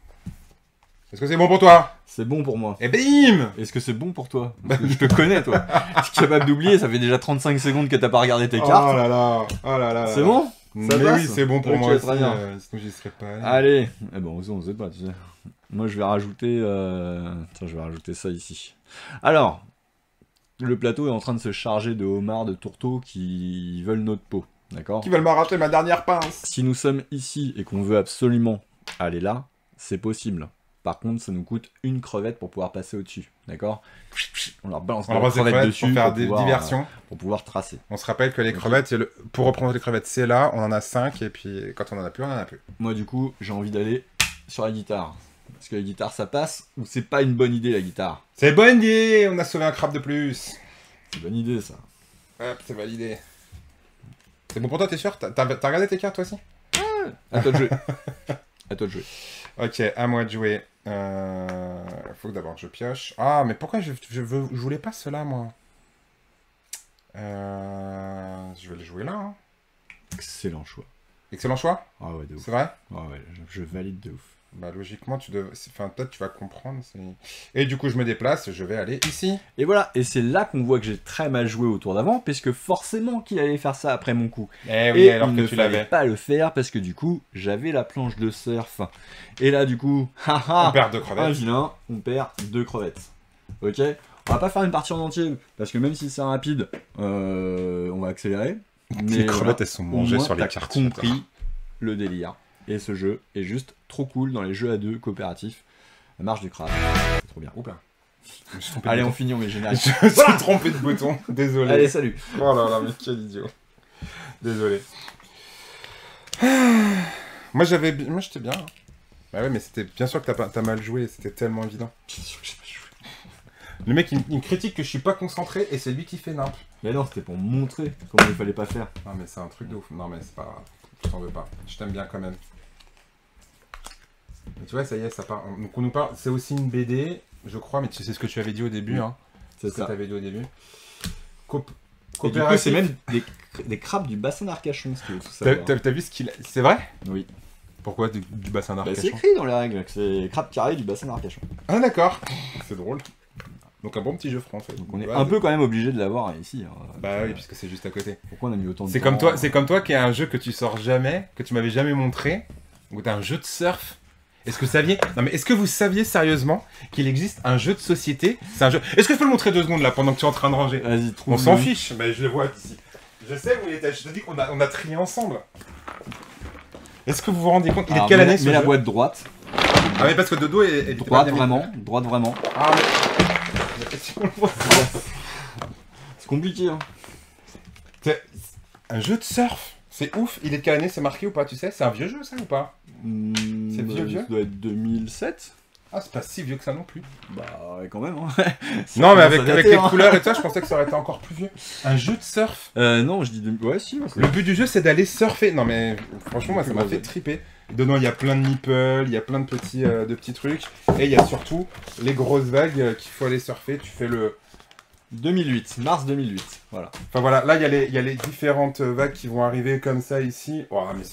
Speaker 1: Est-ce que c'est bon pour toi?
Speaker 3: C'est bon pour moi.
Speaker 1: Et bim!
Speaker 3: Est-ce que c'est bon pour toi? Parce que je te connais, toi. T'es capable d'oublier, ça fait déjà 35 secondes que t'as pas regardé tes cartes.
Speaker 1: Oh là là.
Speaker 3: C'est bon? Ça
Speaker 1: Mais
Speaker 3: passe
Speaker 1: oui, c'est bon pour
Speaker 3: Ok,
Speaker 1: moi
Speaker 3: très
Speaker 1: aussi.
Speaker 3: bien.
Speaker 1: Sinon, j'y serais pas allé.
Speaker 3: Allez. Eh ben, on sait pas, tu sais. Moi, je vais rajouter... Tiens, je vais rajouter ça ici. Alors, le plateau est en train de se charger de homards, de tourteaux qui veulent notre peau. D'accord?
Speaker 1: Qui veulent m'arracher ma dernière pince?
Speaker 3: Si nous sommes ici et qu'on veut absolument aller là, c'est possible. Par contre, ça nous coûte une crevette pour pouvoir passer au-dessus. D'accord? On leur balance
Speaker 1: On
Speaker 3: la
Speaker 1: va
Speaker 3: crevette dessus
Speaker 1: pour faire des
Speaker 3: pouvoir,
Speaker 1: diversions.
Speaker 3: pour pouvoir tracer.
Speaker 1: On se rappelle que les crevettes, pour reprendre les crevettes, c'est là, on en a 5, et puis quand on en a plus, on en a plus.
Speaker 3: Moi, du coup, j'ai envie d'aller sur la guitare. Parce que la guitare, ça passe, ou c'est pas une bonne idée, la guitare?
Speaker 1: C'est bonne idée! On a sauvé un crabe de plus!
Speaker 3: C'est une bonne idée, ça.
Speaker 1: Hop, c'est validé. C'est bon pour toi, t'es sûr? T'as regardé tes cartes, toi aussi?
Speaker 3: À toi de jouer. À toi de jouer.
Speaker 1: Ok, à moi de jouer. Faut que d'abord je pioche. Ah, mais pourquoi je voulais pas cela, moi? Je vais le jouer là. Hein.
Speaker 3: Excellent choix.
Speaker 1: Excellent choix?
Speaker 3: Ah ouais, de ouf.
Speaker 1: C'est vrai?
Speaker 3: Ah ouais, je valide de ouf.
Speaker 1: Bah logiquement, enfin, peut-être tu vas comprendre. Et du coup, je me déplace, je vais aller ici.
Speaker 3: Et voilà, et c'est là qu'on voit que j'ai très mal joué au tour d'avant, puisque forcément qu'il allait faire ça après mon coup.
Speaker 1: Eh oui,
Speaker 3: Et
Speaker 1: alors
Speaker 3: il
Speaker 1: que
Speaker 3: ne
Speaker 1: tu
Speaker 3: fallait
Speaker 1: l'avais.
Speaker 3: pas le faire, parce que du coup, j'avais la planche de surf. Et là, du coup, haha,
Speaker 1: On perd 2
Speaker 3: un
Speaker 1: crevettes.
Speaker 3: vilain, on perd 2 crevettes. Ok? On va pas faire une partie en entier, parce que même si c'est rapide, on va accélérer.
Speaker 1: Les
Speaker 3: Mais
Speaker 1: crevettes,
Speaker 3: voilà,
Speaker 1: elles sont
Speaker 3: au
Speaker 1: mangées
Speaker 3: moins,
Speaker 1: sur les
Speaker 3: t'as
Speaker 1: cartes.
Speaker 3: compris le délire. Et ce jeu est juste trop cool dans les jeux à deux coopératifs. La marche du crabe, c'est trop bien.
Speaker 1: Oula. Je me suis trompé de
Speaker 3: Allez,
Speaker 1: bouton.
Speaker 3: on finit, on met générique.
Speaker 1: Je me suis trompé de bouton. Désolé.
Speaker 3: Allez, salut.
Speaker 1: Oh là là, mais quel idiot. Désolé. Moi, j'étais bien. Hein. Bah ouais, mais c'était bien sûr que t'as mal joué. C'était tellement évident.
Speaker 3: Bien sûr que j'ai pas joué.
Speaker 1: Le mec, il me critique que je suis pas concentré et c'est lui qui fait nimp.
Speaker 3: Mais non, c'était pour montrer comment il fallait pas faire.
Speaker 1: Non, mais c'est un truc de ouf. Non, mais c'est pas grave. Je t'en veux pas. Je t'aime bien quand même. Mais tu vois, ça y est, ça part. Donc on nous parle. C'est aussi une BD, je crois, mais tu sais ce que tu avais dit au début, hein.
Speaker 3: C'est
Speaker 1: Ce que
Speaker 3: ça.
Speaker 1: tu avais dit au début.
Speaker 3: Et du coup,
Speaker 1: Coopératif.
Speaker 3: c'est même des crabes du bassin d'Arcachon, ce qu'il faut savoir.
Speaker 1: T'as vu ce qu'il a... C'est vrai?
Speaker 3: Oui.
Speaker 1: Pourquoi du bassin
Speaker 3: Bah, c'est
Speaker 1: d'Arcachon?
Speaker 3: écrit dans les règles que c'est crabe carré du bassin d'Arcachon.
Speaker 1: Ah d'accord. C'est drôle. Donc un bon petit jeu français.
Speaker 3: Donc on est un peu quand même obligé de l'avoir ici. Hein.
Speaker 1: Bah oui, puisque c'est juste à côté.
Speaker 3: Pourquoi on a mis autant de
Speaker 1: C'est
Speaker 3: temps
Speaker 1: comme toi qui est un jeu que tu sors jamais, que tu m'avais jamais montré, où t'as un jeu de surf. Est-ce que vous saviez... Non mais est-ce que vous saviez sérieusement qu'il existe un jeu de société? C'est un jeu... Est-ce que je peux le montrer 2 secondes là pendant que tu es en train de ranger?
Speaker 3: Vas-y, trouve.
Speaker 1: On s'en fiche, mais je le vois ici. Je sais où il était, je te dis qu'on a trié ensemble. Est-ce que vous vous rendez compte? Il est de quelle année ce
Speaker 3: Mets la
Speaker 1: jeu?
Speaker 3: boîte droite.
Speaker 1: Ah mais parce que Dodo est
Speaker 3: Droite
Speaker 1: pas bien
Speaker 3: vraiment. Droite vraiment.
Speaker 1: Ah mais... Si on le voit.
Speaker 3: C'est compliqué, hein.
Speaker 1: C'est un jeu de surf. C'est ouf. Il est de quelle année? C'est marqué ou pas? Tu sais? C'est un vieux jeu ça ou pas? C'est vieux?
Speaker 3: Ça doit être 2007.
Speaker 1: Ah c'est pas si vieux que ça non plus.
Speaker 3: Bah ouais, quand même. Hein.
Speaker 1: Non mais
Speaker 3: Ça
Speaker 1: avec
Speaker 3: commence à dater,
Speaker 1: les
Speaker 3: hein.
Speaker 1: couleurs et tout ça, je pensais que ça aurait été encore plus vieux. Un jeu de surf.
Speaker 3: Non, je dis... Ouais, si. Ouais,
Speaker 1: Le but du jeu c'est d'aller surfer. Non mais franchement moi ça m'a fait triper. Dedans il y a plein de nipples, il y a plein de petits trucs. Et il y a surtout les grosses vagues qu'il faut aller surfer. Tu fais le...
Speaker 3: 2008, mars 2008, voilà.
Speaker 1: Enfin voilà, là il y a les différentes vagues qui vont arriver comme ça ici. Oh mais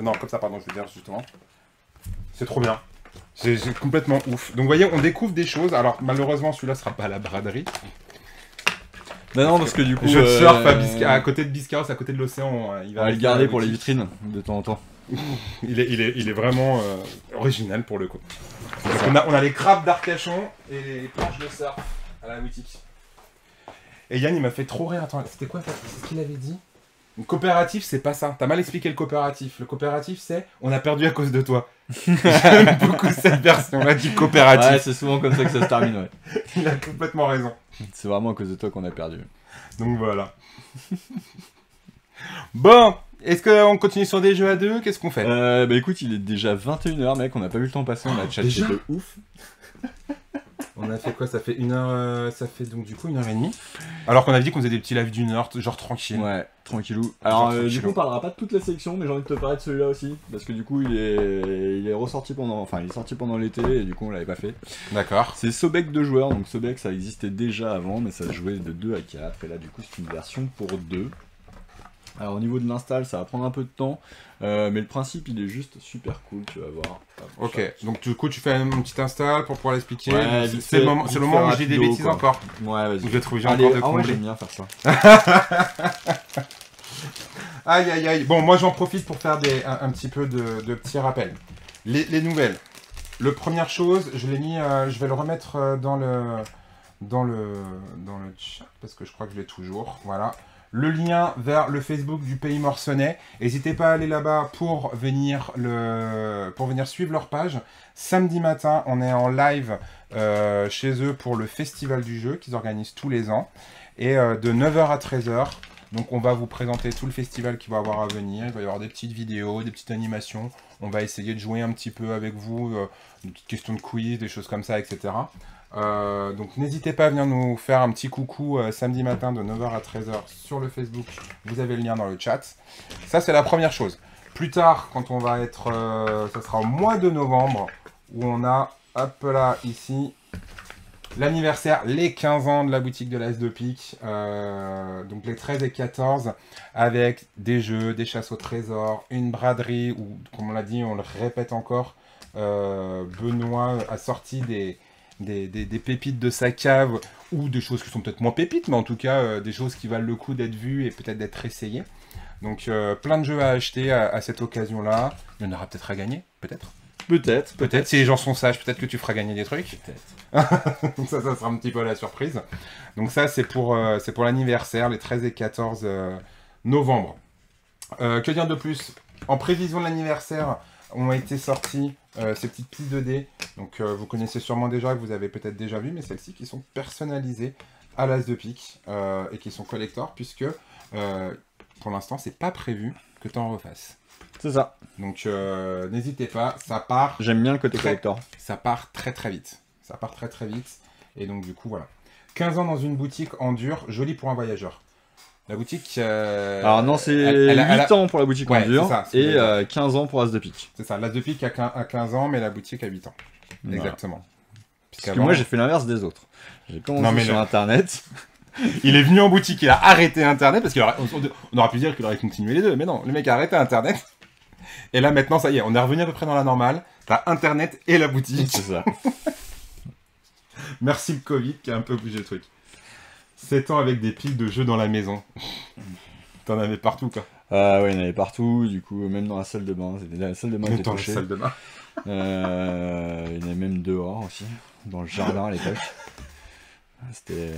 Speaker 1: non comme ça pardon je veux dire justement. C'est trop bien. C'est complètement ouf. Donc vous voyez on découvre des choses. Alors malheureusement celui-là sera pas à la braderie.
Speaker 3: Non, parce que du coup...
Speaker 1: Je surfe à côté de Biscarrosse, à côté de l'océan.
Speaker 3: On va le garder pour les vitrines, de temps en temps.
Speaker 1: Il est vraiment original pour le coup. Donc on a les crabes d'Arcachon et les planches de surf à la boutique. Et Yann, il m'a fait trop rire. Attends, c'était quoi ça? C'est ce qu'il avait dit? Une coopératif, c'est pas ça. T'as mal expliqué le coopératif. Le coopératif, c'est on a perdu à cause de toi. J'aime beaucoup cette version-là du coopératif.
Speaker 3: Ouais, c'est souvent comme ça que ça se termine, ouais.
Speaker 1: Il a complètement raison.
Speaker 3: C'est vraiment à cause de toi qu'on a perdu.
Speaker 1: Donc voilà. Bon, est-ce qu'on continue sur des jeux à deux? Qu'est-ce qu'on fait?
Speaker 3: Bah écoute, il est déjà 21h, mec, on n'a pas eu le temps de passer, on a tchatché de ouf.
Speaker 1: On a fait quoi? Ça fait 1h, ça fait donc du coup 1h30. Alors qu'on avait dit qu'on faisait des petits lives d'1 heure, genre tranquille.
Speaker 3: Ouais, tranquillou. Alors du coup on parlera pas de toute la sélection, mais j'ai envie de te parler de celui-là aussi, parce que du coup il est ressorti pendant, enfin il est sorti pendant l'été et du coup on l'avait pas fait.
Speaker 1: D'accord.
Speaker 3: C'est Sobek 2 joueurs, donc Sobek ça existait déjà avant, mais ça se jouait de 2 à 4, et là du coup c'est une version pour 2. Alors au niveau de l'install, ça va prendre un peu de temps, mais le principe il est juste super cool, tu vas voir.
Speaker 1: Ok, donc du coup tu fais un petit install pour pouvoir l'expliquer.
Speaker 3: Ouais,
Speaker 1: c'est le moment où je dis des bêtises encore.
Speaker 3: Ouais, vas-y.
Speaker 1: Je vais être obligé encore de combler.
Speaker 3: J'aime bien faire ça.
Speaker 1: Aïe aïe aïe. Bon, moi j'en profite pour faire un petit peu de petits rappels. Les nouvelles. Le première chose, je l'ai mis, je vais le remettre dans le chat parce que je crois que je l'ai toujours. Voilà. Le lien vers le Facebook du Pays Morconnais. N'hésitez pas à aller là-bas pour venir suivre leur page. Samedi matin, on est en live chez eux pour le Festival du Jeu qu'ils organisent tous les ans. Et de 9h à 13h, donc on va vous présenter tout le festival qui va avoir à venir. Il va y avoir des petites vidéos, des petites animations. On va essayer de jouer un petit peu avec vous, des petites questions de quiz, des choses comme ça, etc. Donc n'hésitez pas à venir nous faire un petit coucou samedi matin de 9h à 13h sur le Facebook, vous avez le lien dans le chat. Ça c'est la première chose. Plus tard, quand on va être, ça sera au mois de novembre, où on a, hop là, ici, l'anniversaire, les 15 ans de la boutique de l'As de Pique, donc les 13 et 14, avec des jeux, des chasses au trésor, une braderie, où, comme on l'a dit, on le répète encore, Benoît a sorti des pépites de sa cave, ou des choses qui sont peut-être moins pépites, mais en tout cas des choses qui valent le coup d'être vues et peut-être d'être essayées. Donc plein de jeux à acheter à cette occasion-là. Il y en aura peut-être à gagner, peut-être. Peut-être, si les gens sont sages, peut-être que tu feras gagner des trucs. Peut-être. ça sera un petit peu la surprise. Donc ça, c'est pour l'anniversaire, les 13 et 14 novembre. Que dire de plus? En prévision de l'anniversaire, ont été sortis ces petites piles de dés. Donc vous connaissez sûrement déjà, que vous avez peut-être déjà vu, mais celles-ci qui sont personnalisées à l'As de Pique et qui sont collector, puisque pour l'instant, c'est pas prévu que tu en refasses.
Speaker 3: C'est ça.
Speaker 1: Donc n'hésitez pas, ça part...
Speaker 3: J'aime bien le côté collector.
Speaker 1: Ça part très très vite. Ça part très très vite. Et donc du coup, voilà. 15 ans dans une boutique en dur, joli pour un voyageur. La boutique...
Speaker 3: Alors non, c'est 8 ans pour la boutique en dur,
Speaker 1: ça,
Speaker 3: et 15 ans pour As de Pique.
Speaker 1: C'est ça, l'As de Pique a 15 ans, mais la boutique a 8 ans. Voilà. Exactement.
Speaker 3: Parce que moi, j'ai fait l'inverse des autres. J'ai commencé sur Internet...
Speaker 1: Il est venu en boutique, il a arrêté Internet, parce qu'on aurait pu dire qu'il aurait continué les deux, mais non, le mec a arrêté Internet. Et là, maintenant, ça y est, on est revenu à peu près dans la normale. T'as Internet et la boutique.
Speaker 3: C'est ça.
Speaker 1: Merci le Covid qui a un peu bougé le truc. 7 ans avec des piles de jeux dans la maison. T'en avais partout, quoi.
Speaker 2: Ouais, il y en avait partout, du coup, même dans la salle de bain. C'était la salle de bain qui était touchée.
Speaker 1: Dans la salle de bain.
Speaker 2: Il y en avait même dehors aussi, dans le jardin à l'époque. C'était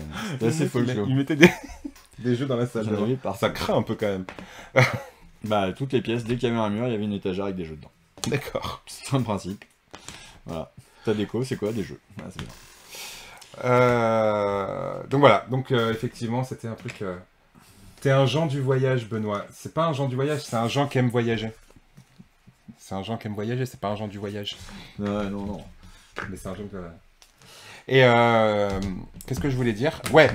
Speaker 2: assez folle.
Speaker 1: Il mettait des jeux dans la salle de bain. Ça craint un peu quand même.
Speaker 2: Bah, toutes les pièces, dès qu'il y avait un mur, il y avait une étagère avec des jeux dedans.
Speaker 1: D'accord.
Speaker 2: C'est un principe. Voilà. Ta déco, c'est quoi? Des jeux. Ah, c'est bien.
Speaker 1: Donc voilà, donc effectivement c'était un truc... T'es un Jean du voyage, Benoît. C'est pas un Jean du voyage, c'est un Jean qui aime voyager. C'est un Jean qui aime voyager, c'est pas un Jean du voyage.
Speaker 2: Non.
Speaker 1: Mais c'est un Jean de... Et qu'est-ce que je voulais dire? Ouais,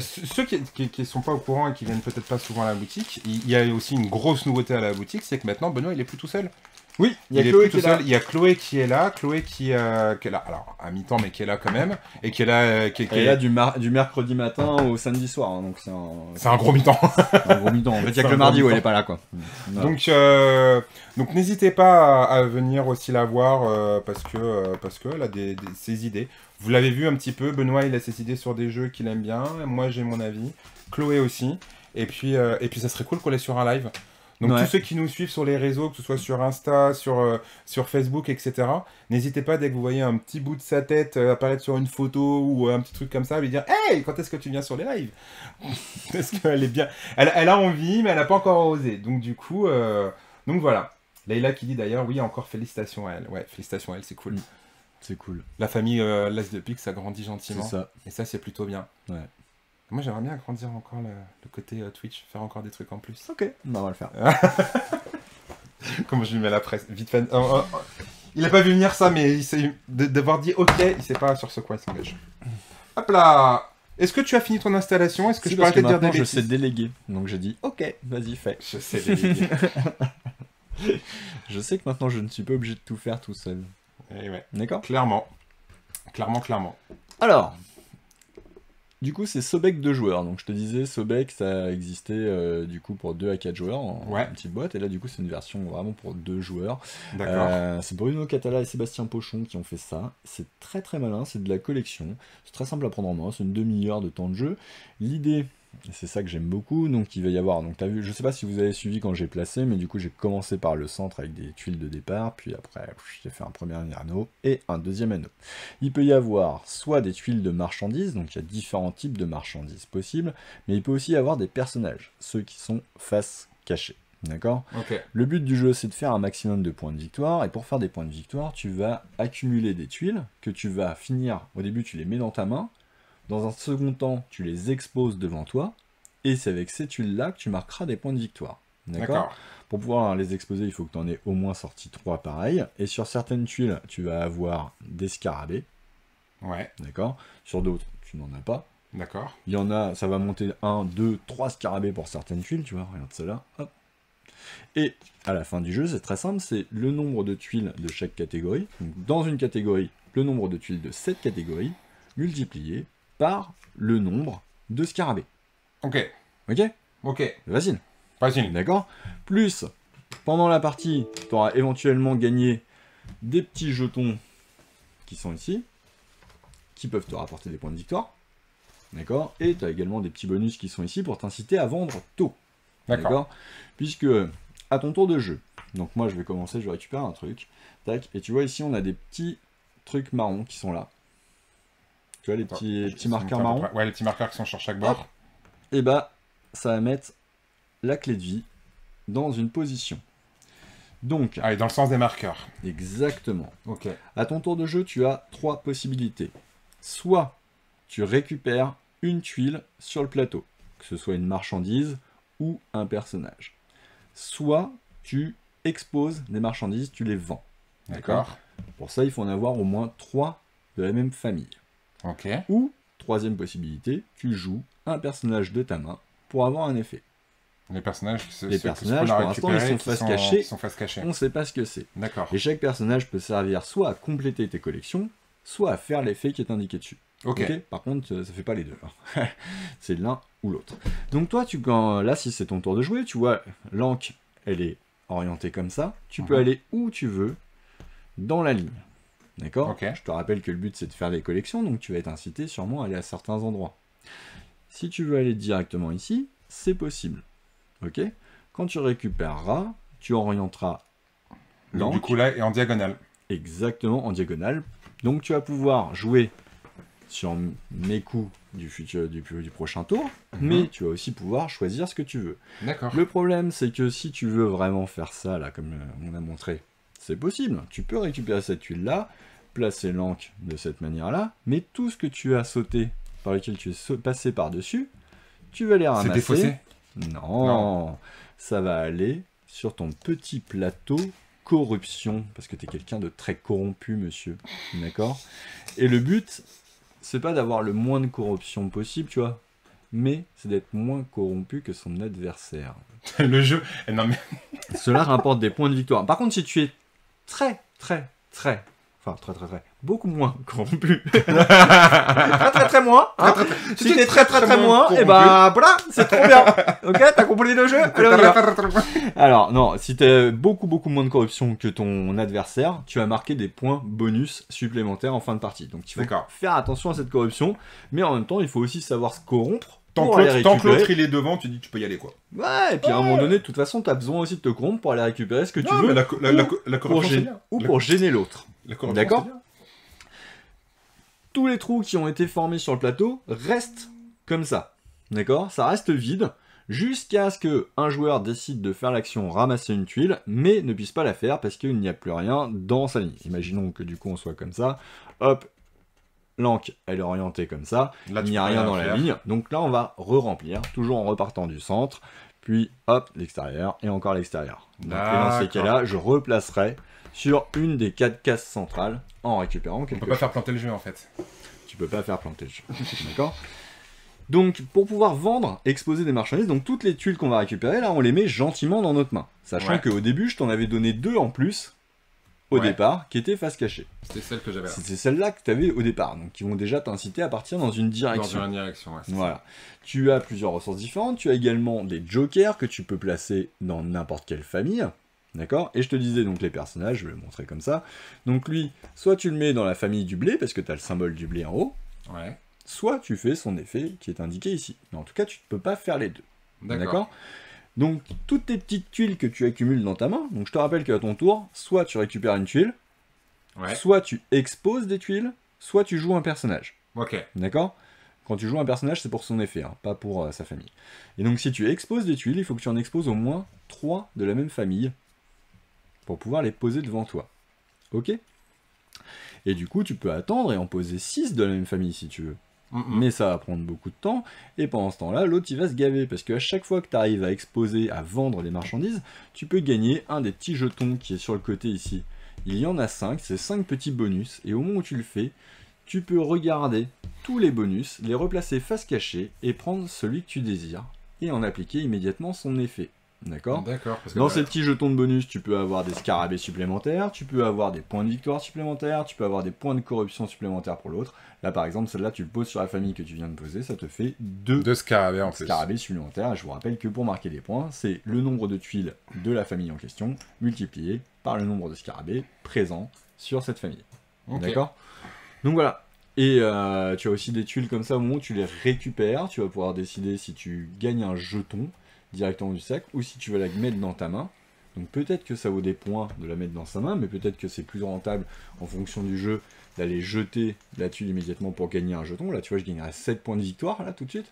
Speaker 1: ceux qui sont pas au courant et qui viennent peut-être pas souvent à la boutique, il y a aussi une grosse nouveauté à la boutique, c'est que maintenant Benoît il est plus tout seul.
Speaker 3: Oui,
Speaker 1: il est plus tout seul. Il y a Chloé qui est là, Chloé qui est là, alors à mi-temps, mais qui est là quand même, et qui est là, qui
Speaker 3: est là du mercredi matin au samedi soir, hein, donc
Speaker 1: c'est un gros mi-temps.
Speaker 3: Un gros mi-temps. En fait, il y a que le mardi où elle est pas là, quoi.
Speaker 1: Donc n'hésitez pas à venir aussi la voir parce que elle a ses idées. Vous l'avez vu un petit peu, Benoît il a ses idées sur des jeux qu'il aime bien, moi j'ai mon avis, Chloé aussi, et puis ça serait cool qu'on l'ait sur un live. Donc tous ceux qui nous suivent sur les réseaux, que ce soit sur Insta, sur Facebook, etc., n'hésitez pas dès que vous voyez un petit bout de sa tête apparaître sur une photo ou un petit truc comme ça, à lui dire « Hey, quand est-ce que tu viens sur les lives ?» Parce qu'elle est bien... Elle a envie, mais elle n'a pas encore osé. Donc du coup, donc voilà. Leïla qui dit d'ailleurs « Oui, encore félicitations à elle. » Ouais, félicitations à elle, c'est cool.
Speaker 3: C'est cool.
Speaker 1: La famille L'As de Pique, ça grandit gentiment.
Speaker 3: C'est ça.
Speaker 1: Et ça, c'est plutôt bien.
Speaker 3: Ouais.
Speaker 1: Moi, j'aimerais bien agrandir encore le côté Twitch, faire encore des trucs en plus.
Speaker 3: Ok, on va le faire.
Speaker 1: Comment je lui mets la presse vite fait. Il a pas vu venir ça, mais il sait d'avoir dit ok, il sait pas sur ce quoi il s'engage. Hop là. Est-ce que tu as fini ton installation? Est-ce que je peux arrêter de dire des bêtises?
Speaker 3: Je sais déléguer, donc j'ai dit ok, vas-y fais.
Speaker 1: Je sais déléguer.
Speaker 3: Je sais que maintenant je ne suis pas obligé de tout faire tout seul.
Speaker 1: Et ouais.
Speaker 3: D'accord.
Speaker 1: Clairement.
Speaker 3: Alors. Du coup, c'est Sobek 2 joueurs. Donc, je te disais, Sobek, ça existait du coup pour 2 à 4 joueurs en petite boîte. Et là, du coup, c'est une version vraiment pour 2 joueurs.
Speaker 1: D'accord.
Speaker 3: C'est Bruno Catala et Sébastien Pochon qui ont fait ça. C'est très très malin, c'est de la collection. C'est très simple à prendre en main. C'est une demi-heure de temps de jeu. L'idée, c'est ça que j'aime beaucoup. Donc, il va y avoir. Donc, t'as vu, je sais pas si vous avez suivi quand j'ai placé, mais du coup, j'ai commencé par le centre avec des tuiles de départ. Puis après, j'ai fait un premier anneau et un deuxième anneau. Il peut y avoir soit des tuiles de marchandises, donc il y a différents types de marchandises possibles, mais il peut aussi y avoir des personnages, ceux qui sont face cachée. D'accord. Le but du jeu, c'est de faire un maximum de points de victoire, et pour faire des points de victoire, tu vas accumuler des tuiles que tu vas finir. Au début, tu les mets dans ta main. Dans un second temps, tu les exposes devant toi, et c'est avec ces tuiles-là que tu marqueras des points de victoire. D'accord. Pour pouvoir les exposer, il faut que tu en aies au moins sorti 3 pareils. Et sur certaines tuiles, tu vas avoir des scarabées.
Speaker 1: Ouais.
Speaker 3: D'accord. Sur d'autres, tu n'en as pas.
Speaker 1: D'accord.
Speaker 3: Il y en a, ça va monter 1, 2, 3 scarabées pour certaines tuiles, tu vois. Regarde celle-là. Hop. Et à la fin du jeu, c'est très simple, c'est le nombre de tuiles de chaque catégorie. Donc, dans une catégorie, le nombre de tuiles de cette catégorie, multiplié par le nombre de scarabées.
Speaker 1: Ok.
Speaker 3: Ok.
Speaker 1: Ok.
Speaker 3: Facile.
Speaker 1: Facile.
Speaker 3: D'accord. Plus, pendant la partie, tu auras éventuellement gagné des petits jetons qui sont ici, qui peuvent te rapporter des points de victoire. D'accord. Et tu as également des petits bonus qui sont ici pour t'inciter à vendre tôt. D'accord. Puisque, à ton tour de jeu, donc moi je vais commencer, je récupère un truc, tac, et tu vois ici on a des petits trucs marrons qui sont là. Tu vois les petits marqueurs marrons?
Speaker 1: Ouais, les petits marqueurs qui sont sur chaque bord.
Speaker 3: Et bah, ça va mettre la clé de vie dans une position. Donc,
Speaker 1: ah, et dans le sens des marqueurs.
Speaker 3: Exactement.
Speaker 1: Ok.
Speaker 3: À ton tour de jeu, tu as 3 possibilités. Soit tu récupères une tuile sur le plateau, que ce soit une marchandise ou un personnage. Soit tu exposes des marchandises, tu les vends.
Speaker 1: D'accord.
Speaker 3: Pour ça, il faut en avoir au moins 3 de la même famille.
Speaker 1: Ok.
Speaker 3: Ou, troisième possibilité, tu joues un personnage de ta main pour avoir un effet.
Speaker 1: Les personnages,
Speaker 3: pour l'instant, ils sont face cachée. On ne sait pas ce que c'est.
Speaker 1: D'accord.
Speaker 3: Et chaque personnage peut servir soit à compléter tes collections, soit à faire l'effet qui est indiqué dessus.
Speaker 1: Ok.
Speaker 3: Par contre, ça ne fait pas les deux. C'est l'un ou l'autre. Donc toi, là, si c'est ton tour de jouer, tu vois, l'encre, elle est orientée comme ça. Tu peux aller où tu veux dans la ligne. D'accord. Je te rappelle que le but, c'est de faire des collections, donc tu vas être incité sûrement à aller à certains endroits. Si tu veux aller directement ici, c'est possible. Ok. Quand tu récupéreras, tu orienteras l'encre.
Speaker 1: Du coup, là, et en diagonale.
Speaker 3: Exactement, en diagonale. Donc tu vas pouvoir jouer sur mes coups du prochain tour, mais tu vas aussi pouvoir choisir ce que tu veux.
Speaker 1: D'accord.
Speaker 3: Le problème, c'est que si tu veux vraiment faire ça, là, comme on a montré, c'est possible. Tu peux récupérer cette tuile-là, placer l'encre de cette manière-là, mais tout ce que tu as sauté, par lequel tu es passé par-dessus, tu vas les ramasser.
Speaker 1: C'est défaussé ?
Speaker 3: Non, ça va aller sur ton petit plateau corruption, parce que tu es quelqu'un de très corrompu, monsieur. D'accord ? Et le but, c'est pas d'avoir le moins de corruption possible, tu vois, mais c'est d'être moins corrompu que son adversaire.
Speaker 1: Le jeu... Non mais...
Speaker 3: Cela rapporte des points de victoire. Par contre, si tu es très, beaucoup moins corrompu. très moins. Hein. Si t'es très moins, et bah voilà, c'est trop bien. Ok, t'as compris le jeu? Allez, on y va. Alors, non, si t'as beaucoup moins de corruption que ton adversaire, tu vas marquer des points bonus supplémentaires en fin de partie. Donc, il faut faire attention à cette corruption, mais en même temps, il faut aussi savoir se corrompre.
Speaker 1: Tant que l'autre il est devant, tu dis que tu peux y aller quoi.
Speaker 3: Ouais, et puis à un moment donné, de toute façon, t'as besoin aussi de te corrompre pour aller récupérer ce que tu veux.
Speaker 1: Mais la corruption, c'est bien.
Speaker 3: Ou pour gêner l'autre. D'accord.
Speaker 1: Bien.
Speaker 3: Tous les trous qui ont été formés sur le plateau restent comme ça. D'accord? Ça reste vide jusqu'à ce qu'un joueur décide de faire l'action ramasser une tuile, mais ne puisse pas la faire parce qu'il n'y a plus rien dans sa ligne. Imaginons que du coup on soit comme ça. Hop, l'encre elle est orientée comme ça. Là, il n'y a rien dans la ligne. Donc là on va re-remplir, toujours en repartant du centre. Puis hop, l'extérieur et encore l'extérieur. Et dans ces cas-là, je replacerai sur une des 4 cases centrales en récupérant quelque chose.
Speaker 1: On peut pas faire planter le jeu en fait.
Speaker 3: Tu peux pas faire planter le jeu. D'accord? Donc pour pouvoir vendre, exposer des marchandises, donc toutes les tuiles qu'on va récupérer, là on les met gentiment dans notre main. Sachant qu'au début je t'en avais donné 2 en plus au départ, qui étaient face cachée.
Speaker 1: C'était celle que j'avais là.
Speaker 3: C'est celle-là que tu avais au départ, donc qui vont déjà t'inciter à partir dans une direction.
Speaker 1: Dans une direction, ouais.
Speaker 3: Voilà. Tu as plusieurs ressources différentes, tu as également des jokers que tu peux placer dans n'importe quelle famille. D'accord? Et je te disais donc les personnages, je vais le montrer comme ça. Donc lui, soit tu le mets dans la famille du blé, parce que tu as le symbole du blé en haut.
Speaker 1: Ouais.
Speaker 3: Soit tu fais son effet qui est indiqué ici. Mais en tout cas, tu ne peux pas faire les deux.
Speaker 1: D'accord.
Speaker 3: Donc, toutes tes petites tuiles que tu accumules dans ta main, donc je te rappelle qu'à ton tour, soit tu récupères une tuile, soit tu exposes des tuiles, soit tu joues un personnage.
Speaker 1: Ok.
Speaker 3: D'accord? Quand tu joues un personnage, c'est pour son effet, hein, pas pour sa famille. Et donc, si tu exposes des tuiles, il faut que tu en exposes au moins 3 de la même famille pour pouvoir les poser devant toi. Ok? Et du coup, tu peux attendre et en poser 6 de la même famille si tu veux. Mais ça va prendre beaucoup de temps, et pendant ce temps-là, l'autre il va se gaver, parce qu'à chaque fois que tu arrives à exposer, à vendre les marchandises, tu peux gagner un des petits jetons qui est sur le côté ici. Il y en a 5, c'est 5 petits bonus, et au moment où tu le fais, tu peux regarder tous les bonus, les replacer face cachée, et prendre celui que tu désires, et en appliquer immédiatement son effet. D'accord? Dans ces petits jetons de bonus, tu peux avoir des scarabées supplémentaires, tu peux avoir des points de victoire supplémentaires, tu peux avoir des points de corruption supplémentaires pour l'autre. Là, par exemple, celle-là, tu le poses sur la famille que tu viens de poser, ça te fait 2
Speaker 1: scarabées en plus.
Speaker 3: Scarabées supplémentaires. Et je vous rappelle que pour marquer des points, c'est le nombre de tuiles de la famille en question, multiplié par le nombre de scarabées présents sur cette famille. D'accord? Donc voilà. Et tu as aussi des tuiles comme ça, au moment où tu les récupères, tu vas pouvoir décider si tu gagnes un jeton directement du sac, ou si tu veux la mettre dans ta main. Donc peut-être que ça vaut des points de la mettre dans sa main, mais peut-être que c'est plus rentable en fonction du jeu d'aller jeter la tuile immédiatement pour gagner un jeton. Là tu vois, je gagnerais 7 points de victoire là tout de suite.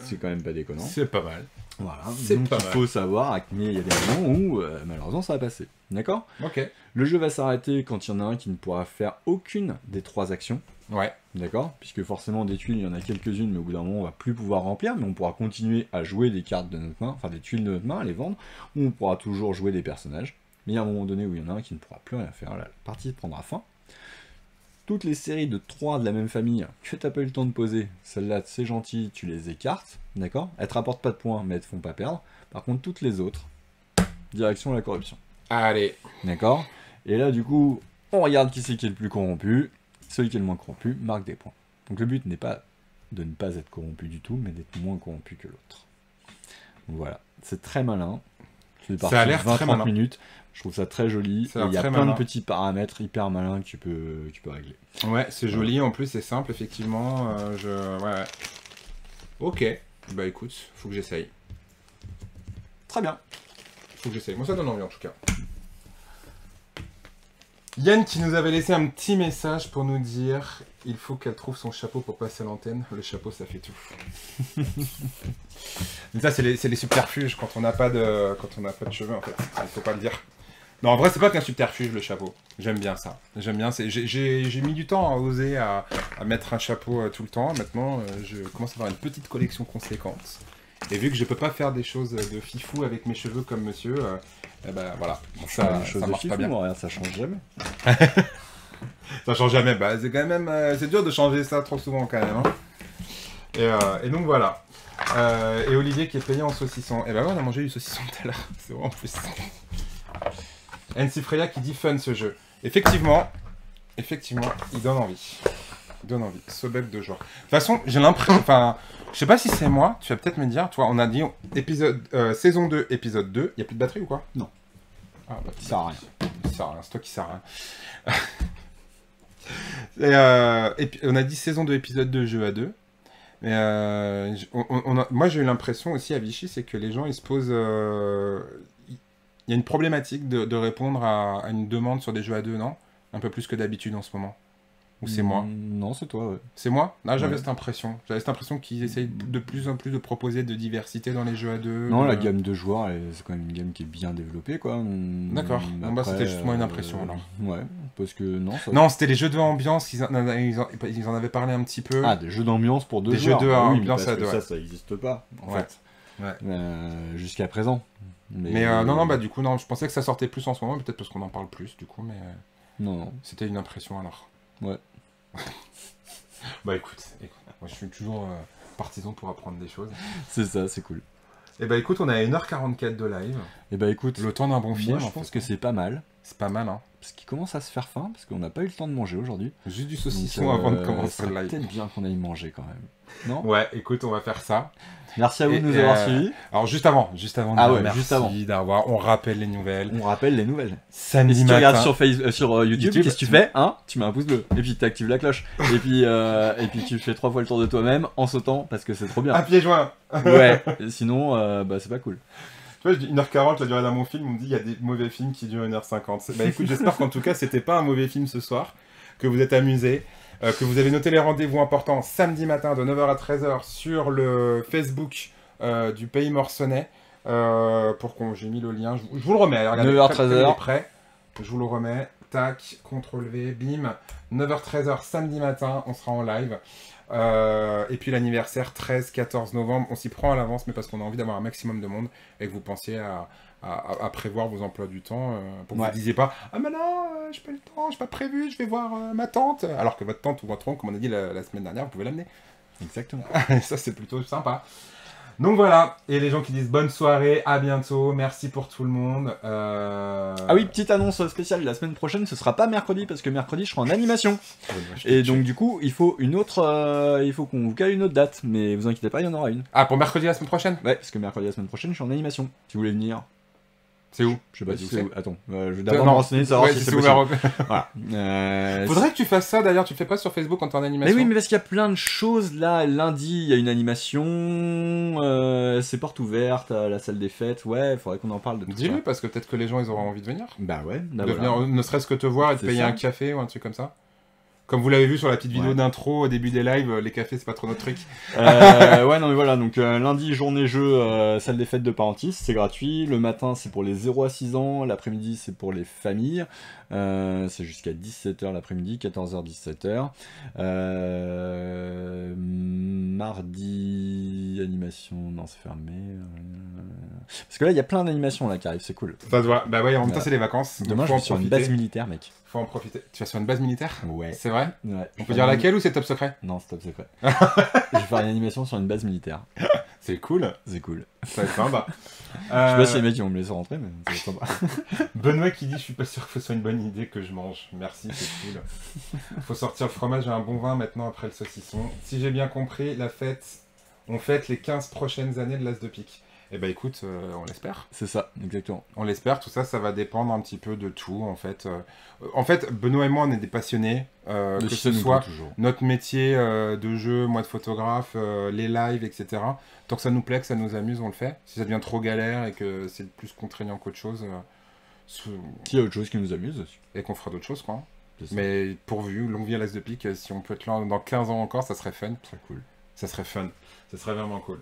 Speaker 3: C'est quand même pas déconnant.
Speaker 1: C'est pas mal.
Speaker 3: Voilà, donc il faut savoir, mais il y a des moments où malheureusement ça va passer. D'accord?
Speaker 1: Ok.
Speaker 3: Le jeu va s'arrêter quand il y en a un qui ne pourra faire aucune des 3 actions.
Speaker 1: Ouais.
Speaker 3: D'accord? Puisque forcément des tuiles, il y en a quelques-unes, mais au bout d'un moment on va plus pouvoir remplir, mais on pourra continuer à jouer des cartes de notre main, enfin des tuiles de notre main, à les vendre, ou on pourra toujours jouer des personnages. Mais il y a un moment donné où il y en a un qui ne pourra plus rien faire, la partie prendra fin. Toutes les séries de 3 de la même famille que tu n'as pas eu le temps de poser, celles-là c'est gentil, tu les écartes, d'accord? Elles te rapportent pas de points, mais elles te font pas perdre. Par contre toutes les autres, direction la corruption.
Speaker 1: Allez.
Speaker 3: D'accord? Et là du coup, on regarde qui c'est qui est le plus corrompu. Celui qui est le moins corrompu marque des points. Donc le but n'est pas de ne pas être corrompu du tout, mais d'être moins corrompu que l'autre. Voilà, c'est très malin.
Speaker 1: Ça a l'air très malin.
Speaker 3: Minutes. Je trouve ça très joli. Il y a plein de petits paramètres hyper malins que tu peux régler.
Speaker 1: Ouais, c'est joli. En plus, c'est simple, effectivement. Ouais. Ok. Bah écoute, faut que j'essaye.
Speaker 3: Très bien.
Speaker 1: Faut que j'essaye. Moi, ça donne envie en tout cas. Yann qui nous avait laissé un petit message pour nous dire il faut qu'elle trouve son chapeau pour passer à l'antenne. Le chapeau, ça fait tout. Mais ça, c'est les subterfuges quand on n'a pas de cheveux en fait. Il faut pas le dire. Non, en vrai, c'est pas qu'un subterfuge le chapeau. J'aime bien ça. J'aime bien. J'ai mis du temps à oser à mettre un chapeau tout le temps. Maintenant, je commence à avoir une petite collection conséquente. Et vu que je peux pas faire des choses de fifou avec mes cheveux comme monsieur, eh ben voilà, ça marche pas bien.
Speaker 3: Regarde, ça change jamais.
Speaker 1: Ça change jamais, bah c'est quand même, c'est dur de changer ça trop souvent quand même. Hein. Et donc voilà. Et Olivier qui est payé en saucisson. Et bah ouais, on a mangé du saucisson tout à l'heure. C'est vraiment plus. NC Freya qui dit fun ce jeu. Effectivement, il donne envie. Il donne envie. Sobek de joueurs. De toute façon, j'ai l'impression... Enfin, je sais pas si c'est moi, tu vas peut-être me dire. Toi, on a dit saison 2, épisode 2. Il n'y a plus de batterie ou quoi?
Speaker 2: Non.
Speaker 1: Ah, bah,
Speaker 2: ça sert à rien.
Speaker 1: Ça sert à rien, c'est toi qui sert à rien. Et puis, on a dit saison 2, épisode 2, jeu à 2. Mais moi, j'ai eu l'impression aussi à Vichy, c'est que les gens, ils se posent... Il y a une problématique de répondre à une demande sur des jeux à 2, non? Un peu plus que d'habitude en ce moment. Ou c'est moi?
Speaker 2: Non, c'est toi, ouais.
Speaker 1: C'est moi? Ah, j'avais
Speaker 2: Ouais.
Speaker 1: cette impression. J'avais cette impression qu'ils essayent de plus en plus de proposer de diversité dans les jeux à 2.
Speaker 2: Non, la gamme de joueurs, c'est quand même une gamme qui est bien développée, quoi.
Speaker 1: D'accord. Bon, bah, c'était justement une impression, alors.
Speaker 2: Ouais, parce que non... Ça...
Speaker 1: Non, c'était les jeux de ambiance, ils en avaient parlé un petit peu.
Speaker 2: Ah, des jeux d'ambiance pour 2
Speaker 1: des
Speaker 2: joueurs.
Speaker 1: Des jeux de
Speaker 2: oui,
Speaker 1: ambiance à 2, ouais.
Speaker 2: Ça n'existe pas, en
Speaker 1: Ouais.
Speaker 2: fait.
Speaker 1: Ouais.
Speaker 2: Jusqu'à présent.
Speaker 1: Mais non, bah du coup, non, je pensais que ça sortait plus en ce moment, peut-être parce qu'on en parle plus, du coup, mais...
Speaker 2: Non.
Speaker 1: C'était une impression, alors.
Speaker 2: Ouais.
Speaker 1: Bah écoute, moi je suis toujours partisan pour apprendre des choses.
Speaker 2: C'est ça, c'est cool.
Speaker 1: Et bah écoute, on est à 1h44 de live.
Speaker 2: Et bah écoute,
Speaker 1: le temps d'un bon film.
Speaker 2: Moi je pense que c'est pas mal.
Speaker 1: C'est pas mal, hein.
Speaker 2: Parce qu'il commence à se faire faim, parce qu'on n'a pas eu le temps de manger aujourd'hui.
Speaker 1: Juste du saucisson avant de commencer le live.
Speaker 2: C'est peut-être bien qu'on aille manger quand même. Non?
Speaker 1: Ouais, écoute, on va faire ça.
Speaker 2: Merci à vous de nous avoir suivis.
Speaker 1: Alors juste avant,
Speaker 2: merci
Speaker 1: d'avoir, on rappelle les nouvelles.
Speaker 2: On rappelle les nouvelles.
Speaker 1: Samedi
Speaker 2: si
Speaker 1: matin.
Speaker 2: Tu regardes sur YouTube, qu'est-ce que tu fais, hein? Tu mets un pouce bleu, et puis tu actives la cloche. et puis tu fais 3 fois le tour de toi-même en sautant, parce que c'est trop bien.
Speaker 1: À pieds joints.
Speaker 2: Ouais, sinon, bah c'est pas cool.
Speaker 1: Tu vois, je dis 1h40, la durée d'un bon film, on me dit il y a des mauvais films qui durent 1h50. Bah écoute, j'espère qu'en tout cas, c'était pas un mauvais film ce soir, que vous êtes amusés. Que vous avez noté les rendez-vous importants samedi matin de 9h à 13h sur le Facebook du Pays Morconnais. J'ai mis le lien, je vous le remets. Regardez,
Speaker 2: 9h, 13h.
Speaker 1: Prêt. Je vous le remets. Tac, CTRL V, bim. 9h, 13h samedi matin, on sera en live. Et puis l'anniversaire 13-14 novembre, on s'y prend à l'avance, mais parce qu'on a envie d'avoir un maximum de monde et que vous pensiez à prévoir vos emplois du temps pour que vous ne disiez pas « Ah mais non, j'ai pas le temps, j'ai pas prévu, je vais voir ma tante », alors que votre tante ou votre oncle, comme on a dit la semaine dernière, vous pouvez l'amener.
Speaker 2: Exactement.
Speaker 1: Ça c'est plutôt sympa. Donc voilà, et les gens qui disent bonne soirée, à bientôt, merci pour tout le monde.
Speaker 2: Ah oui, petite annonce spéciale, la semaine prochaine ce sera pas mercredi parce que mercredi je serai en animation. Et donc du coup il faut une autre, il faut qu'on vous cale une autre date, mais vous inquiétez pas, il y en aura une.
Speaker 1: Ah, pour mercredi la semaine prochaine?
Speaker 2: Ouais, parce que mercredi la semaine prochaine je suis en animation, si vous voulez venir.
Speaker 1: C'est où?
Speaker 2: Je sais pas si c'est où. Attends, je vais
Speaker 1: d'abord
Speaker 2: me renseigner, savoir si c'est
Speaker 1: ouvert.
Speaker 2: Voilà.
Speaker 1: Faudrait que tu fasses ça d'ailleurs, tu le fais pas sur Facebook quand t'es en animation.
Speaker 2: Mais oui, mais parce qu'il y a plein de choses là. Lundi, il y a une animation, c'est porte ouverte à la salle des fêtes. Ouais, faudrait qu'on en parle de tout ça.
Speaker 1: Dis-le parce que peut-être que les gens ils auront envie de venir.
Speaker 2: Bah ouais,
Speaker 1: de venir, ne serait-ce que te voir et de payer un café ou un truc comme ça. Comme vous l'avez vu sur la petite vidéo d'intro au début des lives, les cafés c'est pas trop notre truc.
Speaker 2: Ouais, non mais voilà, donc lundi, journée jeu, salle des fêtes de Parentis, c'est gratuit. Le matin c'est pour les 0 à 6 ans, l'après-midi c'est pour les familles. C'est jusqu'à 17h l'après-midi, 14h, 17h. Mardi, animation, non c'est fermé. Parce que là il y a plein d'animations là qui arrivent, c'est cool.
Speaker 1: Ça doit, bah ouais, en même temps c'est les vacances.
Speaker 2: Demain je vais sur une base militaire, mec.
Speaker 1: Faut en profiter. Tu vas sur une base militaire?
Speaker 2: Ouais.
Speaker 1: C'est vrai?
Speaker 2: Ouais.
Speaker 1: On peut dire laquelle ou c'est top secret?
Speaker 2: Non, c'est top secret. Je vais faire une animation sur une base militaire.
Speaker 1: C'est cool.
Speaker 2: C'est cool.
Speaker 1: Ça va être sympa.
Speaker 2: Je sais pas si les mecs ils vont me laisser rentrer, mais ça va être sympa.
Speaker 1: Benoît qui dit je suis pas sûr que ce soit une bonne idée que je mange. Merci, c'est cool. Faut sortir le fromage et un bon vin maintenant après le saucisson. Si j'ai bien compris, on fête les 15 prochaines années de l'As de pique. Eh ben écoute, on l'espère.
Speaker 2: C'est ça, exactement.
Speaker 1: On l'espère, tout ça, ça va dépendre un petit peu de tout, en fait. En fait, Benoît et moi, on est des passionnés, que ce soit notre métier de jeu, moi de photographe, les lives, etc. Tant que ça nous plaît, que ça nous amuse, on le fait. Si ça devient trop galère et que c'est plus contraignant qu'autre chose...
Speaker 2: S'il y a autre chose qui nous amuse aussi.
Speaker 1: Et qu'on fera d'autres choses, quoi. Mais pourvu, longue vie à l'As de pique, si on peut être là dans 15 ans encore, ça serait fun.
Speaker 2: Très cool.
Speaker 1: Ça serait fun. Ça serait vraiment cool.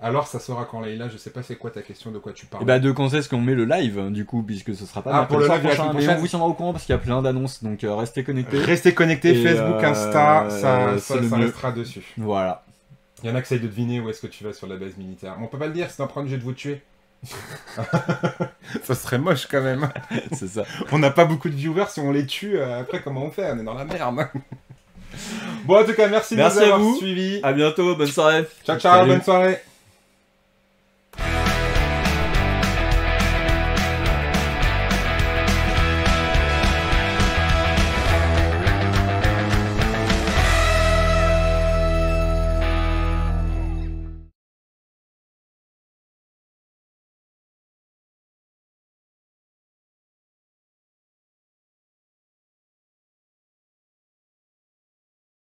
Speaker 1: Alors, ça sera quand Leïla, je sais pas c'est quoi ta question, de quoi tu parles.
Speaker 2: Et bah de quand est-ce qu'on met le live, du coup, puisque ce sera pas
Speaker 1: pour le live
Speaker 2: prochain, mais on vous tiendra au courant parce qu'il y a plein d'annonces, donc restez connectés.
Speaker 1: Restez connectés, Facebook, Insta, ça restera dessus.
Speaker 2: Voilà.
Speaker 1: Il y en a qui essayent de deviner où est-ce que tu vas sur la base militaire. Mais on peut pas le dire, c'est un problème, je vais de vous tuer. Ça serait moche quand même.
Speaker 2: C'est ça.
Speaker 1: On n'a pas beaucoup de viewers, si on les tue, après comment on fait? On est dans la merde. Bon, en tout cas, merci de nous avoir suivis.
Speaker 2: À bientôt, bonne soirée.
Speaker 1: Ciao, ciao, bonne soirée.